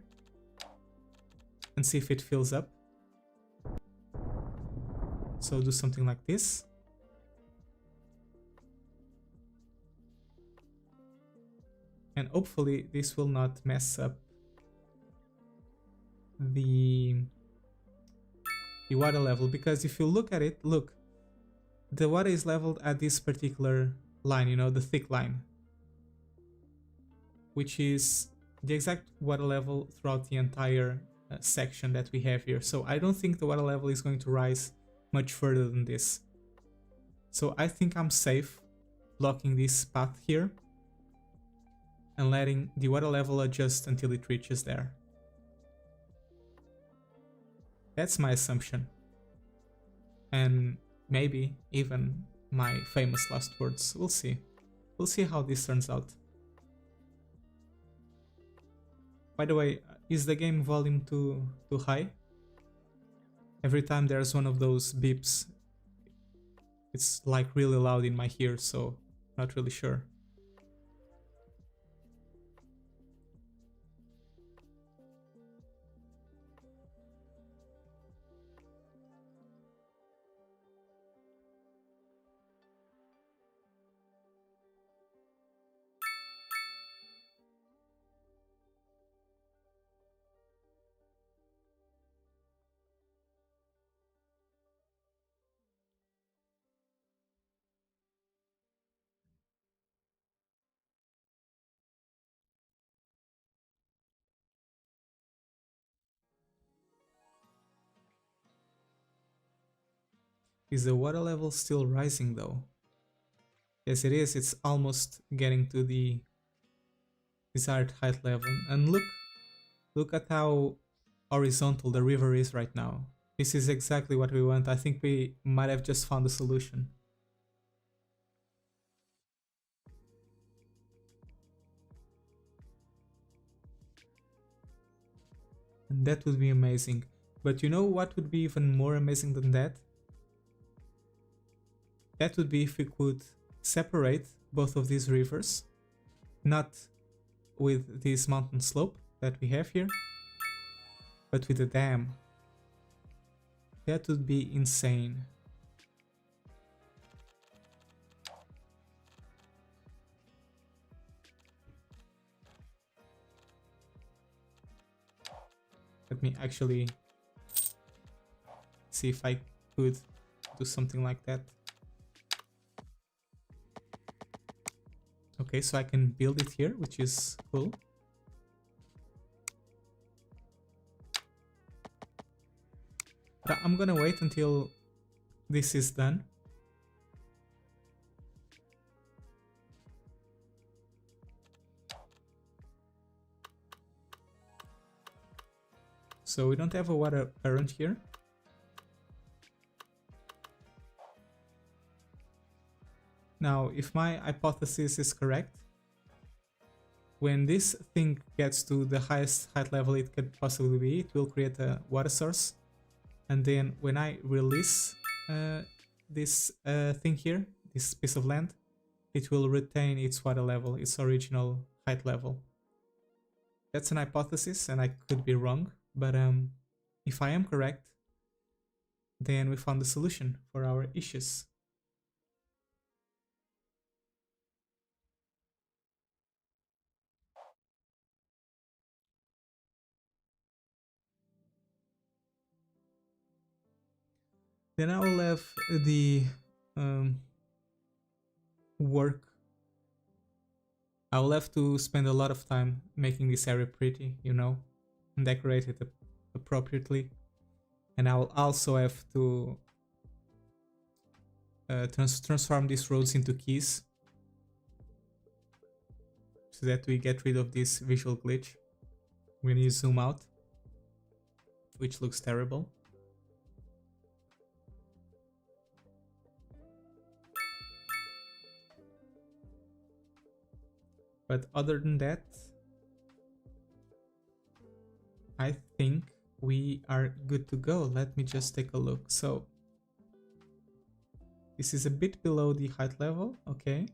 and see if it fills up. So do something like this. And hopefully this will not mess up the water level, because if you look at it, look, the water is leveled at this particular line, you know, the thick line, which is the exact water level throughout the entire section that we have here. So I don't think the water level is going to rise much further than this. So I think I'm safe blocking this path here and letting the water level adjust until it reaches there. That's my assumption. And maybe even my famous last words. We'll see. We'll see how this turns out. By the way, is the game volume too high? Every time there's one of those beeps, it's like really loud in my ears, so not really sure. Is the water level still rising though? Yes, it is. It's almost getting to the desired height level. And look at how horizontal the river is right now. This is exactly what we want. I think we might have just found a solution. And that would be amazing. But you know what would be even more amazing than that? That would be if we could separate both of these rivers, not with this mountain slope that we have here, but with a dam. That would be insane. Let me actually see if I could do something like that. Okay, so I can build it here, which is cool. But I'm gonna wait until this is done. So we don't have a water current here. Now, if my hypothesis is correct, when this thing gets to the highest height level it could possibly be, it will create a water source. And then when I release this thing here, this piece of land, it will retain its water level, its original height level. That's an hypothesis and I could be wrong, But if I am correct, then we found the solution for our issues. Then I will have the um, work. I will have to spend a lot of time making this area pretty, you know, and decorate it appropriately. And I will also have to transform these roads into keys so that we get rid of this visual glitch when you zoom out, which looks terrible. But other than that, I think we are good to go. Let me just take a look. So this is a bit below the height level, okay.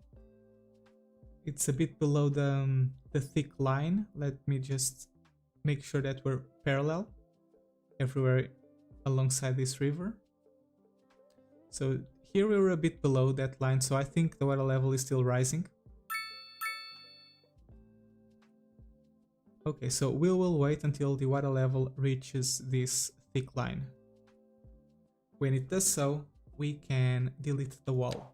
It's a bit below the thick line. Let me just make sure that we're parallel everywhere alongside this river. So here we were a bit below that line, so I think the water level is still rising. Okay, so we will wait until the water level reaches this thick line. When it does so, we can delete the wall.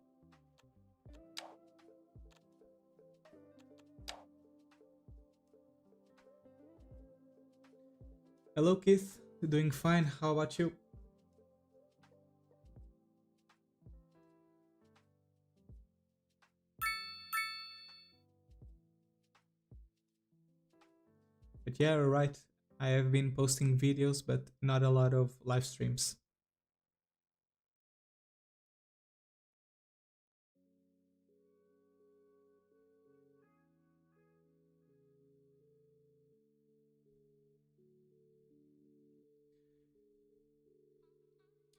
Hello Keith, doing fine, how about you? But yeah, you're right, I have been posting videos but not a lot of live streams.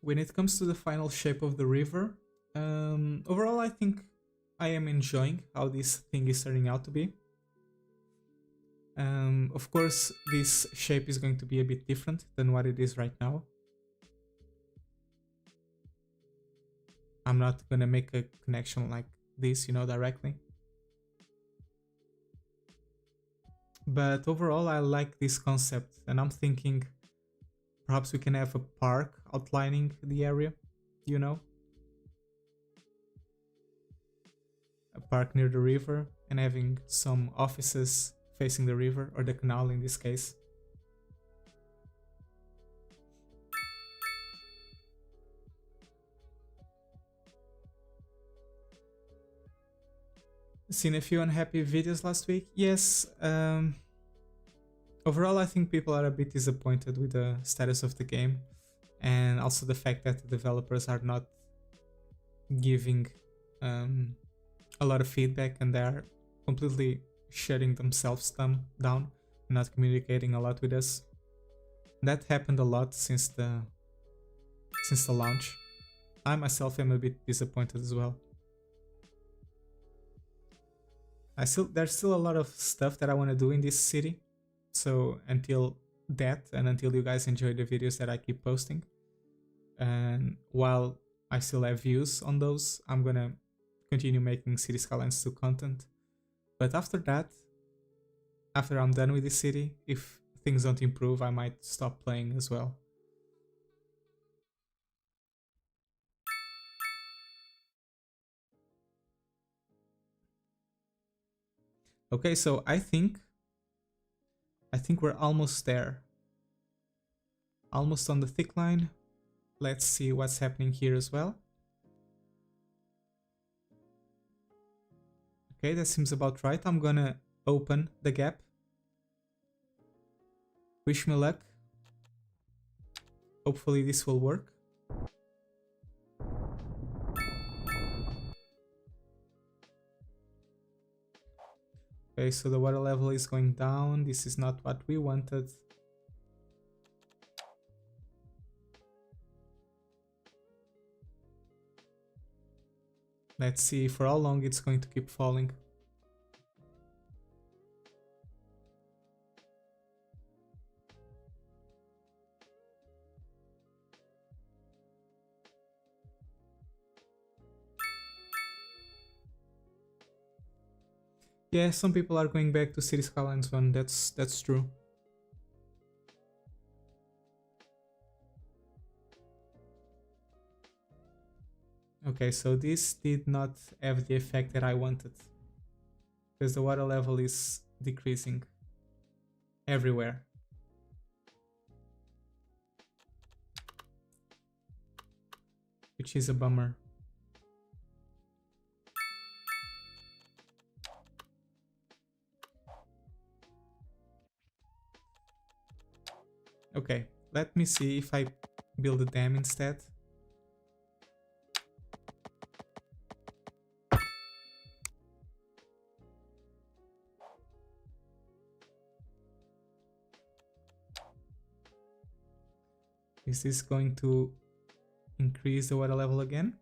When it comes to the final shape of the river, overall I think I am enjoying how this thing is turning out to be. Of course, this shape is going to be a bit different than what it is right now. I'm not gonna make a connection like this, you know, directly. But overall, I like this concept, and I'm thinking perhaps we can have a park outlining the area, you know? A park near the river and having some offices facing the river, or the canal in this case. Seen a few unhappy videos last week? Yes. Overall, I think people are a bit disappointed with the status of the game, and also the fact that the developers are not giving a lot of feedback, and they are completely shutting themselves down, not communicating a lot with us. That happened a lot since the launch. I myself am a bit disappointed as well. There's still a lot of stuff that I want to do in this city. So until that, and until you guys enjoy the videos that I keep posting, and while I still have views on those, I'm gonna continue making City Skylines 2 content. But after that, after I'm done with this city, if things don't improve, I might stop playing as well. Okay, so I think we're almost there. Almost on the thick line. Let's see what's happening here as well. Okay, that seems about right. I'm gonna open the gap. Wish me luck. Hopefully this will work. Okay, so the water level is going down. This is not what we wanted. Let's see for how long it's going to keep falling. Yeah, some people are going back to City Skylines 1, that's true. Okay, so this did not have the effect that I wanted, because the water level is decreasing everywhere. Which is a bummer. Okay, let me see if I build a dam instead. Is this going to increase the water level again?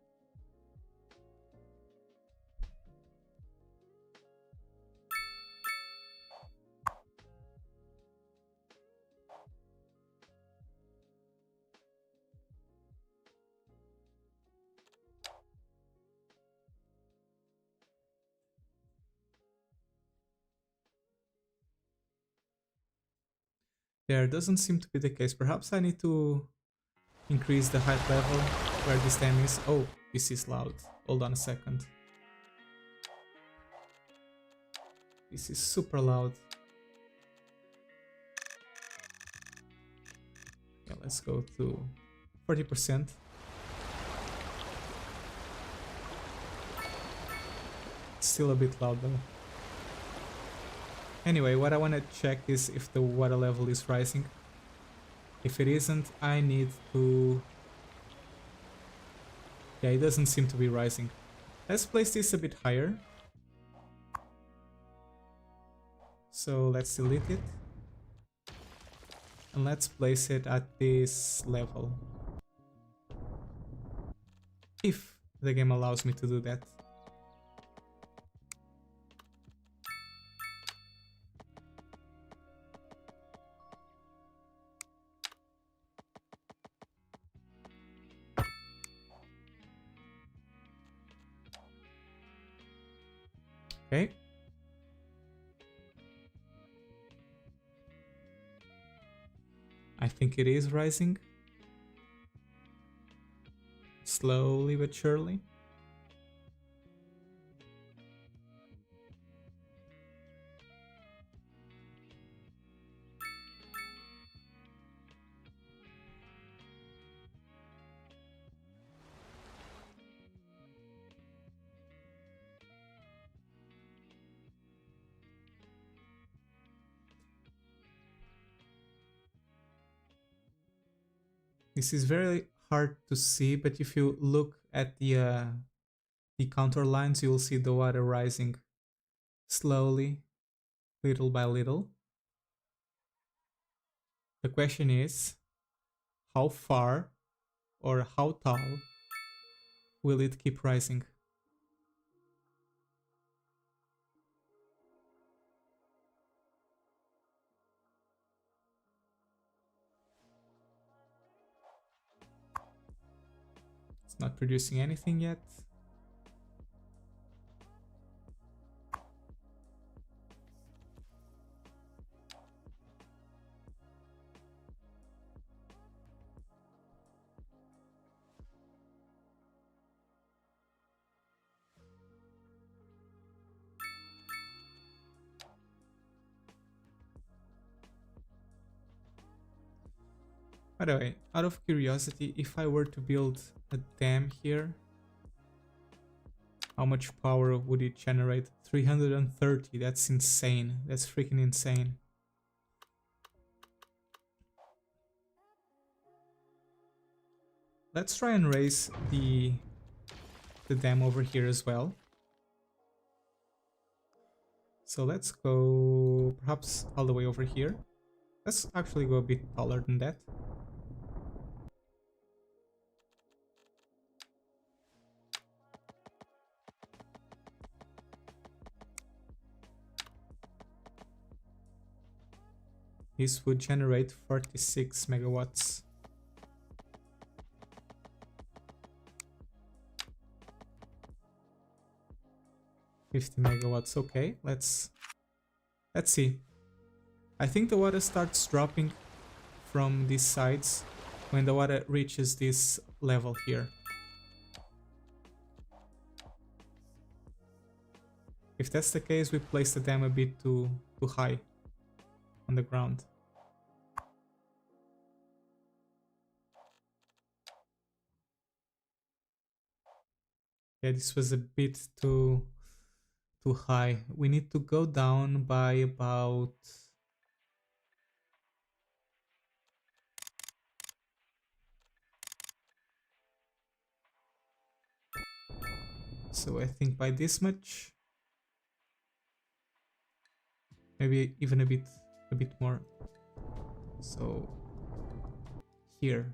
There doesn't seem to be the case. Perhaps I need to increase the height level where this dam is. Oh, this is loud. Hold on a second. This is super loud. Yeah, let's go to 40%. Still a bit loud though. Anyway, what I want to check is if the water level is rising. If it isn't, I need to... Yeah, it doesn't seem to be rising. Let's place this a bit higher. So let's delete it. And let's place it at this level. If the game allows me to do that. Okay. I think it is rising. Slowly but surely. This is very hard to see, but if you look at the counter lines, you will see the water rising slowly, little by little. The question is, how far or how tall will it keep rising? It's not producing anything yet. By the way, out of curiosity, if I were to build a dam here, how much power would it generate? 330, that's insane. That's freaking insane. Let's try and raise the dam over here as well. So let's go perhaps all the way over here. Let's actually go a bit taller than that. This would generate 46 megawatts. 50 megawatts. Okay, let's see. I think the water starts dropping from these sides when the water reaches this level here. If that's the case, we place the dam a bit too high on the ground. Yeah, this was a bit too high. We need to go down by about... So I think by this much, maybe even a bit more. So here.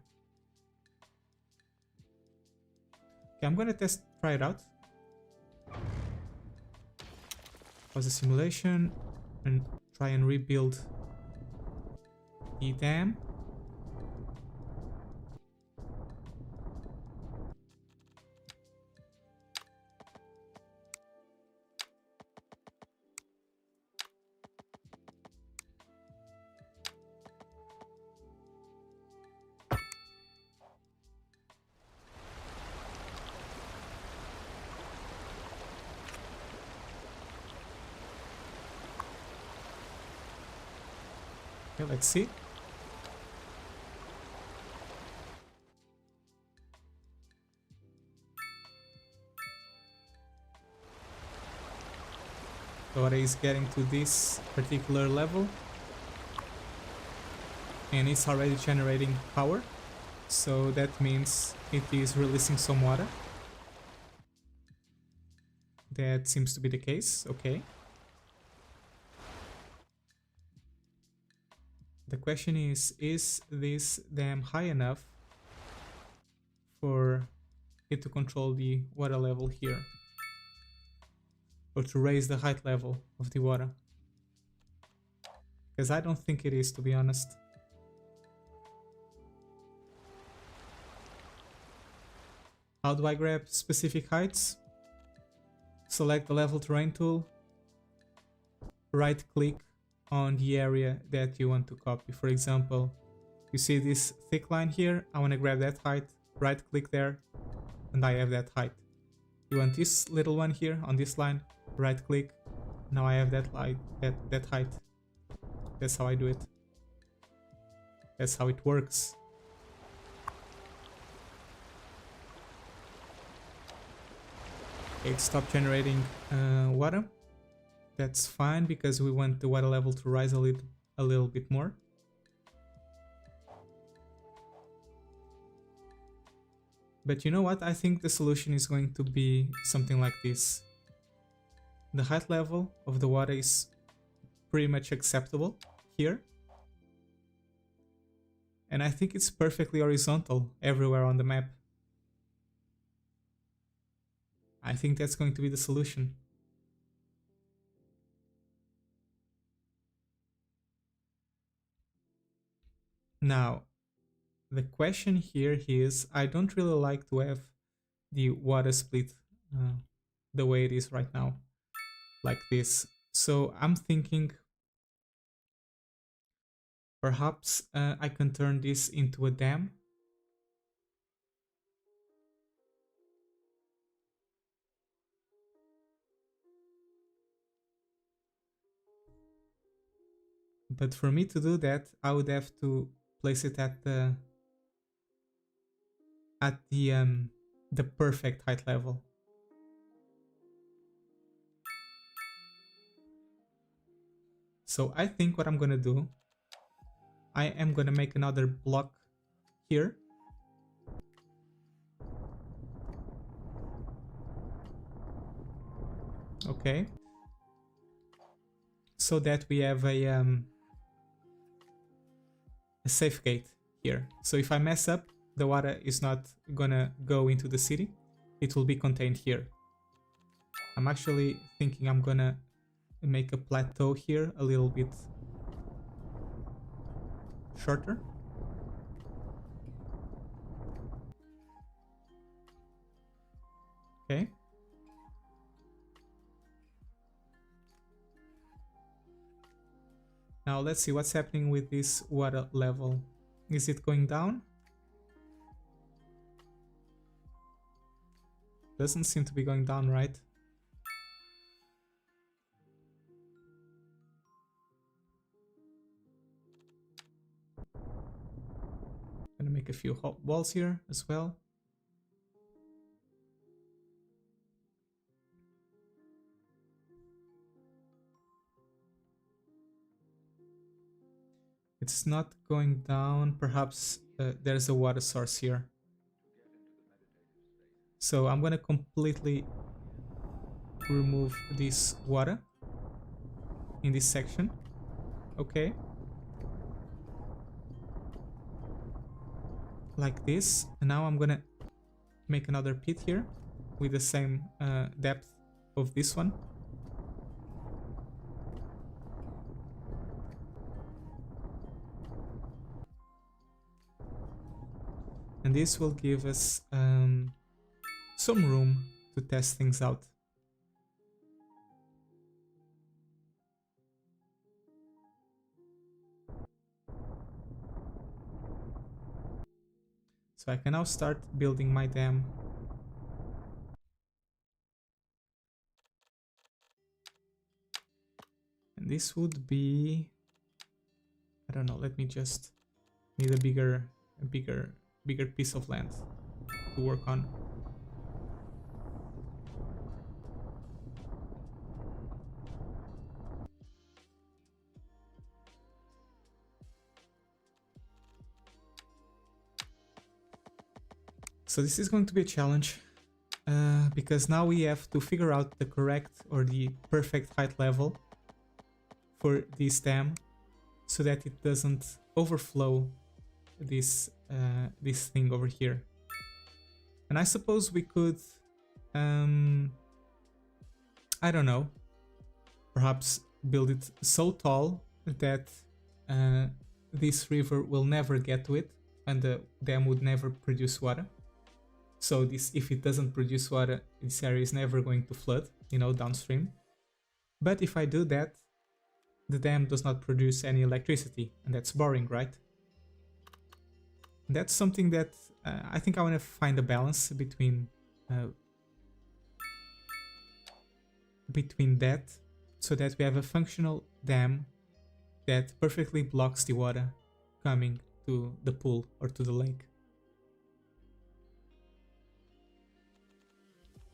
Okay, I'm gonna try it out. Pause the simulation and try and rebuild the dam. Okay, let's see. The water is getting to this particular level and it's already generating power, so that means it is releasing some water. That seems to be the case. Okay. The question is this dam high enough for it to control the water level here? Or to raise the height level of the water? Because I don't think it is, to be honest. How do I grab specific heights? Select the level terrain tool. Right click on the area that you want to copy. For example, you see this thick line here, I want to grab that height, right click there, and I have that height. You want this little one here on this line, right click, now I have that height. That's how I do it. That's how it works. Okay, it stopped generating water. That's fine because we want the water level to rise a little bit more. But you know what? I think the solution is going to be something like this. The height level of the water is pretty much acceptable here. And I think it's perfectly horizontal everywhere on the map. I think that's going to be the solution. Now, the question here is, I don't really like to have the water split the way it is right now, like this. So I'm thinking perhaps I can turn this into a dam. But for me to do that, I would have to place it at the perfect height level. So I think what I'm gonna do, I am gonna make another block here. Okay. So that we have a safe gate here. So if I mess up, the water is not gonna go into the city. It will be contained here. I'm actually thinking I'm gonna make a plateau here a little bit shorter. Okay. Now let's see what's happening with this water level. Is it going down? Doesn't seem to be going down, right? Gonna make a few hot walls here as well. It's not going down. Perhaps there's a water source here. So I'm gonna completely remove this water in this section. Okay. Like this. And now I'm gonna make another pit here with the same depth of this one. And this will give us some room to test things out. So I can now start building my dam. And this would be, I don't know, let me just need a bigger piece of land to work on. So this is going to be a challenge because now we have to figure out the correct or the perfect height level for this dam so that it doesn't overflow this this thing over here. And I suppose we could I don't know, perhaps build it so tall that this river will never get to it and the dam would never produce water. So this, if it doesn't produce water, this area is never going to flood, you know, downstream. But if I do that, the dam does not produce any electricity, and that's boring, right? That's something that I think I want to find a balance between that, so that we have a functional dam that perfectly blocks the water coming to the pool or to the lake.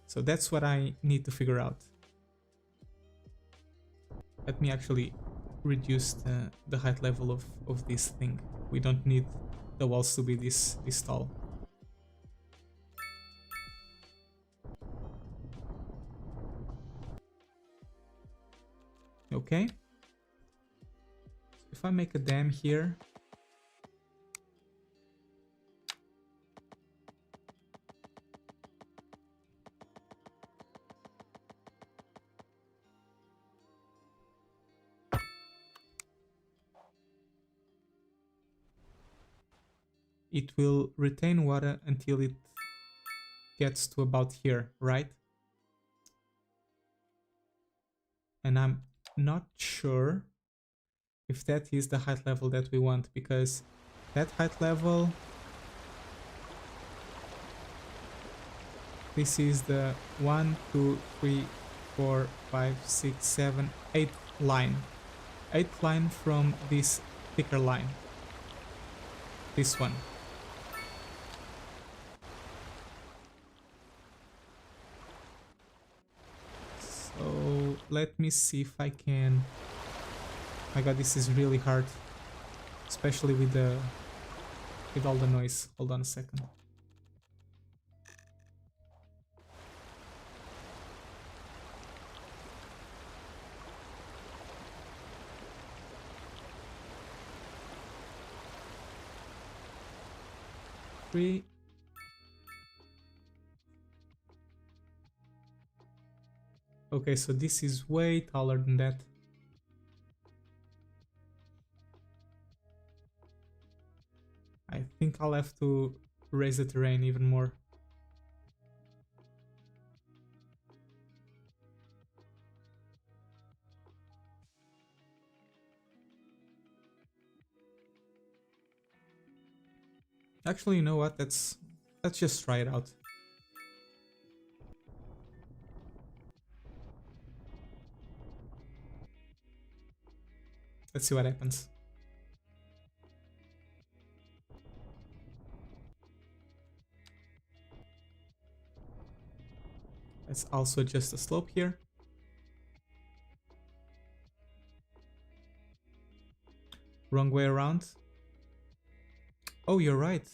So that's what I need to figure out. Let me actually reduce the height level of this thing. We don't need the walls to be this tall. Okay. If I make a dam here, it will retain water until it gets to about here, right? And I'm not sure if that is the height level that we want, because that height level, this is the 1, 2, 3, 4, 5, 6, 7, 8th line. 8th line from this thicker line. This one. So let me see if I can. My god, this is really hard, especially with all the noise. Hold on a second. Three. Okay, so this is way taller than that. I think I'll have to raise the terrain even more. Actually, you know what? Let's just try it out. Let's see what happens. Let's also adjust the slope here. Wrong way around. Oh, you're right.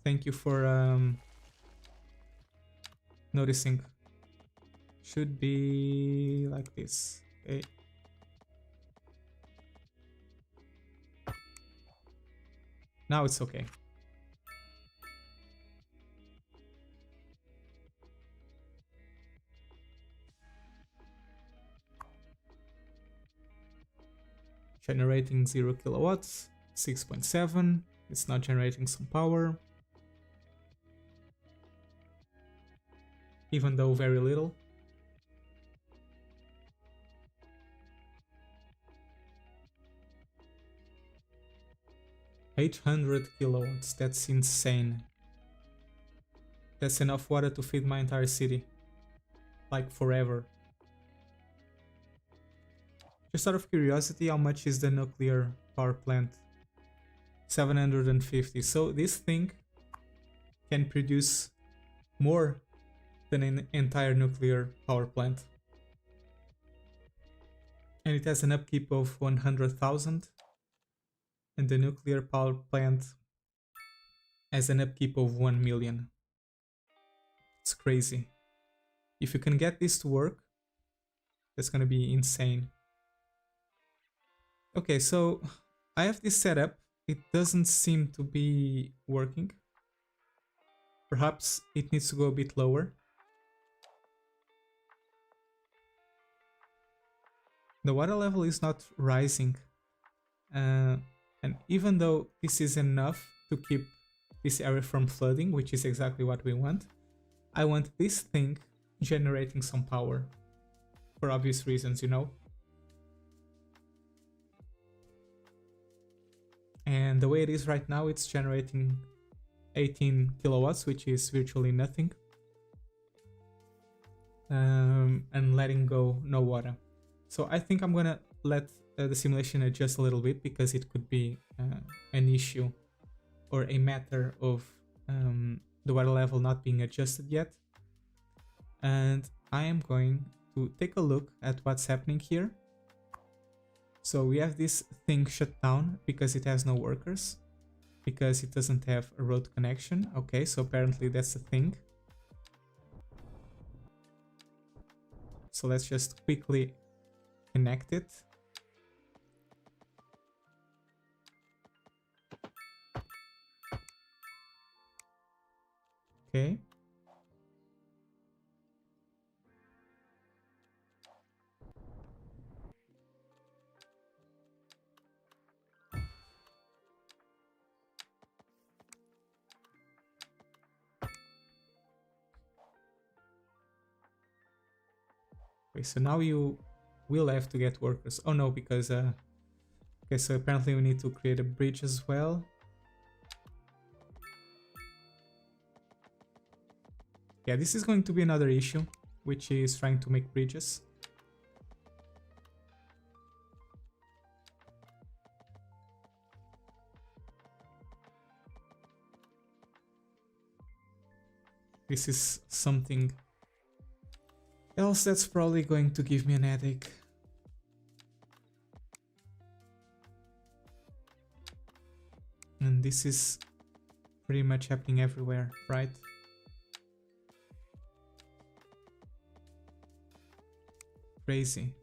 Thank you for noticing. Should be like this. Okay. Now it's okay. Generating 0 kilowatts, 6.7. It's not generating some power. Even though very little. $800 kilowatts, that's insane. That's enough water to feed my entire city. Like forever. Just out of curiosity, how much is the nuclear power plant? 750. So this thing can produce more than an entire nuclear power plant. And it has an upkeep of 100,000. And the nuclear power plant has an upkeep of 1 million. It's crazy. If you can get this to work, that's gonna be insane. Okay, so I have this setup. It doesn't seem to be working. Perhaps it needs to go a bit lower. The water level is not rising. And even though this is enough to keep this area from flooding, which is exactly what we want, I want this thing generating some power. For obvious reasons, you know. And the way it is right now, it's generating 18 kilowatts, which is virtually nothing. And letting go no water. So I think I'm gonna let the simulation adjust a little bit, because it could be an issue or a matter of the water level not being adjusted yet. And I am going to take a look at what's happening here. So we have this thing shut down because it has no workers, because it doesn't have a road connection. Okay, so apparently that's the thing. So let's just quickly connect it. Okay. Okay, so now you will have to get workers. Oh no, because okay, so apparently we need to create a bridge as well. Yeah, this is going to be another issue, which is trying to make bridges. This is something else that's probably going to give me an headache. And this is pretty much happening everywhere, right? Crazy.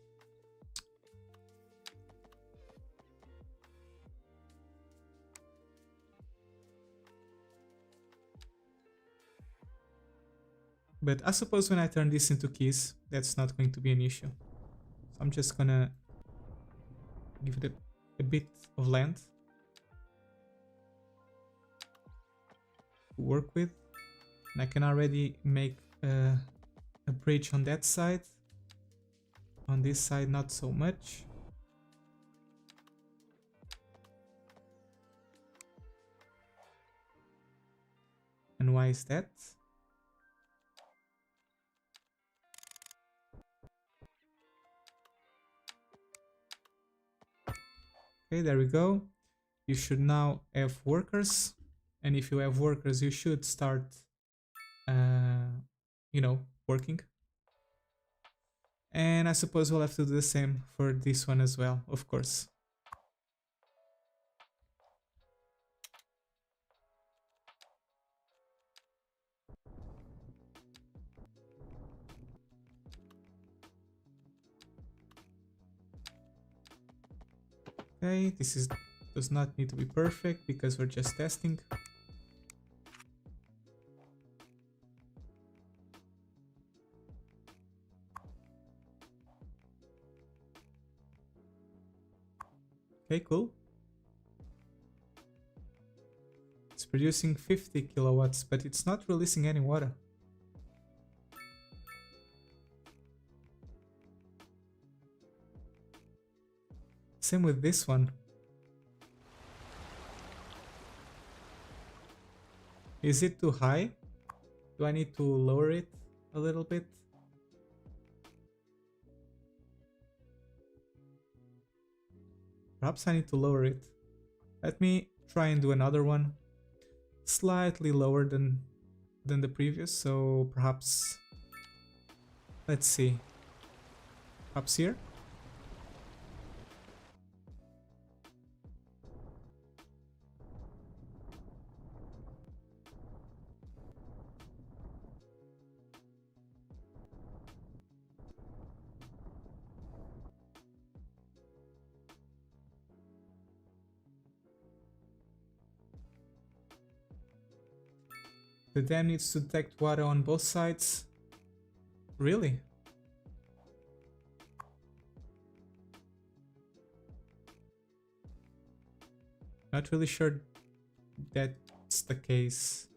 But I suppose when I turn this into keys, that's not going to be an issue. So I'm just gonna give it a bit of land to work with. And I can already make a bridge on that side. On this side, not so much. And why is that? Okay, there we go. You should now have workers. And if you have workers, you should start, working. And I suppose we'll have to do the same for this one as well, of course. Okay, does not need to be perfect because we're just testing. Okay, cool. It's producing 50 kilowatts, but it's not releasing any water. Same with this one. Is it too high? Do I need to lower it a little bit? Perhaps I need to lower it. Let me try and do another one. Slightly lower than the previous, so perhaps... Let's see. Perhaps here? The dam needs to detect water on both sides. Really? Not really sure that's the case.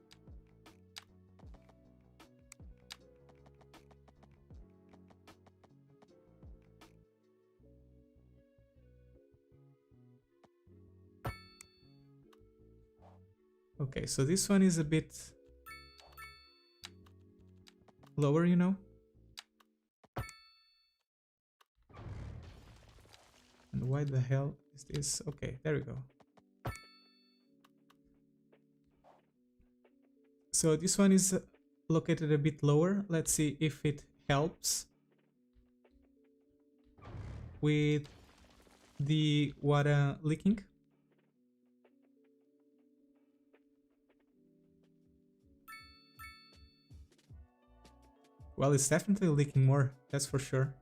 Okay, so this one is a bit lower, you know? And why the hell is this? Okay, there we go. So this one is located a bit lower. Let's see if it helps with the water leaking. Well, it's definitely leaking more, that's for sure.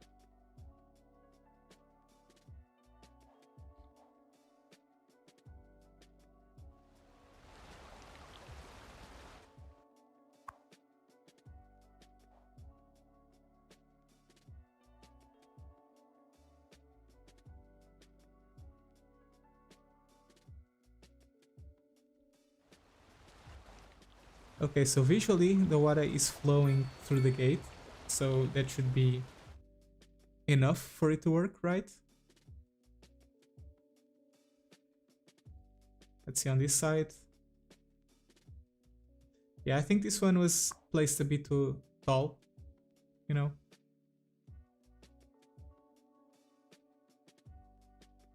Okay, so visually the water is flowing through the gate, so that should be enough for it to work, right? Let's see on this side. Yeah, I think this one was placed a bit too tall, you know?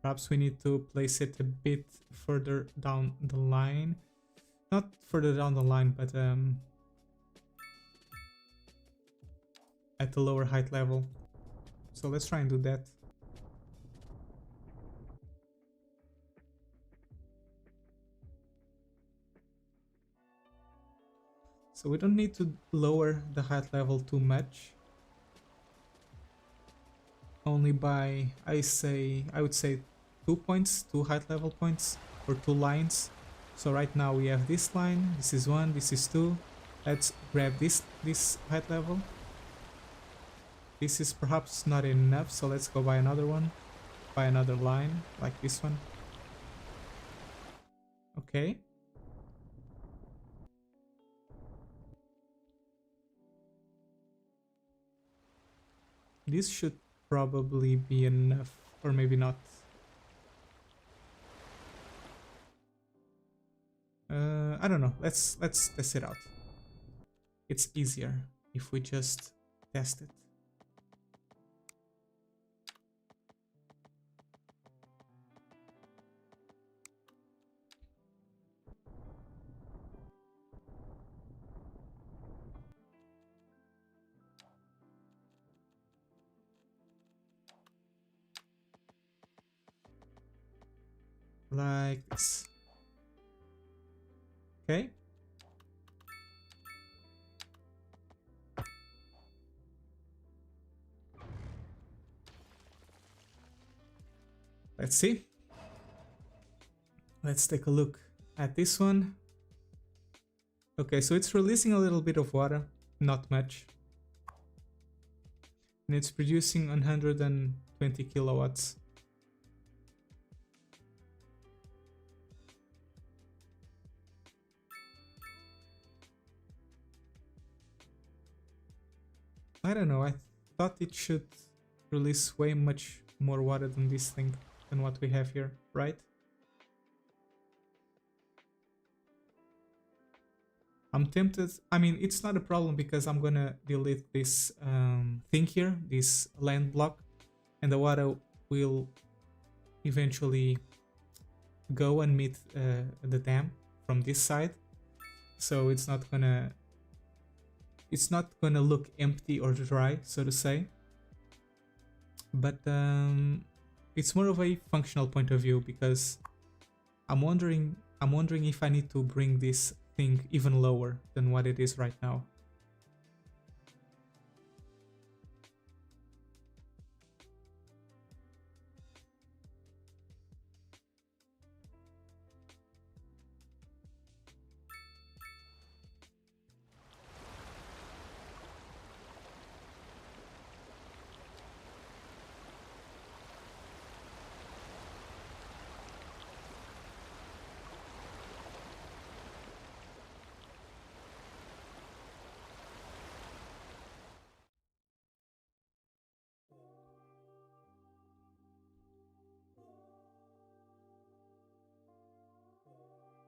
Perhaps we need to place it a bit further down the line. Not further down the line, but at the lower height level. So let's try and do that. So we don't need to lower the height level too much. Only by, I would say 2 points, 2 height level points, or 2 lines. So right now we have this line, this is 1, this is 2. Let's grab this height level. This is perhaps not enough, so let's go by another one. By another line, like this one. Okay. This should probably be enough, or maybe not. I don't know. Let's test it out. it's easier if we just test it. Like this. Okay. Let's see. Let's take a look at this one. Okay, so it's releasing a little bit of water, not much. And it's producing 120 kilowatts. I don't know, I thought it should release way much more water than this thing, than what we have here, right? I'm tempted. I mean, it's not a problem because I'm gonna delete this thing here, this land block, and the water will eventually go and meet the dam from this side, so it's not gonna look empty or dry, so to say. But it's more of a functional point of view, because I'm wondering if I need to bring this thing even lower than what it is right now.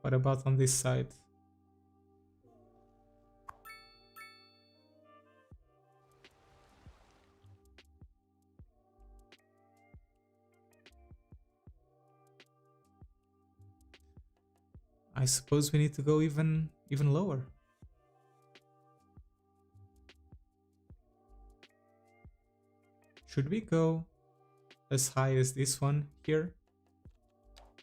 What about on this side? I suppose we need to go even lower. Should we go as high as this one here?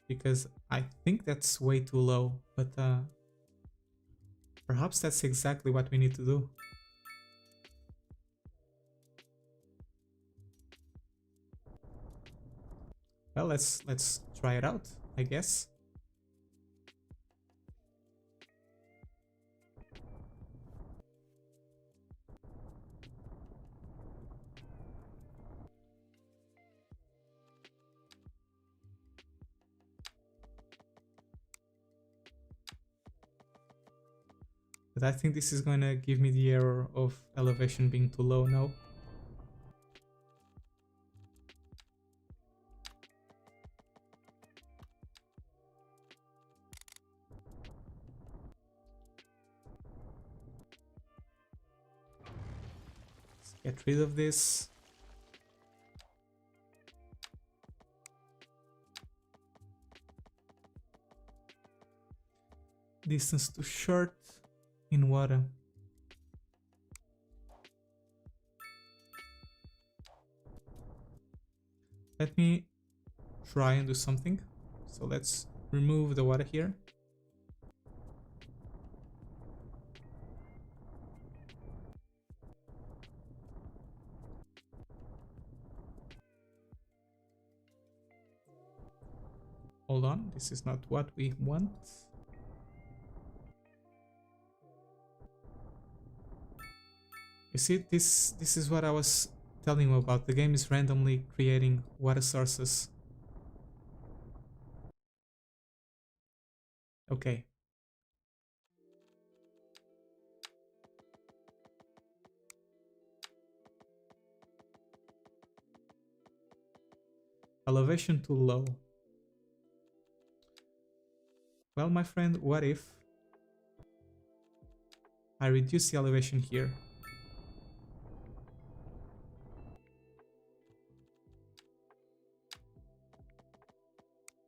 Because I think that's way too low, but perhaps that's exactly what we need to do. Well, let's try it out, I guess. But I think this is going to give me the error of elevation being too low now. Let's get rid of this. Distance too short in water. Let me try and do something. So let's remove the water here. Hold on, this is not what we want. You see, this is what I was telling you about. The game is randomly creating water sources. Okay. Elevation too low. Well, my friend, what if I reduce the elevation here.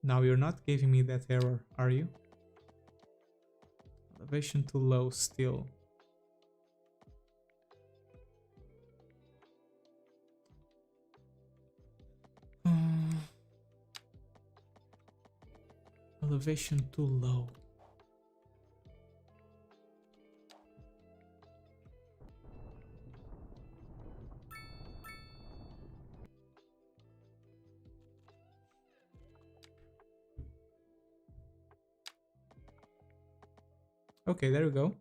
Now you're not giving me that error, are you? Elevation too low still. Elevation too low. Okay, there we go.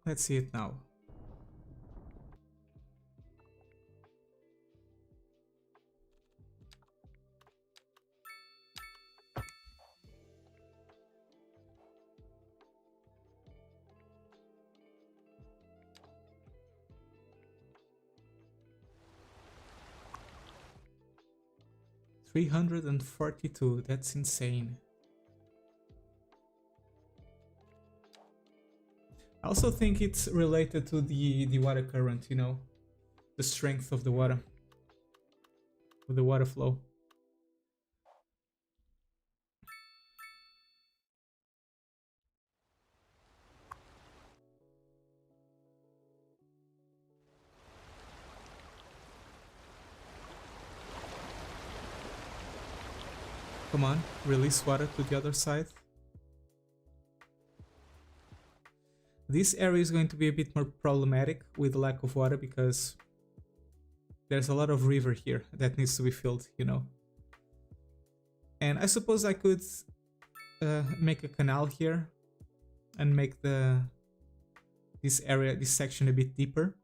Let's see it now. $342, that's insane. I also think it's related to the water current, you know, the strength of the water, with the water flow. Come on, release water to the other side. This area is going to be a bit more problematic with the lack of water because there's a lot of river here that needs to be filled, you know. And I suppose I could make a canal here and make this section a bit deeper.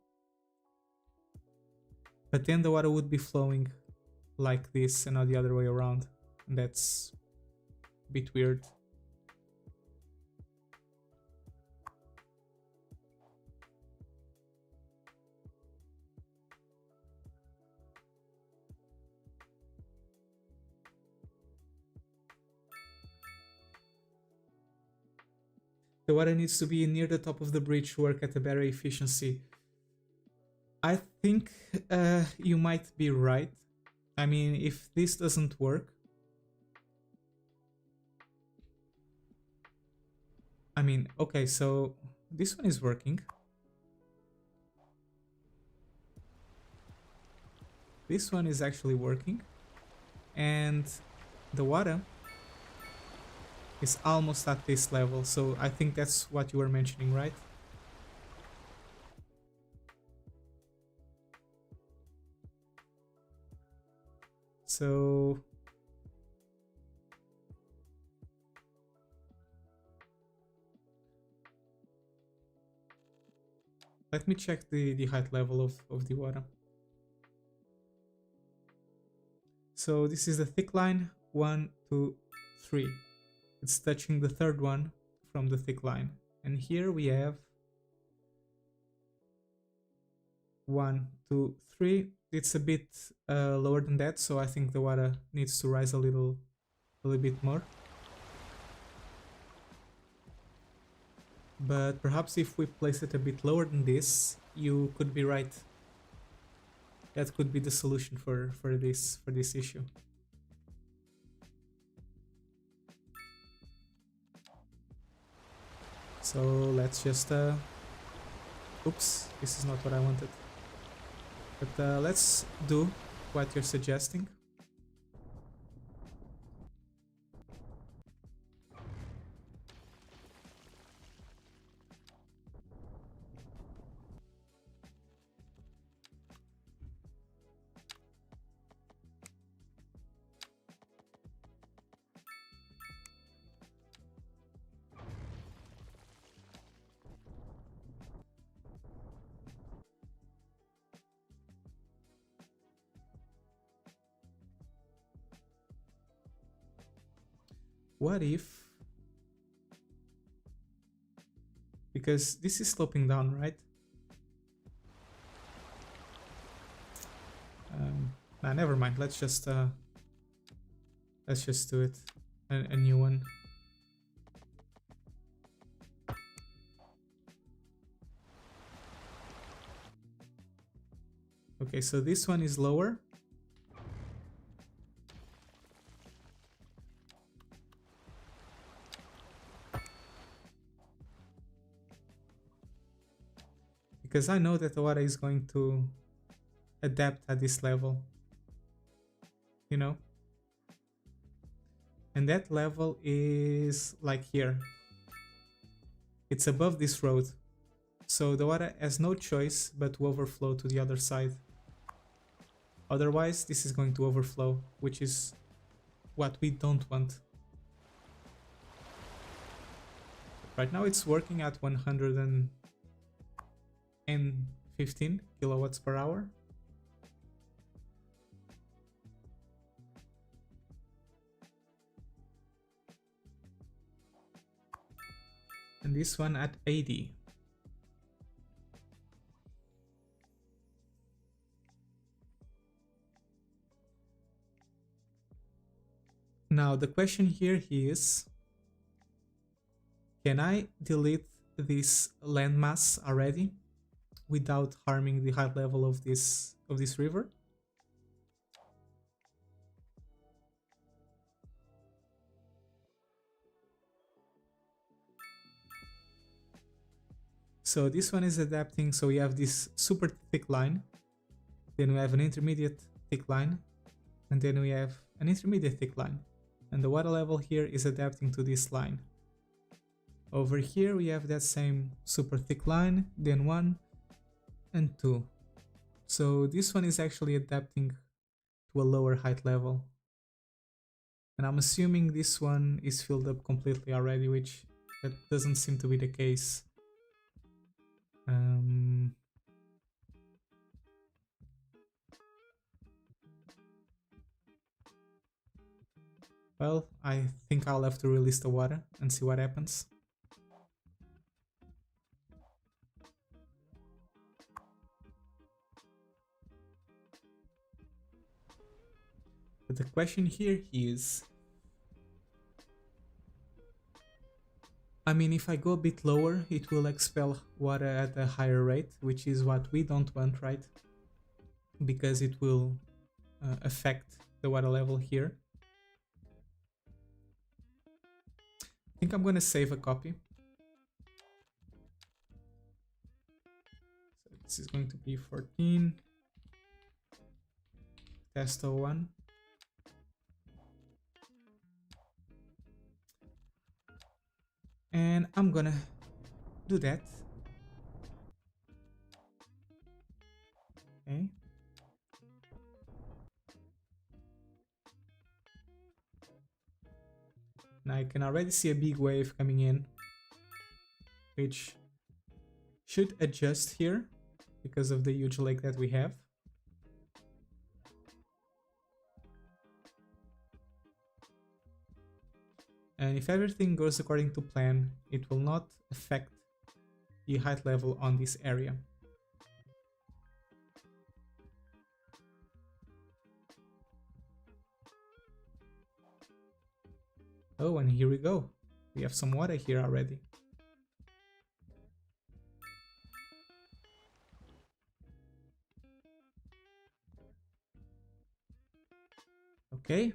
But then the water would be flowing like this and not the other way around. And that's a bit weird. The water needs to be near the top of the bridge to work at a better efficiency. I think you might be right. I mean, if this doesn't work, I mean, okay, so this one is working. This one is actually working. And the water is almost at this level, so I think that's what you were mentioning, right? So let me check the height level of the water. So this is the thick line, 1, 2, 3. It's touching the third one from the thick line. And here we have 1, 2, 3. It's a bit lower than that, so I think the water needs to rise a little bit more. But perhaps if we place it a bit lower than this, you could be right. That could be the solution for this issue. So let's just oops, this is not what I wanted. But let's do what you're suggesting. What if, because this is sloping down, right? mind. Let's just do it. A new one. Okay, so this one is lower. Because I know that the water is going to adapt at this level, you know? And that level is like here. It's above this road. So the water has no choice but to overflow to the other side. Otherwise, this is going to overflow, which is what we don't want. Right now it's working at 115 kilowatts per hour. And this one at 80. Now the question here is, can I delete this landmass already without harming the height level of this river? So this one is adapting, so we have this super thick line, then we have an intermediate thick line, and then we have an intermediate thick line. And the water level here is adapting to this line. Over here we have that same super thick line, then 1 and 2. So this one is actually adapting to a lower height level. And I'm assuming this one is filled up completely already, which that doesn't seem to be the case. Well, I think I'll have to release the water and see what happens. But the question here is, I mean, if I go a bit lower, it will expel water at a higher rate, which is what we don't want, right? Because it will affect the water level here. I think I'm gonna save a copy. So this is going to be 14. Test 01. And I'm gonna do that. Okay. Now I can already see a big wave coming in, which should adjust here because of the huge lake that we have. And if everything goes according to plan, it will not affect the height level on this area. Oh, and here we go. We have some water here already. Okay.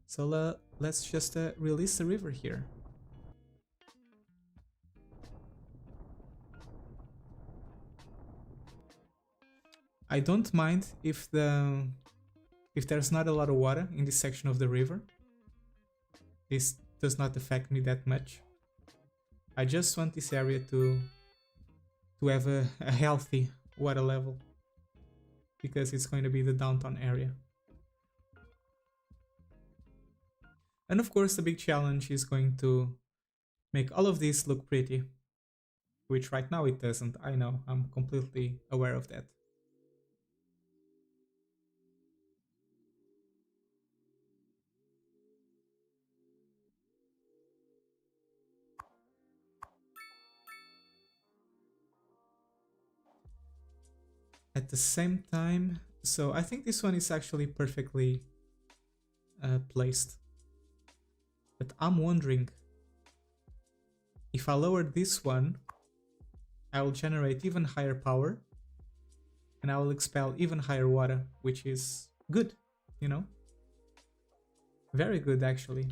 So let's just release the river here. I don't mind if there's not a lot of water in this section of the river. This does not affect me that much. I just want this area to have a healthy water level, because it's going to be the downtown area. And of course the big challenge is going to make all of this look pretty, which right now it doesn't. I know, I'm completely aware of that. At the same time, So I think this one is actually perfectly placed. But I'm wondering, if I lower this one, I will generate even higher power and I will expel even higher water, which is good, you know? Very good, actually.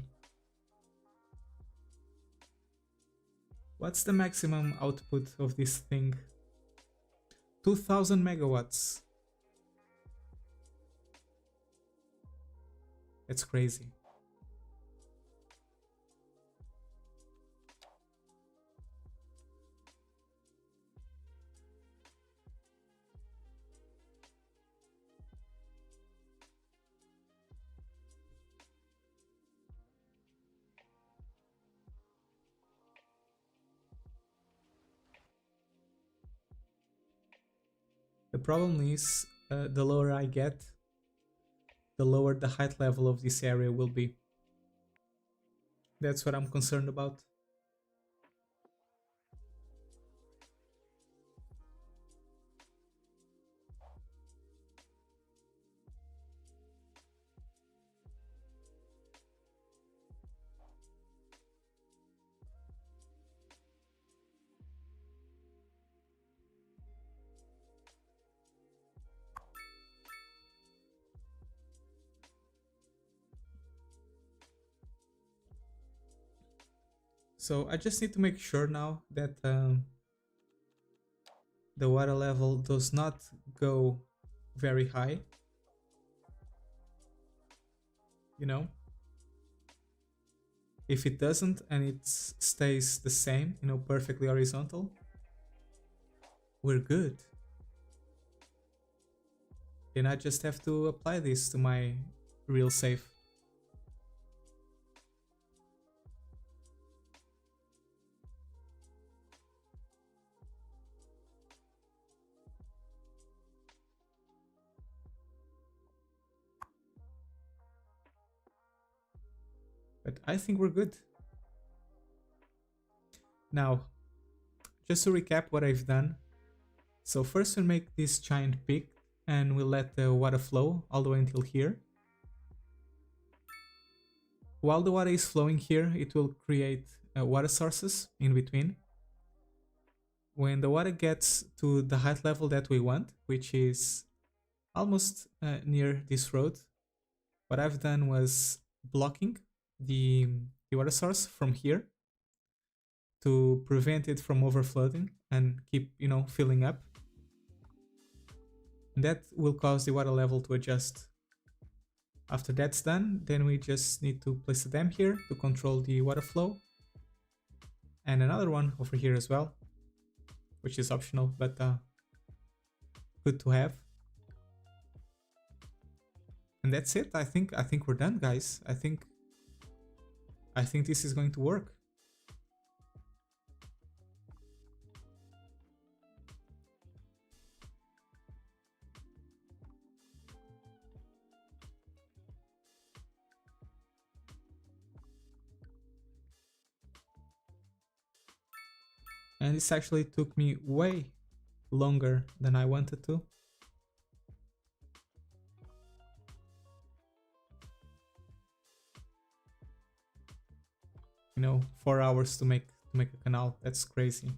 What's the maximum output of this thing? 2000 megawatts. That's crazy. The problem is, the lower I get, the lower the height level of this area will be. That's what I'm concerned about. So I just need to make sure now that the water level does not go very high. You know? If it doesn't and it stays the same, you know, perfectly horizontal, we're good. Then I just have to apply this to my real safe. But I think we're good. Now, just to recap what I've done. So first we'll make this giant peak and we'll let the water flow all the way until here. While the water is flowing here, it will create water sources in between. When the water gets to the height level that we want, which is almost near this road, what I've done was blocking the water source from here to prevent it from overflowing and keep, you know, filling up. And that will cause the water level to adjust. After that's done, then we just need to place a dam here to control the water flow. And another one over here as well, which is optional, but good to have. And that's it. I think we're done, guys. I think this is going to work. And this actually took me way longer than I wanted to. You know, 4 hours to make a canal. That's crazy.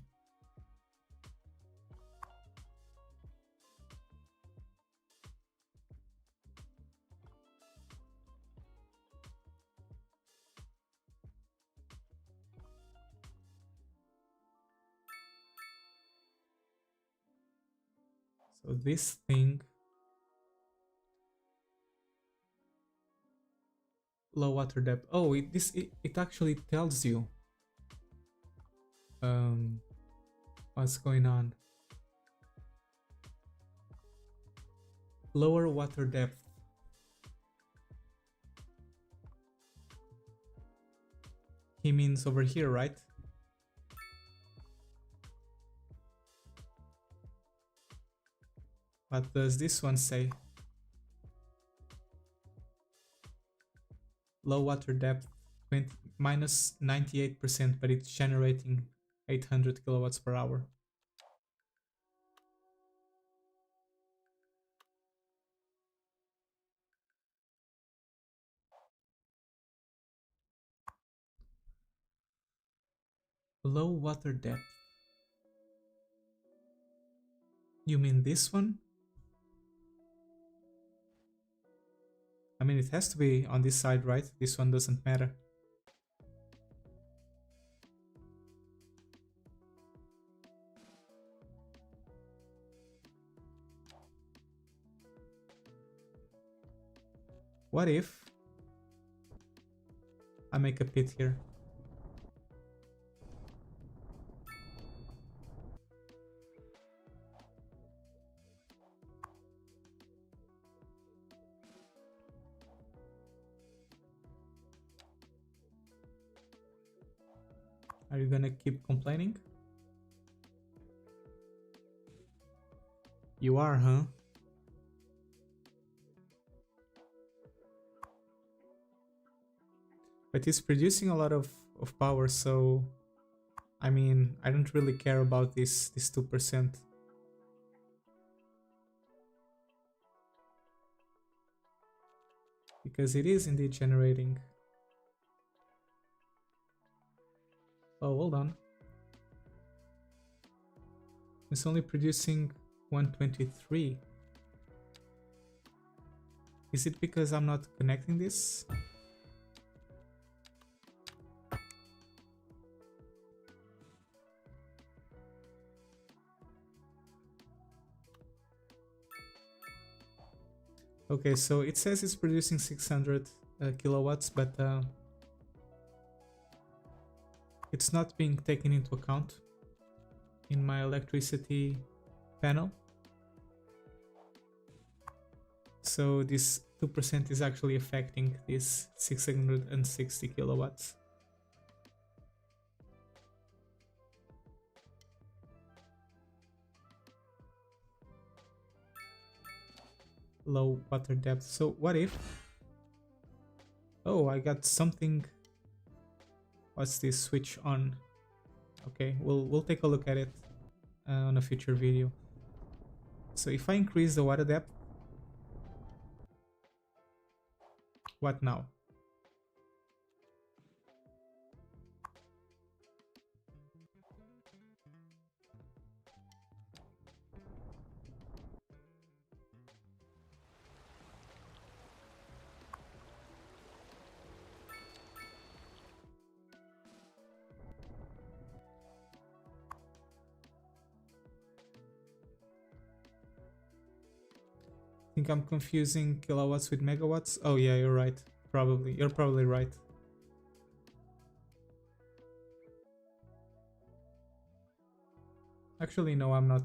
So this thing, low water depth. Oh, it actually tells you what's going on. Lower water depth. He means over here, right? What does this one say? Low water depth, minus 98%, but it's generating 800 kilowatts per hour. Low water depth. You mean this one? I mean, it has to be on this side, right? This one doesn't matter. What if I make a pit here? Are you gonna keep complaining? You are, huh? But it's producing a lot of power, so I mean, I don't really care about this 2%. Because it is indeed generating. Oh, hold on. It's only producing 123. Is it because I'm not connecting this? Okay, so it says it's producing 600 kilowatts, but it's not being taken into account in my electricity panel. So this 2% is actually affecting this 660 kilowatts. Low water depth. So what if... Oh, I got something. What's this switch on? Okay, we'll take a look at it on a future video. So if I increase the water depth, what now? I think I'm confusing kilowatts with megawatts. Oh yeah, you're right. Probably. You're probably right. Actually, no, I'm not.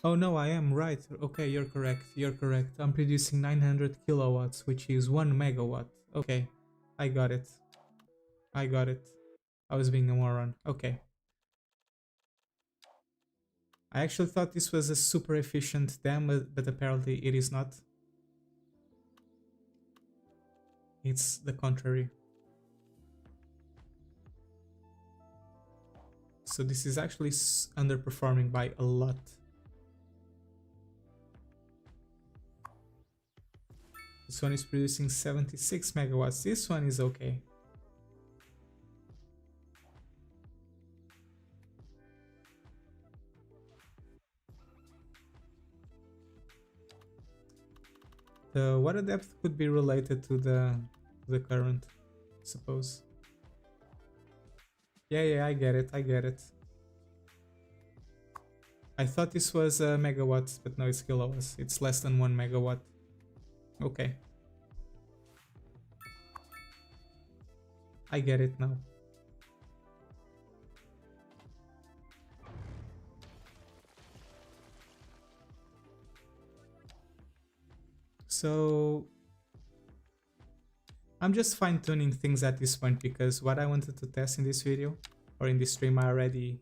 Oh no, I am right. Okay, you're correct. You're correct. I'm producing 900 kilowatts, which is 1 megawatt. Okay, I got it. I got it. I was being a moron. Okay. I actually thought this was a super efficient dam, but apparently it is not. It's the contrary. So this is actually underperforming by a lot. This one is producing 76 megawatts. This one is okay. The water depth could be related to the current, I suppose. Yeah, I get it. I get it. I thought this was megawatts, but no, it's kilowatts. It's less than 1 megawatt. Okay. I get it now. So I'm just fine-tuning things at this point, because what I wanted to test in this video, or in this stream I already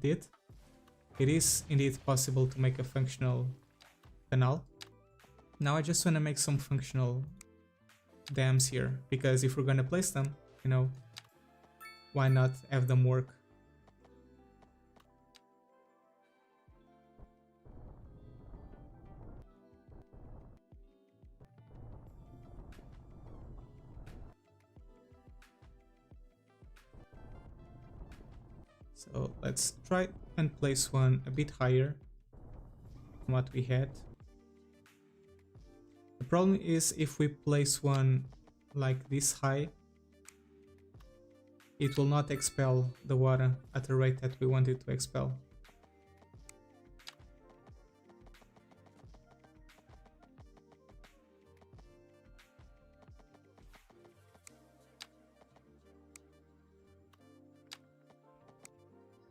did, it is indeed possible to make a functional canal. Now I just want to make some functional dams here, because if we're going to place them, you know, why not have them work? So let's try and place one a bit higher than what we had. The problem is if we place one like this high, it will not expel the water at the rate that we want it to expel.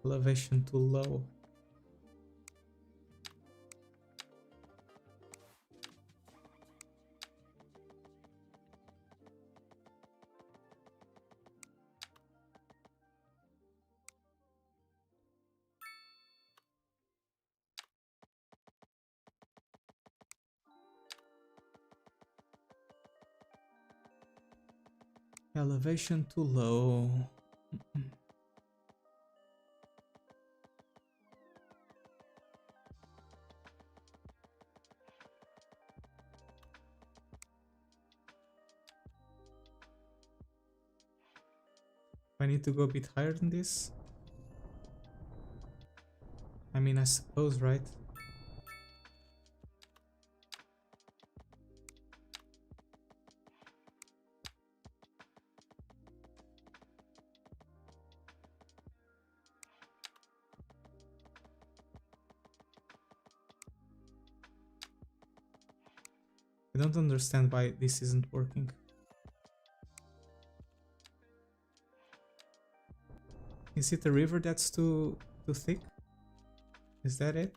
Elevation too low. Elevation too low. I need to go a bit higher than this. I mean, I suppose, right? I don't understand why this isn't working. Is it a river that's too thick? Is that it?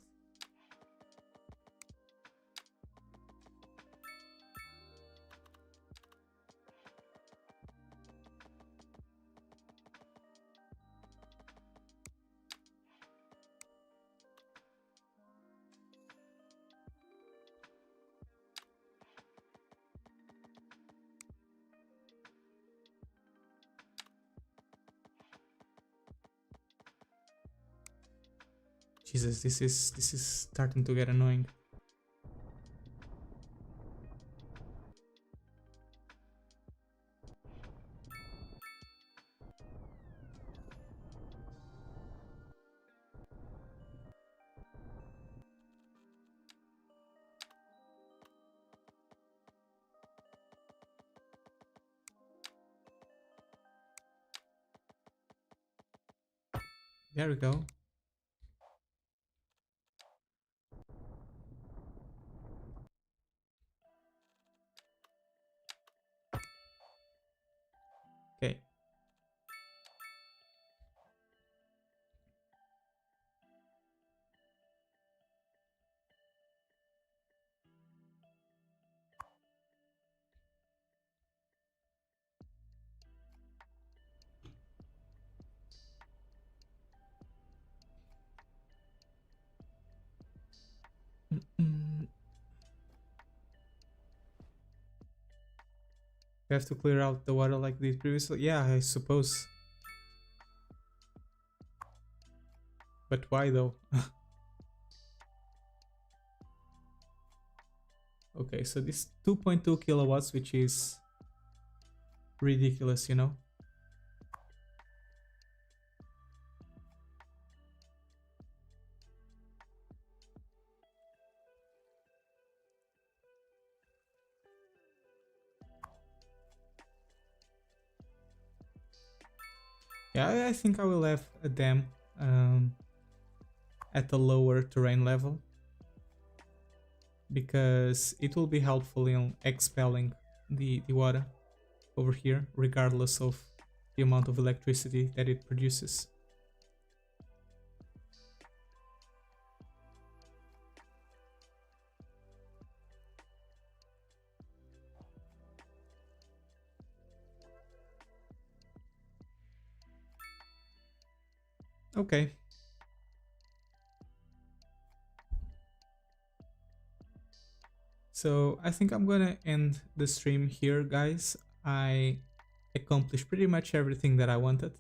Jesus, this is starting to get annoying. There we go. Okay. Mm. We have to clear out the water like we did previously? Yeah, I suppose. But why though? Okay, so this 2.2 kilowatts, which is ridiculous, you know? Yeah, I think I will have a dam at the lower terrain level, because it will be helpful in expelling the water over here, regardless of the amount of electricity that it produces. Okay. So I think I'm gonna end the stream here, guys. I accomplished pretty much everything that I wanted,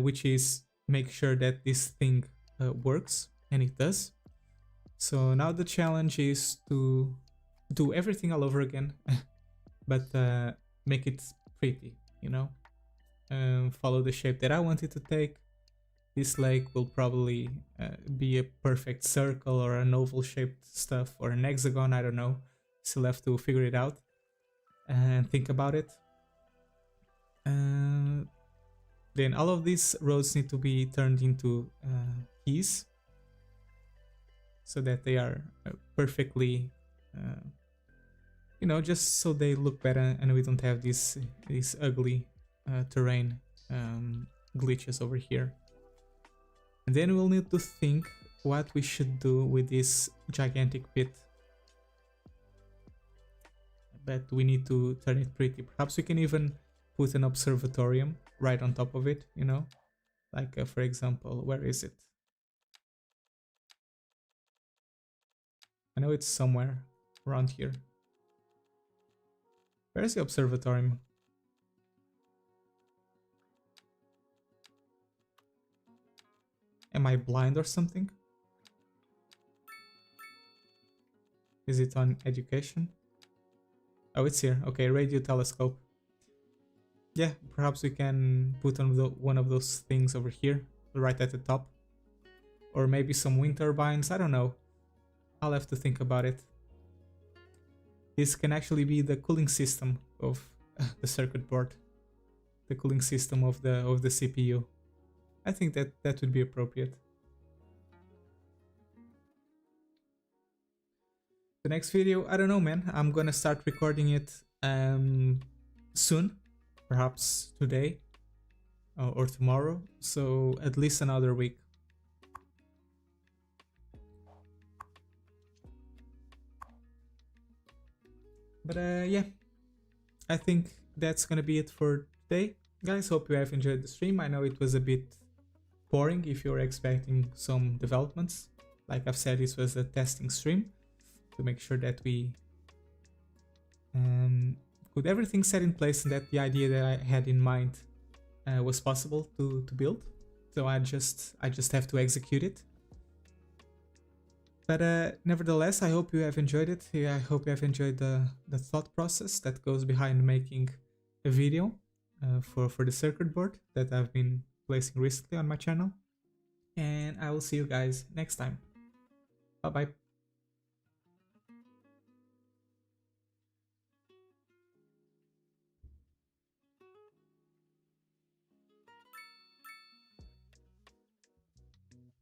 which is make sure that this thing works, and it does. So now the challenge is to do everything all over again, but make it pretty, you know? Follow the shape that I want it to take, This lake will probably be a perfect circle or an oval shaped stuff or an hexagon, I don't know. Still have to figure it out and think about it. Then all of these roads need to be turned into keys so that they are perfectly, you know, just so they look better and we don't have these ugly terrain glitches over here. And then we'll need to think what we should do with this gigantic pit. But we need to turn it pretty. Perhaps we can even put an observatorium right on top of it, you know? Like, for example, where is it? I know it's somewhere around here. Where's the observatorium? Am I blind or something? Is it on education? Oh, it's here. Okay, radio telescope. Yeah, perhaps we can put on one of those things over here, right at the top. Or maybe some wind turbines, I don't know. I'll have to think about it. This can actually be the cooling system of the circuit board. The cooling system of the CPU. I think that would be appropriate. The next video, I don't know, man. I'm gonna start recording it soon. Perhaps today or tomorrow. So at least another week. But yeah, I think that's gonna be it for today. Guys, hope you have enjoyed the stream. I know it was a bit boring if you're expecting some developments. Like I've said, this was a testing stream to make sure that we put everything set in place and that the idea that I had in mind was possible to build. So I just have to execute it. But nevertheless, I hope you have enjoyed it. Yeah, I hope you have enjoyed the thought process that goes behind making a video for the circuit board that I've been placing recently on my channel. And I will see you guys next time. Bye bye.